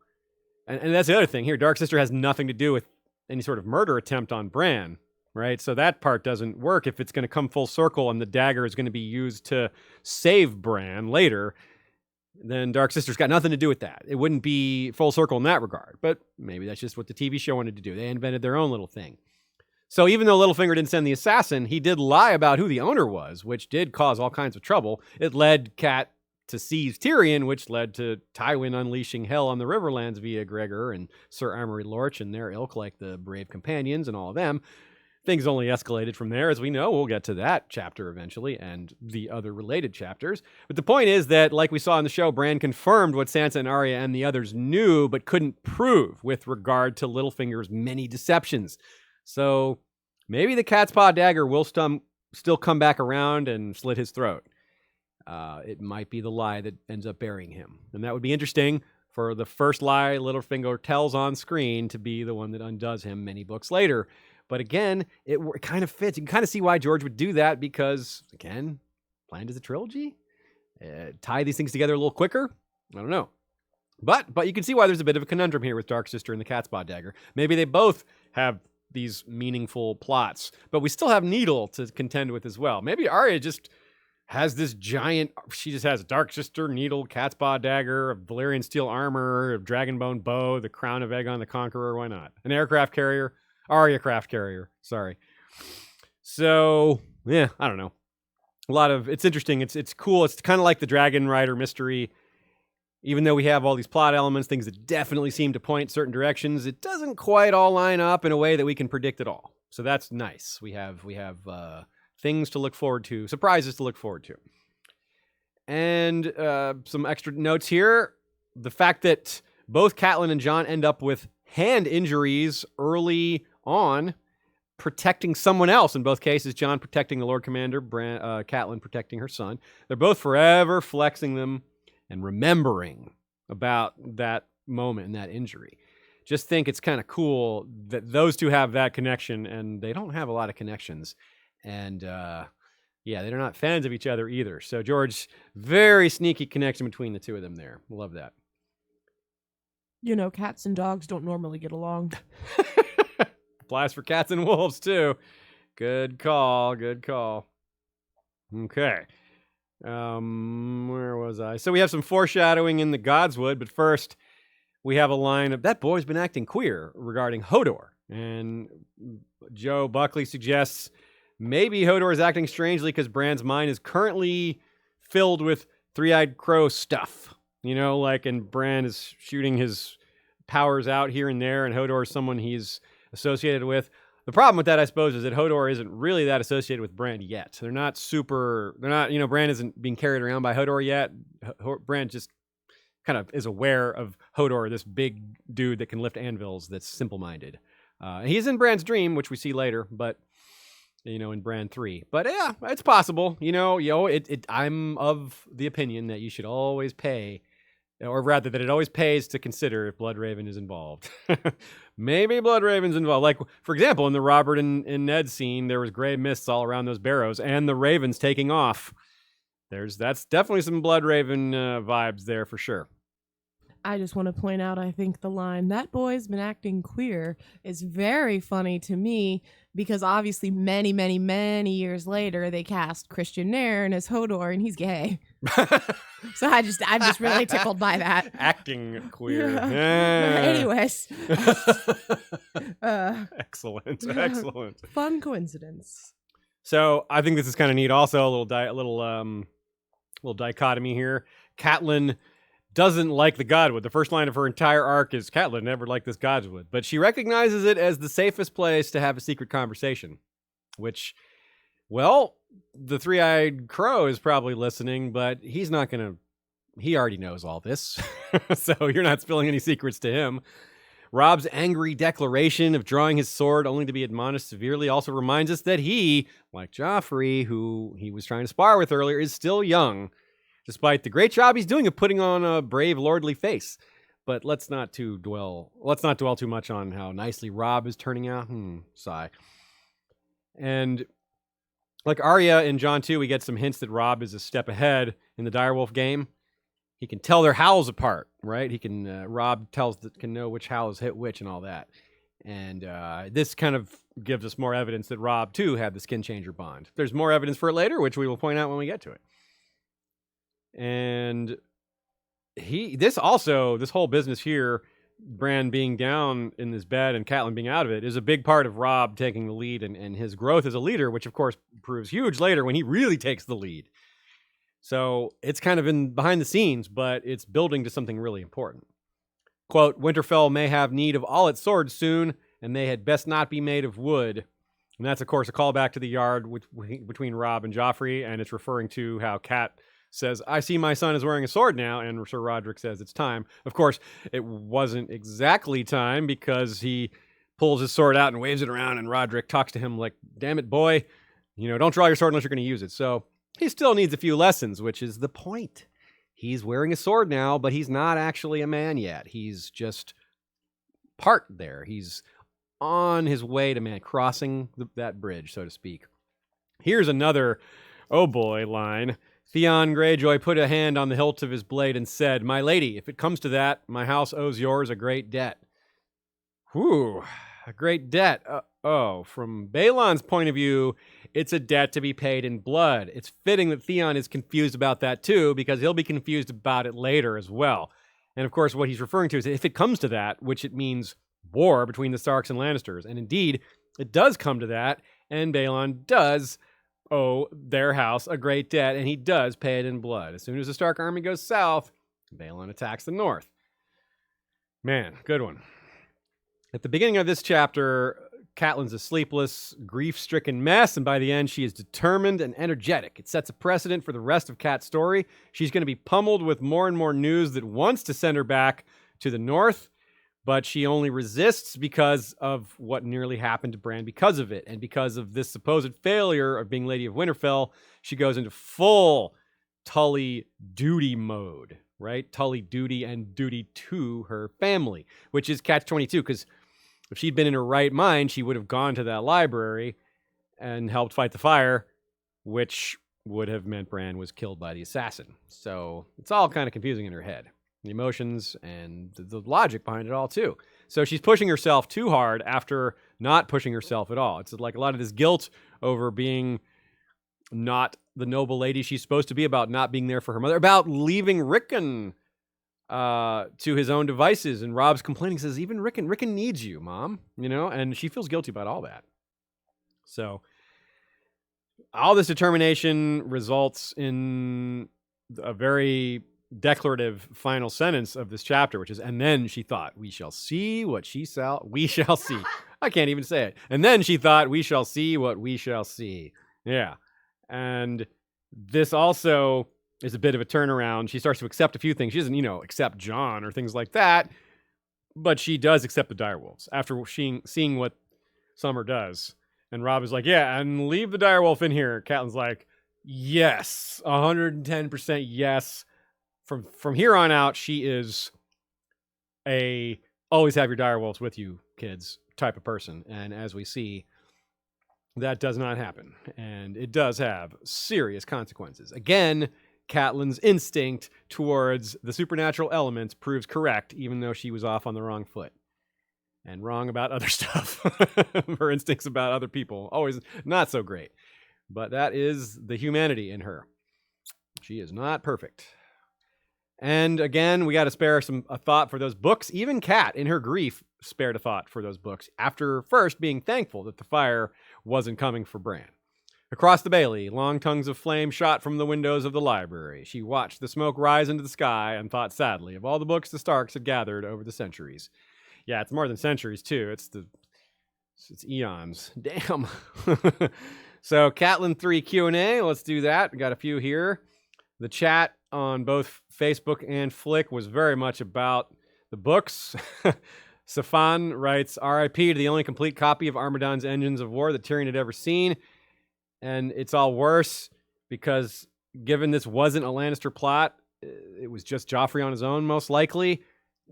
and that's the other thing here. Dark Sister has nothing to do with any sort of murder attempt on Bran, right? So that part doesn't work if it's going to come full circle and the dagger is going to be used to save Bran later. Then Dark Sister's got nothing to do with that. It wouldn't be full circle in that regard, but maybe that's just what the TV show wanted to do. They invented their own little thing. So even though Littlefinger didn't send the assassin, he did lie about who the owner was, which did cause all kinds of trouble. It led Cat to seize Tyrion, which led to Tywin unleashing hell on the Riverlands via Gregor and Sir Amory Lorch and their ilk, like the Brave Companions and all of them. Things only escalated from there, as we know. We'll get to that chapter eventually and the other related chapters. But the point is that, like we saw in the show, Bran confirmed what Sansa and Arya and the others knew but couldn't prove with regard to Littlefinger's many deceptions. So maybe the cat's paw dagger will still come back around and slit his throat. It might be the lie that ends up burying him. And that would be interesting for the first lie Littlefinger tells on screen to be the one that undoes him many books later. But again, it kind of fits. You can kind of see why George would do that because, again, planned as a trilogy. Tie these things together a little quicker. I don't know. But you can see why there's a bit of a conundrum here with Dark Sister and the cat's paw dagger. Maybe they both have these meaningful plots, but we still have Needle to contend with as well. Maybe Arya just has this giant, she just has Dark Sister, Needle, cat's paw dagger, a Valyrian steel armor, a dragonbone bow, the crown of Aegon the Conqueror. Why not? An aircraft carrier. Arya craft carrier. Sorry. So, yeah, I don't know. It's interesting. It's cool. It's kind of like the Dragon Rider mystery. Even though we have all these plot elements, things that definitely seem to point certain directions, it doesn't quite all line up in a way that we can predict at all. So that's nice. We have things to look forward to, surprises to look forward to. And some extra notes here. The fact that both Catelyn and Jon end up with hand injuries early on, protecting someone else. In both cases, Jon protecting the Lord Commander, Catelyn protecting her son. They're both forever flexing them and remembering about that moment and that injury. Just think it's kind of cool that those two have that connection, and they don't have a lot of connections. And they're not fans of each other either. So George, very sneaky connection between the two of them there. Love that. Cats and dogs don't normally get along. Applies for cats and wolves, too. Good call. Okay. Where was I? So we have some foreshadowing in the Godswood, but first we have a line of, that boy's been acting queer regarding Hodor. And Joe Buckley suggests maybe Hodor is acting strangely because Bran's mind is currently filled with three-eyed crow stuff. And Bran is shooting his powers out here and there, and Hodor is someone he's associated with. The problem with that, I suppose, is that Hodor isn't really that associated with Bran yet. Bran isn't being carried around by Hodor yet. Bran just kind of is aware of Hodor, this big dude that can lift anvils that's simple-minded. He's in Bran's dream, which we see later, but in Bran 3. But yeah, it's possible. I'm of the opinion that you should always pay, or rather that it always pays to consider if Bloodraven is involved. Maybe Bloodraven's involved. Like, for example, in the Robert and Ned scene, there was gray mists all around those barrows and the ravens taking off. That's definitely some Bloodraven vibes there for sure. I just want to point out, I think the line, that boy's been acting queer, is very funny to me because obviously many, many, many years later, they cast Christian Nairn as Hodor and he's gay. So I'm just really tickled by that. Acting queer. Anyways. Excellent. Fun coincidence. So I think this is kind of neat. Also, a little dichotomy here. Catelyn doesn't like the Godwood. The first line of her entire arc is Catelyn never liked this Godwood, but she recognizes it as the safest place to have a secret conversation, which, well, the three-eyed crow is probably listening, but he's not going to, he already knows all this. So you're not spilling any secrets to him. Robb's angry declaration of drawing his sword only to be admonished severely also reminds us that he, like Joffrey, who he was trying to spar with earlier, is still young, despite the great job he's doing of putting on a brave, lordly face. But let's not dwell too much on how nicely Robb is turning out. Sigh. And like Arya in Jon II, we get some hints that Robb is a step ahead in the direwolf game. He can tell their howls apart, right? He can, Robb can know which howls hit which and all that. And this kind of gives us more evidence that Robb, too, had the skin changer bond. There's more evidence for it later, which we will point out when we get to it. And this whole business here, Bran being down in this bed and Catelyn being out of it, is a big part of Robb taking the lead and his growth as a leader, which, of course, proves huge later when he really takes the lead. So it's kind of in behind the scenes, but it's building to something really important. Quote, Winterfell may have need of all its swords soon, and they had best not be made of wood. And that's, of course, a callback to the yard between Robb and Joffrey, and it's referring to how Cat says, I see my son is wearing a sword now, and Sir Roderick says it's time. Of course, it wasn't exactly time because he pulls his sword out and waves it around, and Roderick talks to him like, damn it, boy, don't draw your sword unless you're going to use it. So he still needs a few lessons, which is the point. He's wearing a sword now, but he's not actually a man yet. He's just part there. He's on his way to man, crossing that bridge, so to speak. Here's another, oh boy, line. Theon Greyjoy put a hand on the hilt of his blade and said, My lady, if it comes to that, my house owes yours a great debt. Whew, a great debt. From Balon's point of view, it's a debt to be paid in blood. It's fitting that Theon is confused about that too, because he'll be confused about it later as well. And of course, what he's referring to is if it comes to that, which it means war between the Starks and Lannisters. And indeed, it does come to that, and Balon does owe their house a great debt, and he does pay it in blood. As soon as the Stark army goes south, Balon attacks the north. Man, good one. At the beginning of this chapter, Catelyn's a sleepless, grief-stricken mess, and by the end, she is determined and energetic. It sets a precedent for the rest of Cat's story. She's going to be pummeled with more and more news that wants to send her back to the north, but she only resists because of what nearly happened to Bran because of it. And because of this supposed failure of being Lady of Winterfell, she goes into full Tully duty mode, right? Tully duty and duty to her family, which is catch-22, because if she'd been in her right mind, she would have gone to that library and helped fight the fire, which would have meant Bran was killed by the assassin. So it's all kind of confusing in her head. The emotions and the logic behind it all, too. So she's pushing herself too hard after not pushing herself at all. It's like a lot of this guilt over being not the noble lady she's supposed to be, about not being there for her mother, about leaving Rickon to his own devices. And Robb's complaining, says, even Rickon needs you, Mom, and she feels guilty about all that. So all this determination results in a very declarative final sentence of this chapter, which is, and then she thought, we shall see what we shall see. I can't even say it. And then she thought, we shall see what we shall see. Yeah. And this also is a bit of a turnaround. She starts to accept a few things. She doesn't, accept Jon or things like that, but she does accept the direwolves after seeing what Summer does. And Robb is like, yeah, and leave the direwolf in here. Catelyn's like, yes, 110% yes. From here on out, she is a always have your direwolves with you, kids, type of person. And as we see, that does not happen. And it does have serious consequences. Again, Catelyn's instinct towards the supernatural elements proves correct, even though she was off on the wrong foot. And wrong about other stuff. Her instincts about other people, always not so great. But that is the humanity in her. She is not perfect. And again, we got to spare a thought for those books. Even Cat, in her grief, spared a thought for those books after first being thankful that the fire wasn't coming for Bran. Across the bailey, long tongues of flame shot from the windows of the library. She watched the smoke rise into the sky and thought sadly of all the books the Starks had gathered over the centuries. Yeah, it's more than centuries, too. It's eons. Damn. So, Catelyn III Q&A. Let's do that. We got a few here. The chat on both Facebook and Flick was very much about the books. Safan writes, R.I.P. to the only complete copy of Armagedon's Engines of War that Tyrion had ever seen. And it's all worse because given this wasn't a Lannister plot, it was just Joffrey on his own, most likely.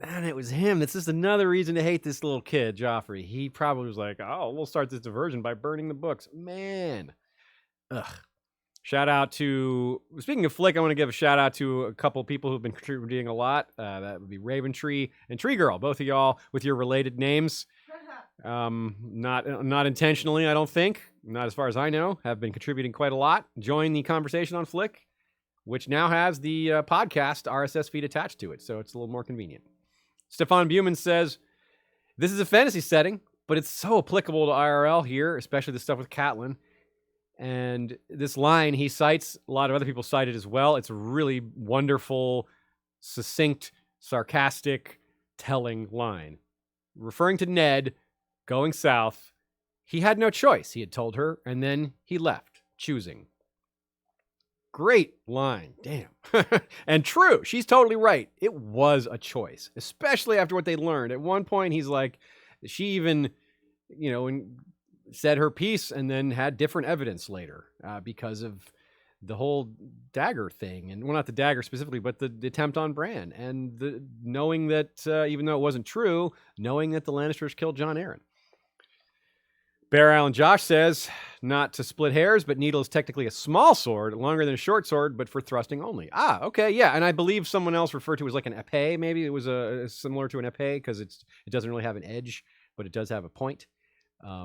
And it was him. That's just another reason to hate this little kid, Joffrey. He probably was like, oh, we'll start this diversion by burning the books. Man. Ugh. Shout out to, speaking of Flick, I want to give a shout out to a couple people who've been contributing a lot. That would be Raventree and Tree Girl, both of y'all with your related names. Not intentionally, I don't think. Not as far as I know. Have been contributing quite a lot. Join the conversation on Flick, which now has the podcast RSS feed attached to it, so it's a little more convenient. Stefan Buman says, this is a fantasy setting, but it's so applicable to IRL here, especially the stuff with Catelyn. And this line he cites, a lot of other people cite it as well. It's a really wonderful, succinct, sarcastic, telling line. Referring to Ned going south, he had no choice, he had told her, and then he left, choosing. Great line. Damn. And true. She's totally right. It was a choice, especially after what they learned. At one point, he's like, she even, said her piece and then had different evidence later because of the whole dagger thing. And, well, not the dagger specifically, but the attempt on Bran. And the knowing that, even though it wasn't true, knowing that the Lannisters killed Jon Arryn. Bear Allen Josh says, not to split hairs, but needle is technically a small sword, longer than a short sword, but for thrusting only. Ah, okay, yeah. And I believe someone else referred to it as like an épée, maybe. It was similar to an épée because it doesn't really have an edge, but it does have a point.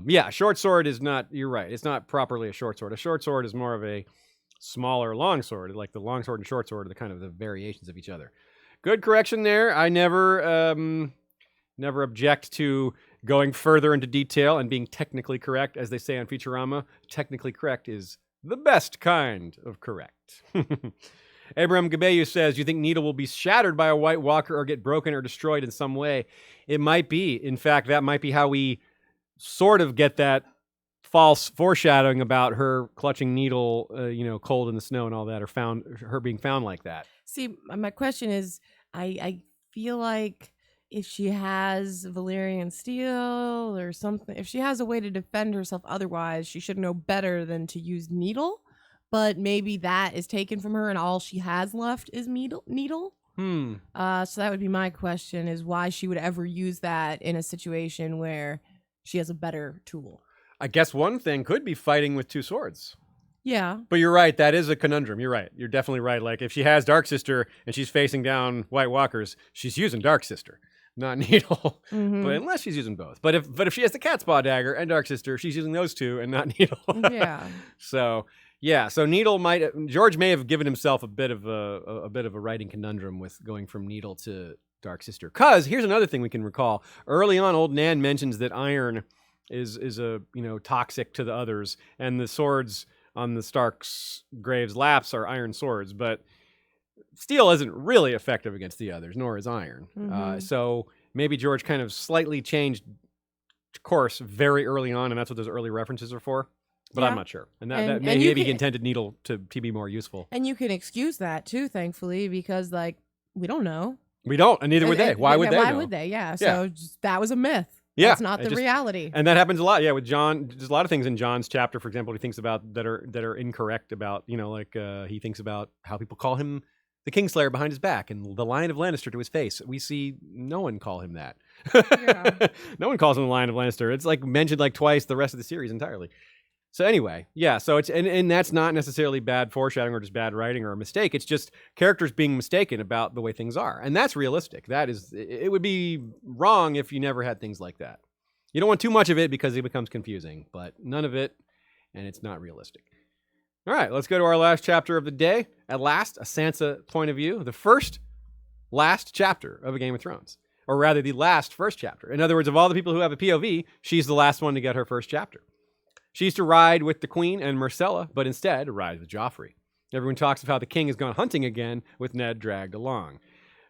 Yeah, a short sword is not, you're right, it's not properly a short sword. A short sword is more of a smaller long sword. Like the long sword and short sword are the variations of each other. Good correction there. I never object to going further into detail and being technically correct. As they say on Futurama, technically correct is the best kind of correct. Abraham Gabeyu says, do you think Needle will be shattered by a White Walker or get broken or destroyed in some way? It might be. In fact, that might be how we sort of get that false foreshadowing about her clutching Needle, cold in the snow and all that, or her being found like that. See, my question is, I feel like if she has Valyrian steel or something, if she has a way to defend herself otherwise, she should know better than to use Needle. But maybe that is taken from her and all she has left is Needle. So that would be my question, is why she would ever use that in a situation where she has a better tool. I guess one thing could be fighting with two swords. Yeah. But you're right. That is a conundrum. You're right. You're definitely right. Like if she has Dark Sister and she's facing down White Walkers, she's using Dark Sister, not Needle. Mm-hmm. But unless she's using both. But if she has the Cat's Paw Dagger and Dark Sister, she's using those two and not Needle. Yeah. So Needle George may have given himself a bit of a writing conundrum with going from Needle to Dark Sister. Because here's another thing we can recall. Early on, old Nan mentions that iron is toxic to the others, and the swords on the Starks' graves' laps are iron swords, but steel isn't really effective against the others, nor is iron. Mm-hmm. So maybe George kind of slightly changed course very early on, and that's what those early references are for. But yeah. I'm not sure. And maybe he intended Needle to be more useful. And you can excuse that too, thankfully, because we don't know. We don't, and neither would they. Why would they? Why would they? Yeah. So that was a myth. Yeah, that's not the reality. And that happens a lot. Yeah, with Jon, there's a lot of things in Jon's chapter, for example, he thinks about that are incorrect about, he thinks about how people call him the Kingslayer behind his back and the Lion of Lannister to his face. We see no one call him that. Yeah. No one calls him the Lion of Lannister. It's mentioned twice the rest of the series entirely. So anyway, yeah, so it's and that's not necessarily bad foreshadowing or just bad writing or a mistake. It's just characters being mistaken about the way things are. And that's realistic. It would be wrong if you never had things like that. You don't want too much of it because it becomes confusing, but none of it, and it's not realistic. All right, let's go to our last chapter of the day. At last, a Sansa point of view, the last chapter of A Game of Thrones. Or rather, the first chapter. In other words, of all the people who have a POV, she's the last one to get her first chapter. She's to ride with the queen and Myrcella, but instead rides with Joffrey. Everyone talks of how the king has gone hunting again, with Ned dragged along,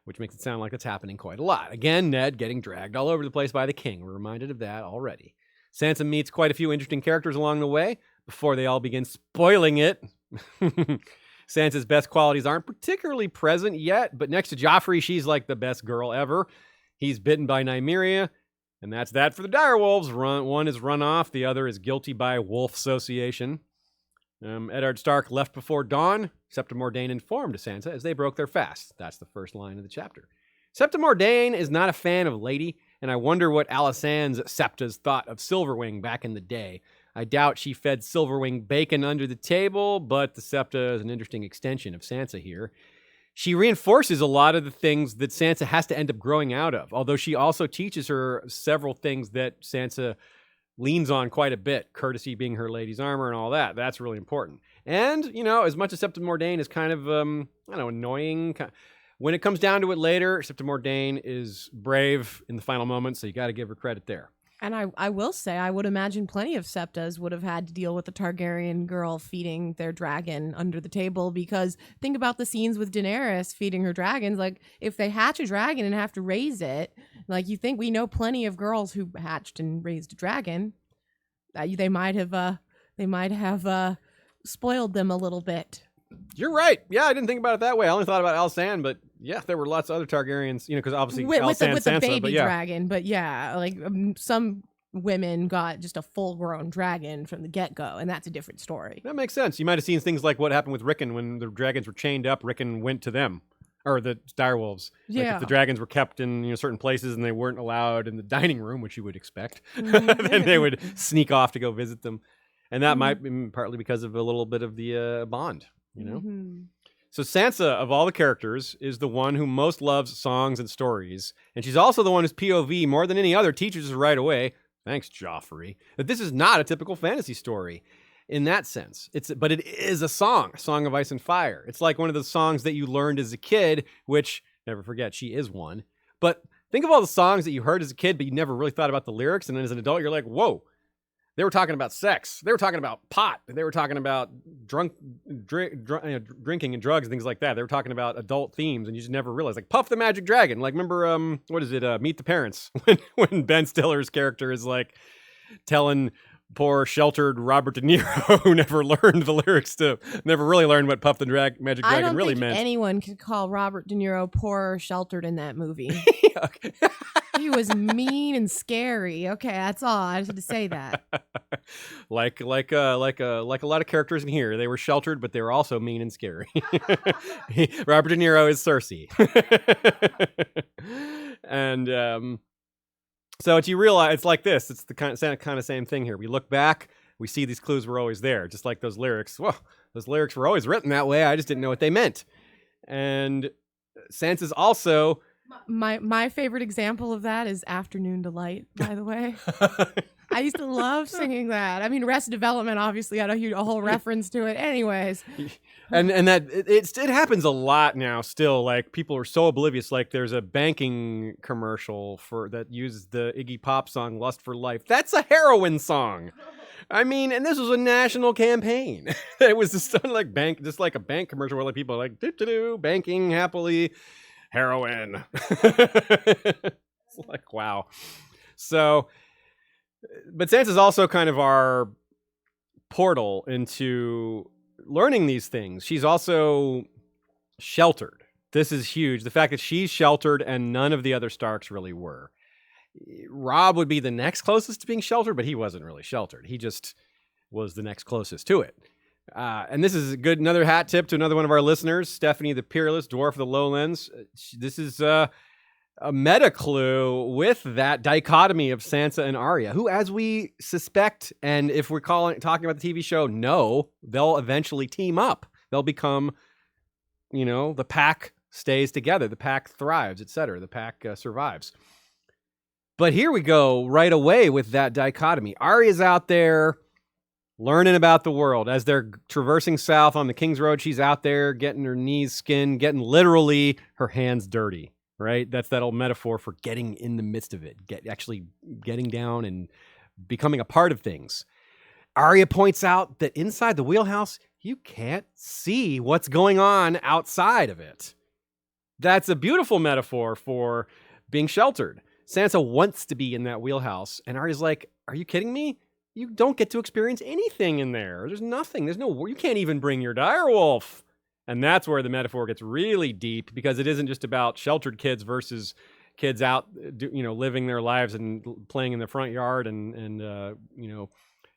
which makes it sound like it's happening quite a lot. Again, Ned getting dragged all over the place by the king. We're reminded of that already. Sansa meets quite a few interesting characters along the way before they all begin spoiling it. Sansa's best qualities aren't particularly present yet, but next to Joffrey, she's like the best girl ever. He's bitten by Nymeria, and that's that for the direwolves. One is run off, the other is guilty by wolf association. Eddard Stark left before dawn. Septa Mordane informed Sansa as they broke their fast. That's the first line of the chapter. Septa Mordane is not a fan of Lady, and I wonder what Alysanne's Septas thought of Silverwing back in the day. I doubt she fed Silverwing bacon under the table, but the Septa is an interesting extension of Sansa here. She reinforces a lot of the things that Sansa has to end up growing out of, although she also teaches her several things that Sansa leans on quite a bit, courtesy being her lady's armor and all that. That's really important. And, as much as Septa Mordane is kind of, annoying, when it comes down to it later, Septa Mordane is brave in the final moments, so you got to give her credit there. And I will say, I would imagine plenty of Septas would have had to deal with the Targaryen girl feeding their dragon under the table, because think about the scenes with Daenerys feeding her dragons. Like, if they hatch a dragon and have to raise it, like, you think we know plenty of girls who hatched and raised a dragon. They might have spoiled them a little bit. You're right. Yeah, I didn't think about it that way. I only thought about Alysanne, but yeah, there were lots of other Targaryens, because obviously Alysanne, with Sansa, the baby but yeah. dragon. But yeah, like some women got just a full-grown dragon from the get-go, and that's a different story. That makes sense. You might have seen things like what happened with Rickon when the dragons were chained up. Rickon went to them, or the direwolves. Yeah. Like if the dragons were kept in certain places and they weren't allowed in the dining room, which you would expect, then they would sneak off to go visit them, and that might be partly because of a little bit of the bond. So Sansa, of all the characters, is the one who most loves songs and stories, and she's also the one whose POV, more than any other, teaches us right away, thanks Joffrey, that this is not a typical fantasy story in that sense. But it is a song of ice and fire. It's like one of the songs that you learned as a kid, which, never forget, she is one. But think of all the songs that you heard as a kid, but you never really thought about the lyrics, and then as an adult, you're like, whoa. They were talking about sex. They were talking about pot. They were talking about drinking and drugs and things like that. They were talking about adult themes, and you just never realized. Like Puff the Magic Dragon. Like, remember, Meet the Parents? when Ben Stiller's character is like telling poor sheltered Robert De Niro, who never really learned what Puff the Magic Dragon really meant. Anyone could call Robert De Niro poor or sheltered in that movie. He was mean and scary. Okay, that's all. I just had to say that. like a lot of characters in here, they were sheltered, but they were also mean and scary. Robert De Niro is Cersei, and so you realize it's like this. It's the kind of same thing here. We look back, we see these clues were always there, just like those lyrics. Well, those lyrics were always written that way. I just didn't know what they meant. And Sansa's also. My favorite example of that is Afternoon Delight, by the way. I used to love singing that. I mean, Arrested Development obviously had a whole reference to it. Anyways. And that it happens a lot now still. Like, people are so oblivious. Like, there's a banking commercial that uses the Iggy Pop song Lust for Life. That's a heroin song. I mean, and this was a national campaign. It was just like a bank commercial where like people are like, do banking happily. Heroin. It's like, wow. So, but Sansa's also kind of our portal into learning these things. She's also sheltered. This is huge. The fact that she's sheltered and none of the other Starks really were. Robb would be the next closest to being sheltered, but he wasn't really sheltered. He just was the next closest to it. And this is another hat tip to another one of our listeners, Stephanie the Peerless, Dwarf of the Lowlands. This is a meta clue with that dichotomy of Sansa and Arya, who, as we suspect, and if we're talking about the TV show, no, they'll eventually team up. They'll become, the pack stays together, the pack thrives, etc. The pack survives. But here we go right away with that dichotomy. Arya's out there learning about the world. As they're traversing south on the King's Road, she's out there getting her knees skinned, getting literally her hands dirty, right? That's that old metaphor for getting in the midst of it, actually getting down and becoming a part of things. Arya points out that inside the wheelhouse, you can't see what's going on outside of it. That's a beautiful metaphor for being sheltered. Sansa wants to be in that wheelhouse, and Arya's like, are you kidding me? You don't get to experience anything in there. There's nothing. You can't even bring your direwolf. And that's where the metaphor gets really deep, because it isn't just about sheltered kids versus kids out, living their lives and playing in the front yard and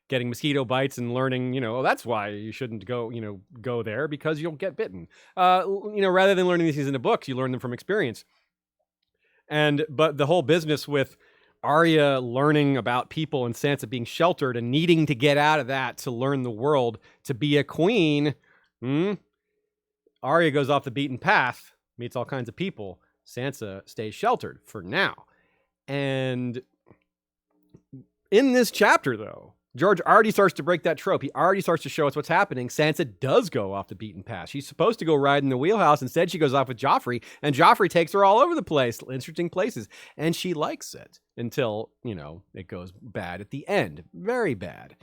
getting mosquito bites and learning, that's why you shouldn't go there, because you'll get bitten. Rather than learning these things in the books, you learn them from experience. But the whole business with Arya learning about people and Sansa being sheltered and needing to get out of that to learn the world, to be a queen. Arya goes off the beaten path, meets all kinds of people. Sansa stays sheltered for now. And in this chapter, though, George already starts to break that trope. He already starts to show us what's happening. Sansa does go off the beaten path. She's supposed to go ride in the wheelhouse. Instead, she goes off with Joffrey, and Joffrey takes her all over the place, interesting places. And she likes it until, it goes bad at the end. Very bad.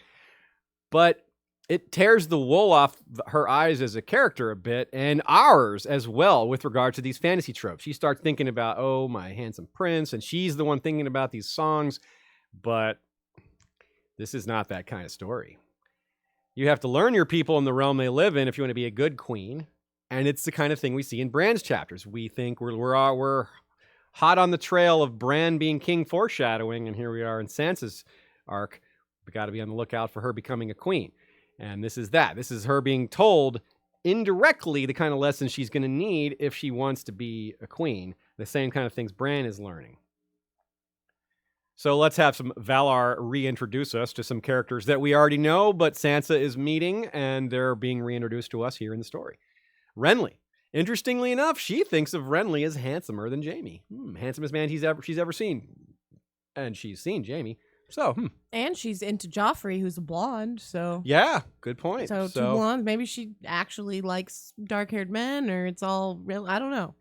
But it tears the wool off her eyes as a character a bit, and ours as well, with regard to these fantasy tropes. She starts thinking about, oh, my handsome prince, and she's the one thinking about these songs. But this is not that kind of story. You have to learn your people in the realm they live in if you want to be a good queen. And it's the kind of thing we see in Bran's chapters. We think we're hot on the trail of Bran being king foreshadowing, and here we are in Sansa's arc. We got to be on the lookout for her becoming a queen. And this is that. This is her being told indirectly the kind of lessons she's going to need if she wants to be a queen. The same kind of things Bran is learning. So let's have some Valar reintroduce us to some characters that we already know, but Sansa is meeting, and they're being reintroduced to us here in the story. Renly. Interestingly enough, she thinks of Renly as handsomer than Jaime. Handsomest man she's ever seen. And she's seen Jaime. So, And she's into Joffrey, who's a blonde, so... Yeah, good point. So two blondes, maybe she actually likes dark-haired men, or it's all real... I don't know.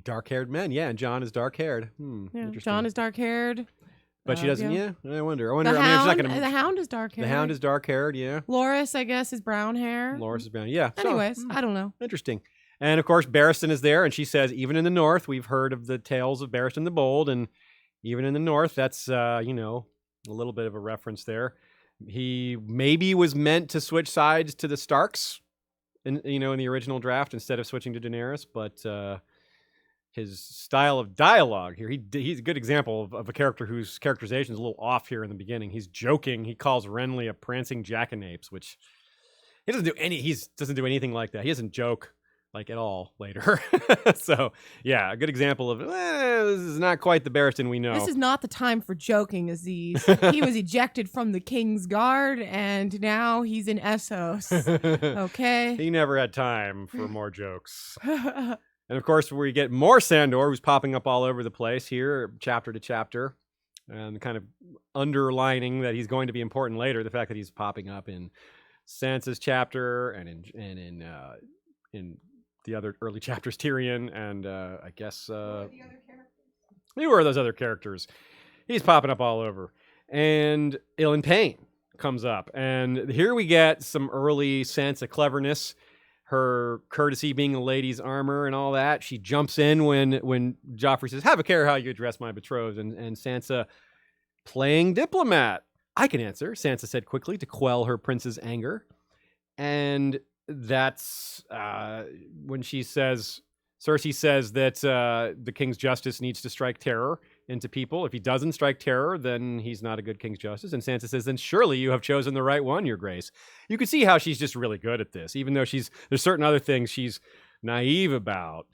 Dark-haired men, yeah, and Jon is dark-haired. Yeah, Jon is dark-haired. But she doesn't, I wonder. The Hound is dark-haired. The Hound is dark-haired, yeah. Loras, I guess, is brown hair. Loras is brown, yeah. Anyways, I don't know. Interesting. And, of course, Barristan is there, and she says, even in the North, we've heard of the tales of Barristan the Bold, and even in the North, that's, a little bit of a reference there. He maybe was meant to switch sides to the Starks, in the original draft, instead of switching to Daenerys, but... his style of dialogue here, he's a good example of a character whose characterization is a little off here in the beginning. He's joking. He calls Renly a prancing jackanapes, which he doesn't do anything like that. He doesn't joke like at all later. So yeah, a good example of this is not quite the Barristan we know. This is not the time for joking, Aziz. He was ejected from the King's Guard, and now he's in Essos. Okay. He never had time for more jokes. And, of course, we get more Sandor, who's popping up all over the place here, chapter to chapter, and kind of underlining that he's going to be important later, the fact that he's popping up in Sansa's chapter and in the other early chapters, Tyrion, and I guess... who are those other characters? He's popping up all over. And Ilan Payne comes up, and here we get some early Sansa cleverness. Her courtesy being a lady's armor and all that. She jumps in when Joffrey says, have a care how you address my betrothed. And Sansa playing diplomat. I can answer, Sansa said quickly to quell her prince's anger. And that's when Cersei says that the king's justice needs to strike terror into people. If he doesn't strike terror, then he's not a good king's justice. And Sansa says, then surely you have chosen the right one, your grace. You can see how she's just really good at this, even though there's certain other things she's naive about.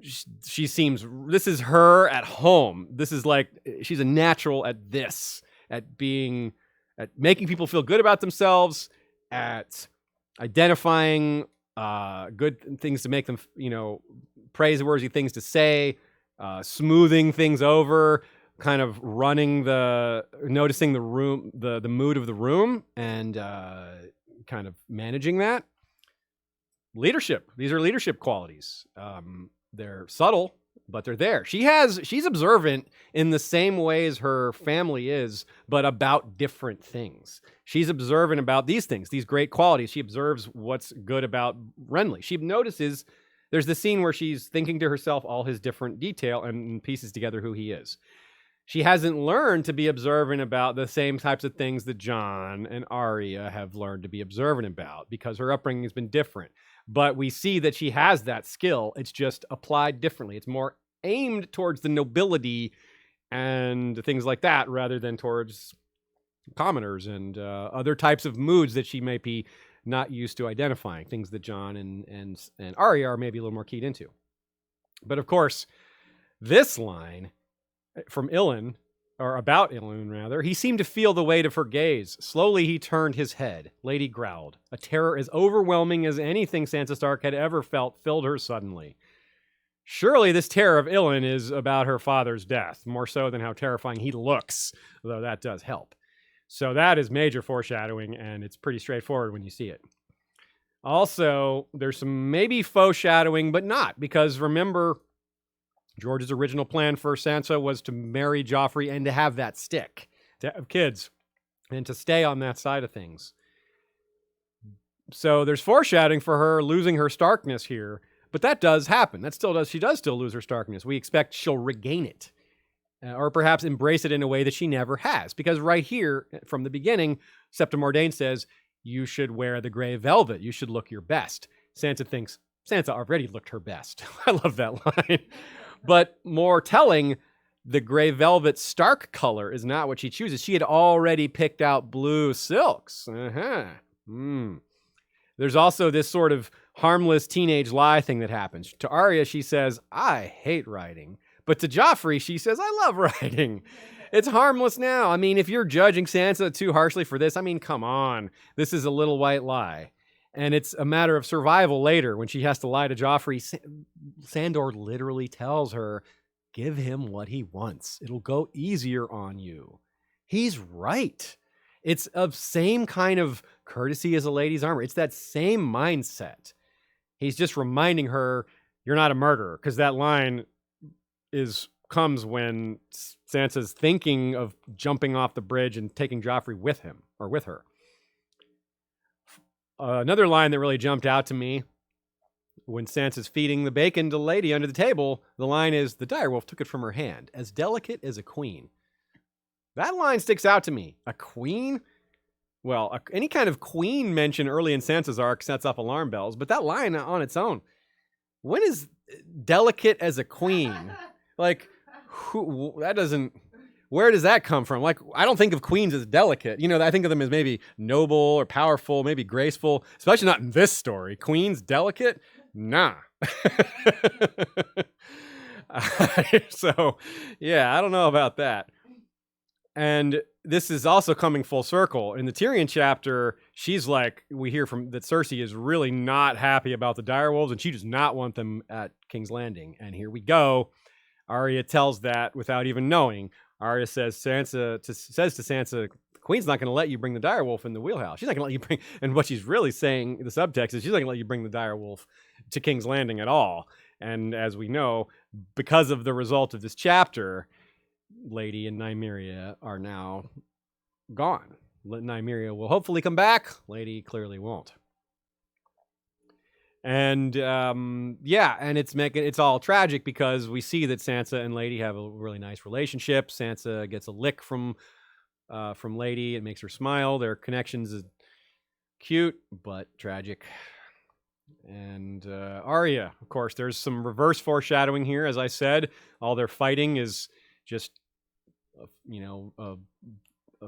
She seems, this is her at home. This is like, she's a natural at this, at making people feel good about themselves, at identifying good things to make them, praiseworthy things to say, smoothing things over, kind of noticing the room, the mood of the room, and kind of managing that. Leadership. These are leadership qualities. They're subtle, but they're there. She's observant in the same way as her family is, but about different things. She's observant about these things, these great qualities. She observes what's good about Renly. She notices there's the scene where she's thinking to herself all his different detail and pieces together who he is. She hasn't learned to be observant about the same types of things that Jon and Arya have learned to be observant about because her upbringing has been different. But we see that she has that skill. It's just applied differently. It's more aimed towards the nobility and things like that rather than towards commoners and other types of moods that she may be not used to identifying, things that Jon and Arya are maybe a little more keyed into. But of course, this line from Ilyn, or about Ilyn rather, he seemed to feel the weight of her gaze. Slowly he turned his head. Lady growled. A terror as overwhelming as anything Sansa Stark had ever felt filled her suddenly. Surely this terror of Ilyn is about her father's death, more so than how terrifying he looks, though that does help. So that is major foreshadowing, and it's pretty straightforward when you see it. Also, there's some maybe faux shadowing, but not, because remember, George's original plan for Sansa was to marry Joffrey and to have that stick, to have kids, and to stay on that side of things. So there's foreshadowing for her losing her Starkness here, but that does happen. She does still lose her Starkness. We expect she'll regain it, or perhaps embrace it in a way that she never has. Because right here, from the beginning, Septa Mordane says, you should wear the gray velvet. You should look your best. Sansa thinks, Sansa already looked her best. I love that line. But more telling, the gray velvet Stark color is not what she chooses. She had already picked out blue silks. There's also this sort of harmless teenage lie thing that happens. To Arya, she says, I hate riding. But to Joffrey, she says, I love riding. It's harmless now. I mean, if you're judging Sansa too harshly for this, I mean, come on. This is a little white lie. And it's a matter of survival later when she has to lie to Joffrey. Sandor literally tells her, give him what he wants. It'll go easier on you. He's right. It's of same kind of courtesy as a lady's armor. It's that same mindset. He's just reminding her, you're not a murderer. Because that line comes when Sansa's thinking of jumping off the bridge and taking Joffrey with him, or with her. Another line that really jumped out to me when Sansa's feeding the bacon to the lady under the table, the line is, the direwolf took it from her hand, as delicate as a queen. That line sticks out to me. A queen? Well, any kind of queen mention early in Sansa's arc sets off alarm bells, but that line on its own, when is delicate as a queen? Like, where does that come from? Like, I don't think of queens as delicate. You know, I think of them as maybe noble or powerful, maybe graceful, especially not in this story. Queens delicate? Nah. So, yeah, I don't know about that. And this is also coming full circle. In the Tyrion chapter, she's like, we hear from that Cersei is really not happy about the direwolves, and she does not want them at King's Landing. And here we go. Arya tells that without even knowing. Arya says to Sansa, the Queen's not going to let you bring the direwolf in the wheelhouse. She's not going to let you bring, and what she's really saying, the subtext is she's not going to let you bring the direwolf to King's Landing at all. And as we know, because of the result of this chapter, Lady and Nymeria are now gone. Nymeria will hopefully come back. Lady clearly won't. And and it's all tragic because we see that Sansa and Lady have a really nice relationship. Sansa gets a lick from Lady. It makes her smile. Their connections is cute but tragic. And Arya, of course, there's some reverse foreshadowing here. As I said, all their fighting is just a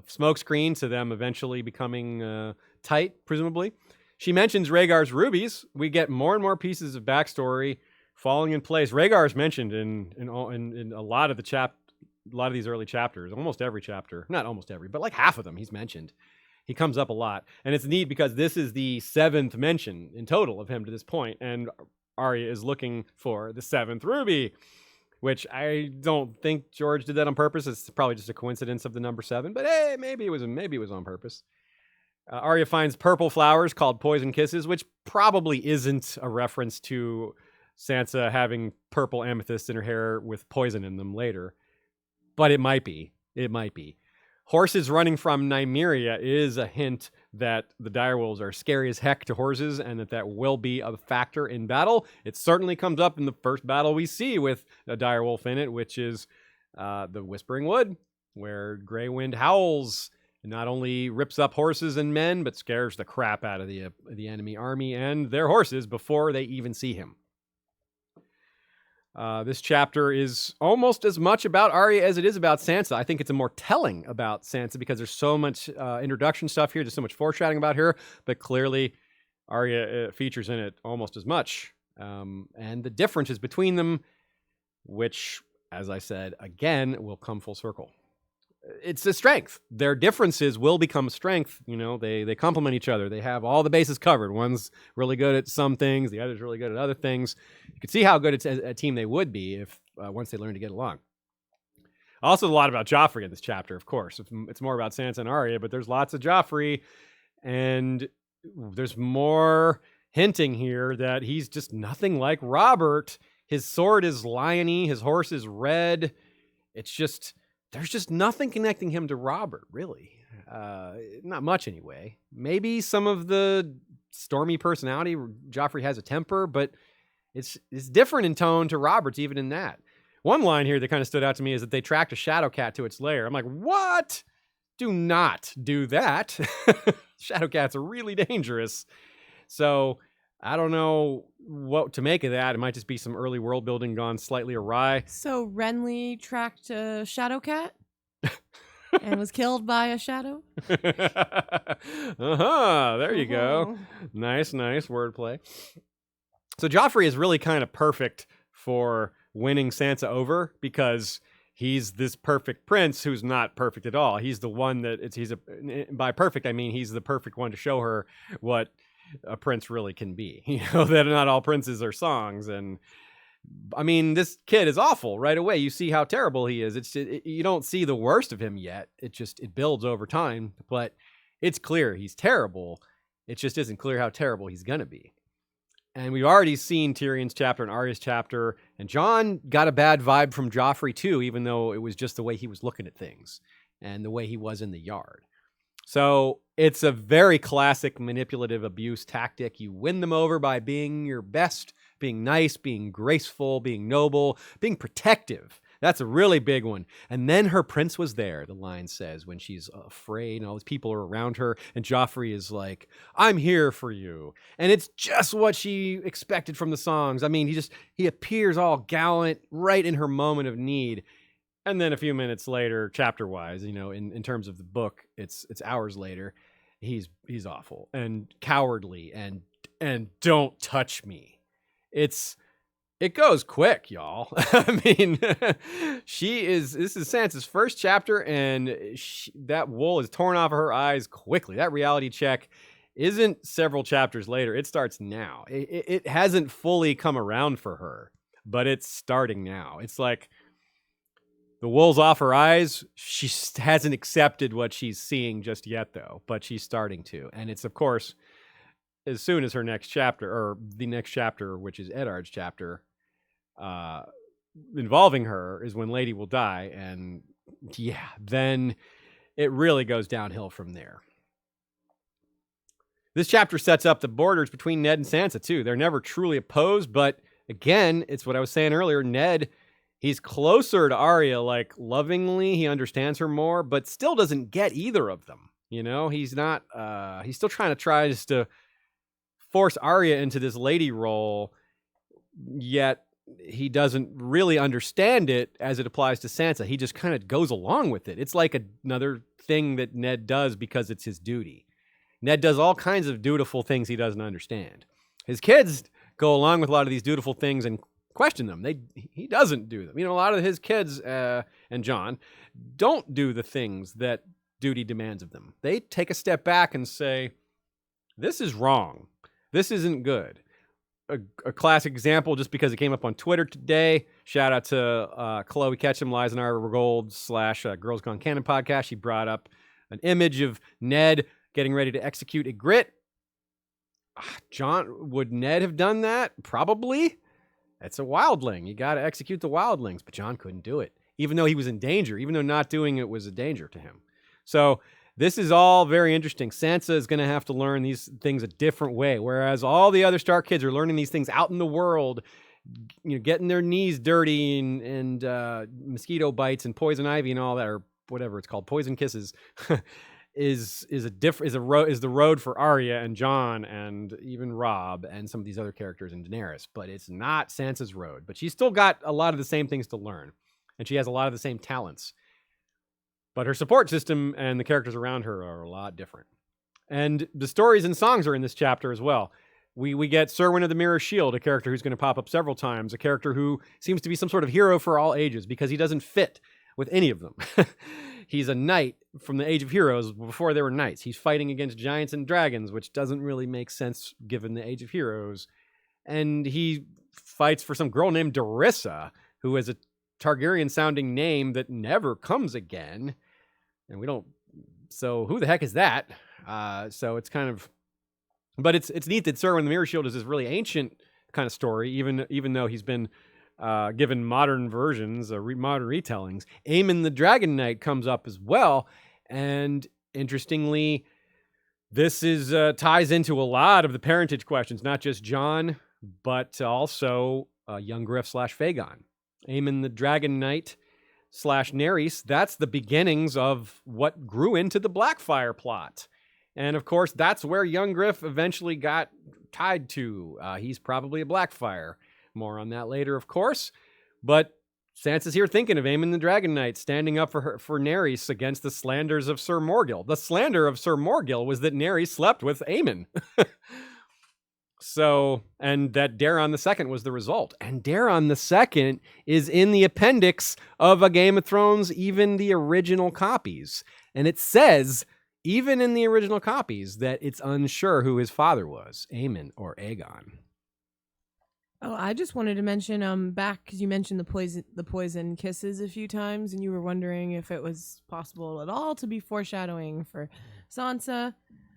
smokescreen to them eventually becoming tight, presumably. She mentions Rhaegar's rubies. We get more and more pieces of backstory falling in place. Rhaegar is mentioned in a lot of these early chapters. Almost every chapter, not almost every, but like half of them, he's mentioned. He comes up a lot, and it's neat because this is the 7th mention in total of him to this point, and Arya is looking for the 7th ruby, which I don't think George did that on purpose. It's probably just a coincidence of the number 7, but hey, maybe it was on purpose. Arya finds purple flowers called poison kisses, which probably isn't a reference to Sansa having purple amethyst in her hair with poison in them later. But it might be. It might be. Horses running from Nymeria is a hint that the direwolves are scary as heck to horses and that will be a factor in battle. It certainly comes up in the first battle we see with a direwolf in it, which is the Whispering Wood, where Grey Wind howls and not only rips up horses and men, but scares the crap out of the enemy army and their horses before they even see him. This chapter is almost as much about Arya as it is about Sansa. I think it's more telling about Sansa because there's so much introduction stuff here. There's so much foreshadowing about her, but clearly Arya features in it almost as much. And the differences between them, which, as I said, again, will come full circle. It's a strength. Their differences will become a strength. You know, they complement each other. They have all the bases covered. One's really good at some things. The other's really good at other things. You can see how good a team they would be if once they learn to get along. Also, a lot about Joffrey in this chapter, of course. It's more about Sansa and Arya, but there's lots of Joffrey. And there's more hinting here that he's just nothing like Robert. His sword is liony. His horse is red. It's just... There's just nothing connecting him to Robert, really. Not much, anyway. Maybe some of the stormy personality. Joffrey has a temper, but it's different in tone to Robert's, even in that. One line here that kind of stood out to me is that they tracked a shadow cat to its lair. I'm like, what? Do not do that. Shadow cats are really dangerous. So I don't know what to make of that. It might just be some early world building gone slightly awry. So Renly tracked a shadow cat and was killed by a shadow? There you go. Nice wordplay. So Joffrey is really kind of perfect for winning Sansa over because he's this perfect prince who's not perfect at all. He's the one by perfect, I mean he's the perfect one to show her what a prince really can be. You know, that not all princes are songs. And I mean, this kid is awful right away. You see how terrible he is. You don't see the worst of him yet. It builds over time, but it's clear he's terrible. It just isn't clear how terrible he's going to be. And we've already seen Tyrion's chapter and Arya's chapter, and Jon got a bad vibe from Joffrey too, even though it was just the way he was looking at things and the way he was in the yard. So it's a very classic manipulative abuse tactic. You win them over by being your best, being nice, being graceful, being noble, being protective. That's a really big one. And then her prince was there, the line says, when she's afraid and all these people are around her. And Joffrey is like, I'm here for you. And it's just what she expected from the songs. I mean, he appears all gallant right in her moment of need. And then a few minutes later, chapter-wise, you know, in terms of the book, it's hours later, he's awful and cowardly and don't touch me. It goes quick, y'all. I mean, this is Sansa's first chapter, and that wool is torn off of her eyes quickly. That reality check isn't several chapters later. It starts now. It hasn't fully come around for her, but it's starting now. It's like... the wool's off her eyes. She hasn't accepted what she's seeing just yet, though, but she's starting to. And it's, of course, as soon as her next chapter, or the next chapter, which is Eddard's chapter, involving her, is when Lady will die. And yeah, then it really goes downhill from there. This chapter sets up the borders between Ned and Sansa, too. They're never truly opposed, but again, it's what I was saying earlier. Ned... he's closer to Arya, like lovingly. He understands her more, but still doesn't get either of them. You know, he's not, he's still trying to force Arya into this lady role, yet he doesn't really understand it as it applies to Sansa. He just kind of goes along with it. It's like another thing that Ned does because it's his duty. Ned does all kinds of dutiful things he doesn't understand. His kids go along with a lot of these dutiful things and question them. He doesn't do them. You know, a lot of his kids and Jon don't do the things that duty demands of them. They take a step back and say, this is wrong. This isn't good. A classic example, just because it came up on Twitter today, shout out to Chloe Ketchum, Liza and Ira Gold / Girls Gone Canon podcast. She brought up an image of Ned getting ready to execute Ygritte. Would Ned have done that? Probably. It's a wildling. You got to execute the wildlings. But Jon couldn't do it, even though he was in danger, even though not doing it was a danger to him. So this is all very interesting. Sansa is going to have to learn these things a different way, whereas all the other Stark kids are learning these things out in the world, getting their knees dirty and mosquito bites and poison ivy and all that, or whatever it's called, poison kisses. is the road for Arya and Jon and even Robb and some of these other characters in Daenerys, but it's not Sansa's road. But she's still got a lot of the same things to learn, and she has a lot of the same talents. But her support system and the characters around her are a lot different. And the stories and songs are in this chapter as well. We get Serwyn of the Mirror Shield, a character who's going to pop up several times, a character who seems to be some sort of hero for all ages because he doesn't fit with any of them. He's a knight from the Age of Heroes before there were knights. He's fighting against giants and dragons, which doesn't really make sense given the Age of Heroes. And he fights for some girl named Darissa, who has a Targaryen-sounding name that never comes again. And we don't... So who the heck is that? So it's kind of... But it's neat that Serwyn the Mirror Shield is this really ancient kind of story, even though he's been... given modern versions, modern retellings. Aemon the Dragon Knight comes up as well, and interestingly, this is ties into a lot of the parentage questions, not just Jon, but also young Griff / Fagon. Aemon the Dragon Knight / Nerys, that's the beginnings of what grew into the Blackfyre plot. And of course, that's where young Griff eventually got tied to. He's probably a Blackfyre. More on that later, of course. But Sansa's here thinking of Aemon the Dragon Knight standing up for Nerys against the slanders of Sir Morgil. The slander of Sir Morgil was that Nerys slept with Aemon. So, and that Daeron II was the result. And Daeron II is in the appendix of A Game of Thrones, even the original copies. And it says, even in the original copies, that it's unsure who his father was, Aemon or Aegon. Oh, I just wanted to mention back because you mentioned the poison kisses a few times, and you were wondering if it was possible at all to be foreshadowing for Sansa.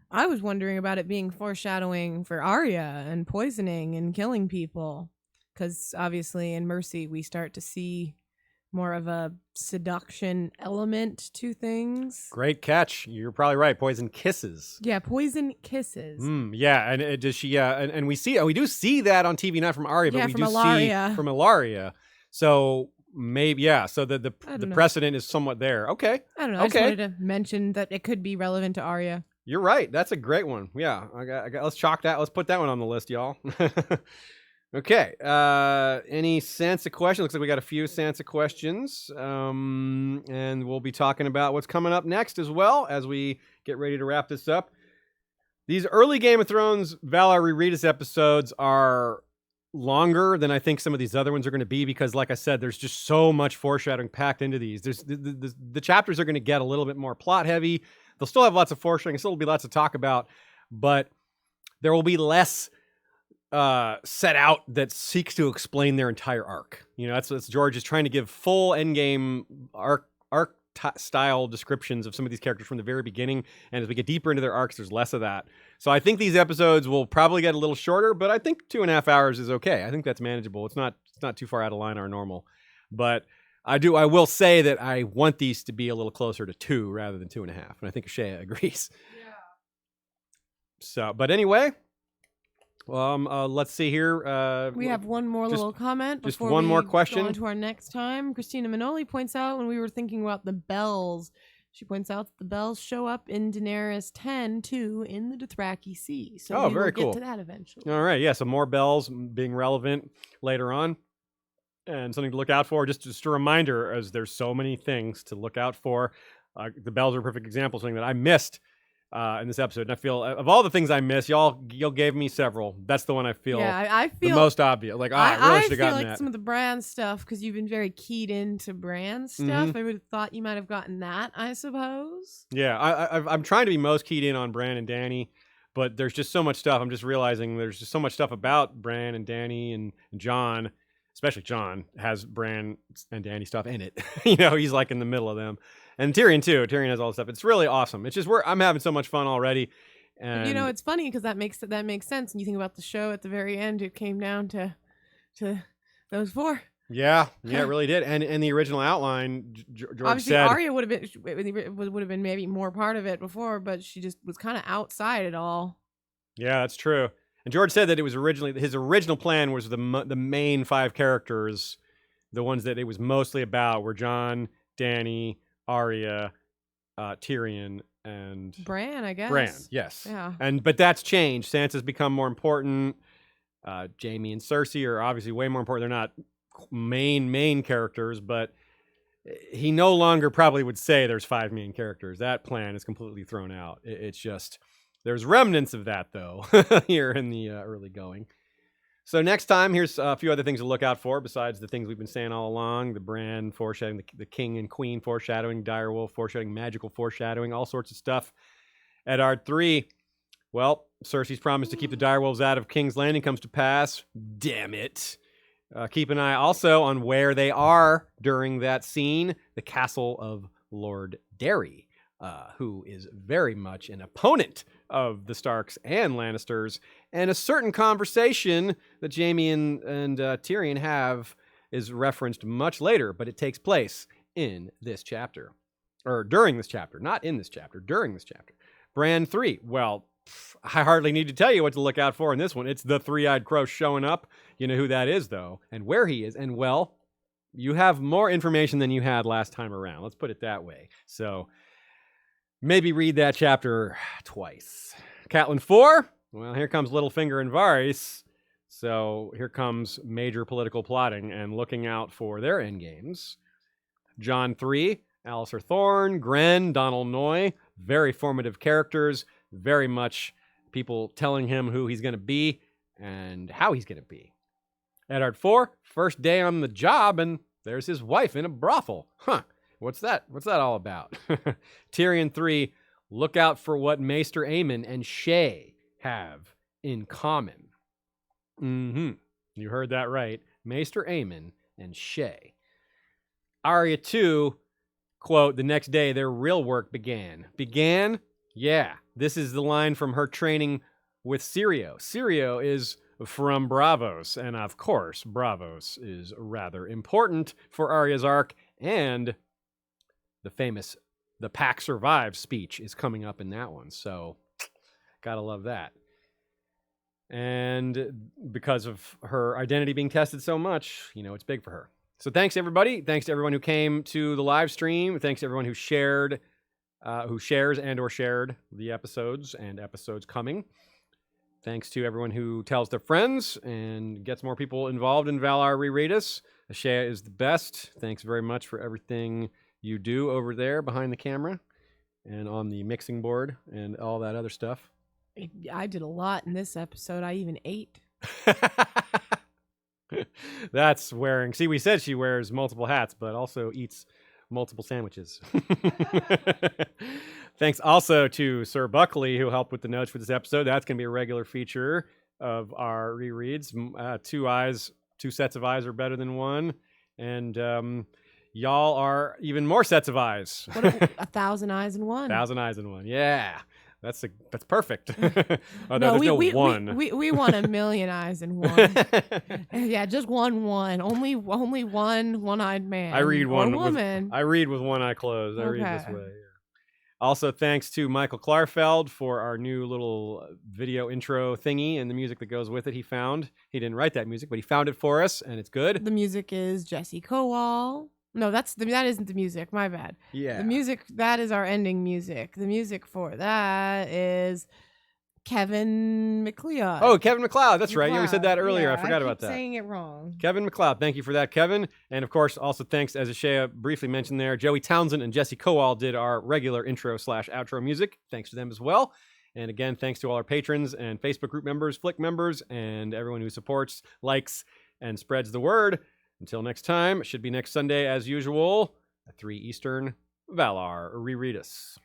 I was wondering about it being foreshadowing for Arya and poisoning and killing people, because obviously in Mercy we start to see more of a seduction element to things. Great catch. You're probably right. Poison kisses. Yeah, poison kisses. Yeah, and does she? And we do see that on TV, not from Arya, but we do Ellaria. See from Ellaria. So maybe, yeah. So the precedent is somewhat there. Okay. I don't know. Okay. I just wanted to mention that it could be relevant to Arya. You're right. That's a great one. Yeah. I got. Let's chalk that. Let's put that one on the list, y'all. Okay. Any Sansa questions? Looks like we got a few Sansa questions. And we'll be talking about what's coming up next as well as we get ready to wrap this up. These early Game of Thrones Valar Rereadis episodes are longer than I think some of these other ones are going to be because, like I said, there's just so much foreshadowing packed into these. There's the chapters are going to get a little bit more plot heavy. They'll still have lots of foreshadowing. Still will be lots to talk about, but there will be less set out that seeks to explain their entire arc. You know, that's George is trying to give full endgame arc style descriptions of some of these characters from the very beginning. And as we get deeper into their arcs, there's less of that. So I think these episodes will probably get a little shorter, but I think 2.5 hours is okay. I think that's manageable. It's not too far out of line our normal, but I will say that I want these to be a little closer to 2 rather than 2.5. And I think Shea agrees. Yeah. So, but anyway, let's see here. We have one more little comment. Just one more question. Go on to our next time. Christina Manoli points out when we were thinking about the bells, she points out that the bells show up in Daenerys 10 too in the Dothraki Sea. So we will get to that eventually. All right, yeah. So more bells being relevant later on, and something to look out for. Just a reminder, as there's so many things to look out for. The bells are a perfect example of something that I missed in this episode, and I feel of all the things I miss, y'all gave me several. That's the one I feel. Yeah, I feel the most obvious. Like, I really should have gotten like that. Some of the Bran stuff, because you've been very keyed into Bran stuff. Mm-hmm. I would have thought you might have gotten that. I suppose. Yeah, I'm trying to be most keyed in on Bran and Dany, but there's just so much stuff. I'm just realizing there's just so much stuff about Bran and Dany and Jon. Especially Jon has Bran and Dany stuff in it. You know, he's like in the middle of them. And Tyrion too. Tyrion has all the stuff. It's really awesome. It's just I'm having so much fun already. And you know, it's funny because that makes sense. And you think about the show at the very end, it came down to Those 4. Yeah, it really did. And in the original outline, George Obviously, said Arya would have been maybe more part of it before, but she just was kind of outside it all. Yeah, that's true. And George said that it was originally his original plan was the main 5 characters, the ones that it was mostly about were Jon, Dany, Arya, Tyrion, and Bran, I guess. Bran, yes. Yeah. But that's changed. Sansa's become more important. Jaime and Cersei are obviously way more important. They're not main characters, but he no longer probably would say there's 5 main characters. That plan is completely thrown out. It's just there's remnants of that though here in the early going. So next time, here's a few other things to look out for besides the things we've been saying all along: the Bran foreshadowing, the king and queen foreshadowing, direwolf foreshadowing, magical foreshadowing, all sorts of stuff. Eddard III. Well, Cersei's promise to keep the direwolves out of King's Landing comes to pass. Damn it. Keep an eye also on where they are during that scene. The castle of Lord Derry, who is very much an opponent of the Starks and Lannisters. And a certain conversation that Jaime and Tyrion have is referenced much later, but it takes place in this chapter. Or during this chapter. Not in this chapter. During this chapter. Bran 3. Well, I hardly need to tell you what to look out for in this one. It's the 3-eyed crow showing up. You know who that is, though, and where he is. And, well, you have more information than you had last time around. Let's put it that way. So maybe read that chapter twice. Catelyn 4. Well, here comes Littlefinger and Varys. So here comes major political plotting and looking out for their endgames. Jon III. Alliser Thorne, Gren, Donal Noy. Very formative characters. Very much people telling him who he's going to be and how he's going to be. Eddard IV, first day on the job, and there's his wife in a brothel. Huh, what's that? What's that all about? Tyrion III, look out for what Maester Aemon and Shae have in common. You heard that right. Maester Aemon and Shae. Arya II, quote, the next day their real work began. Began? Yeah, this is the line from her training with Syrio. Syrio is from Barrows, and of course, Barrows is rather important for Arya's arc, and the famous "The Pack Survives" speech is coming up in that one, so gotta love that. And because of her identity being tested so much, you know, it's big for her. So thanks, everybody. Thanks to everyone who came to the live stream. Thanks to everyone who shares and or shared the episodes and episodes coming. Thanks to everyone who tells their friends and gets more people involved in Valar Rereadis. Ashea is the best. Thanks very much for everything you do over there behind the camera and on the mixing board and all that other stuff. I did a lot in this episode. I even ate. That's wearing... See, we said she wears multiple hats, but also eats multiple sandwiches. Thanks also to Sir Buckley, who helped with the notes for this episode. That's going to be a regular feature of our rereads. 2 sets of eyes are better than one. And y'all are even more sets of eyes. What 1,000 eyes in one. 1,000 eyes in one. Yeah. That's perfect. Oh, no, there's no one. We want 1,000,000 eyes in one. Yeah, just one. Only one one-eyed man. I read one woman. I read with one eye closed. I read this way. Yeah. Also, thanks to Michael Klarfeld for our new little video intro thingy and the music that goes with it. He didn't write that music, but he found it for us, and it's good. The music is Jesse Kowal. No, that isn't the music. My bad. Yeah. The music, that is our ending music. The music for that is Kevin MacLeod. Oh, Kevin MacLeod. That's right. Yeah, we said that earlier. Yeah, I forgot about that. Saying it wrong. Kevin MacLeod. Thank you for that, Kevin. And of course, also thanks, as Ashea briefly mentioned there, Joey Townsend and Jesse Kowal did our regular intro/outro music. Thanks to them as well. And again, thanks to all our patrons and Facebook group members, Flick members, and everyone who supports, likes, and spreads the word. Until next time, it should be next Sunday as usual at 3 Eastern, Valar Rereadis.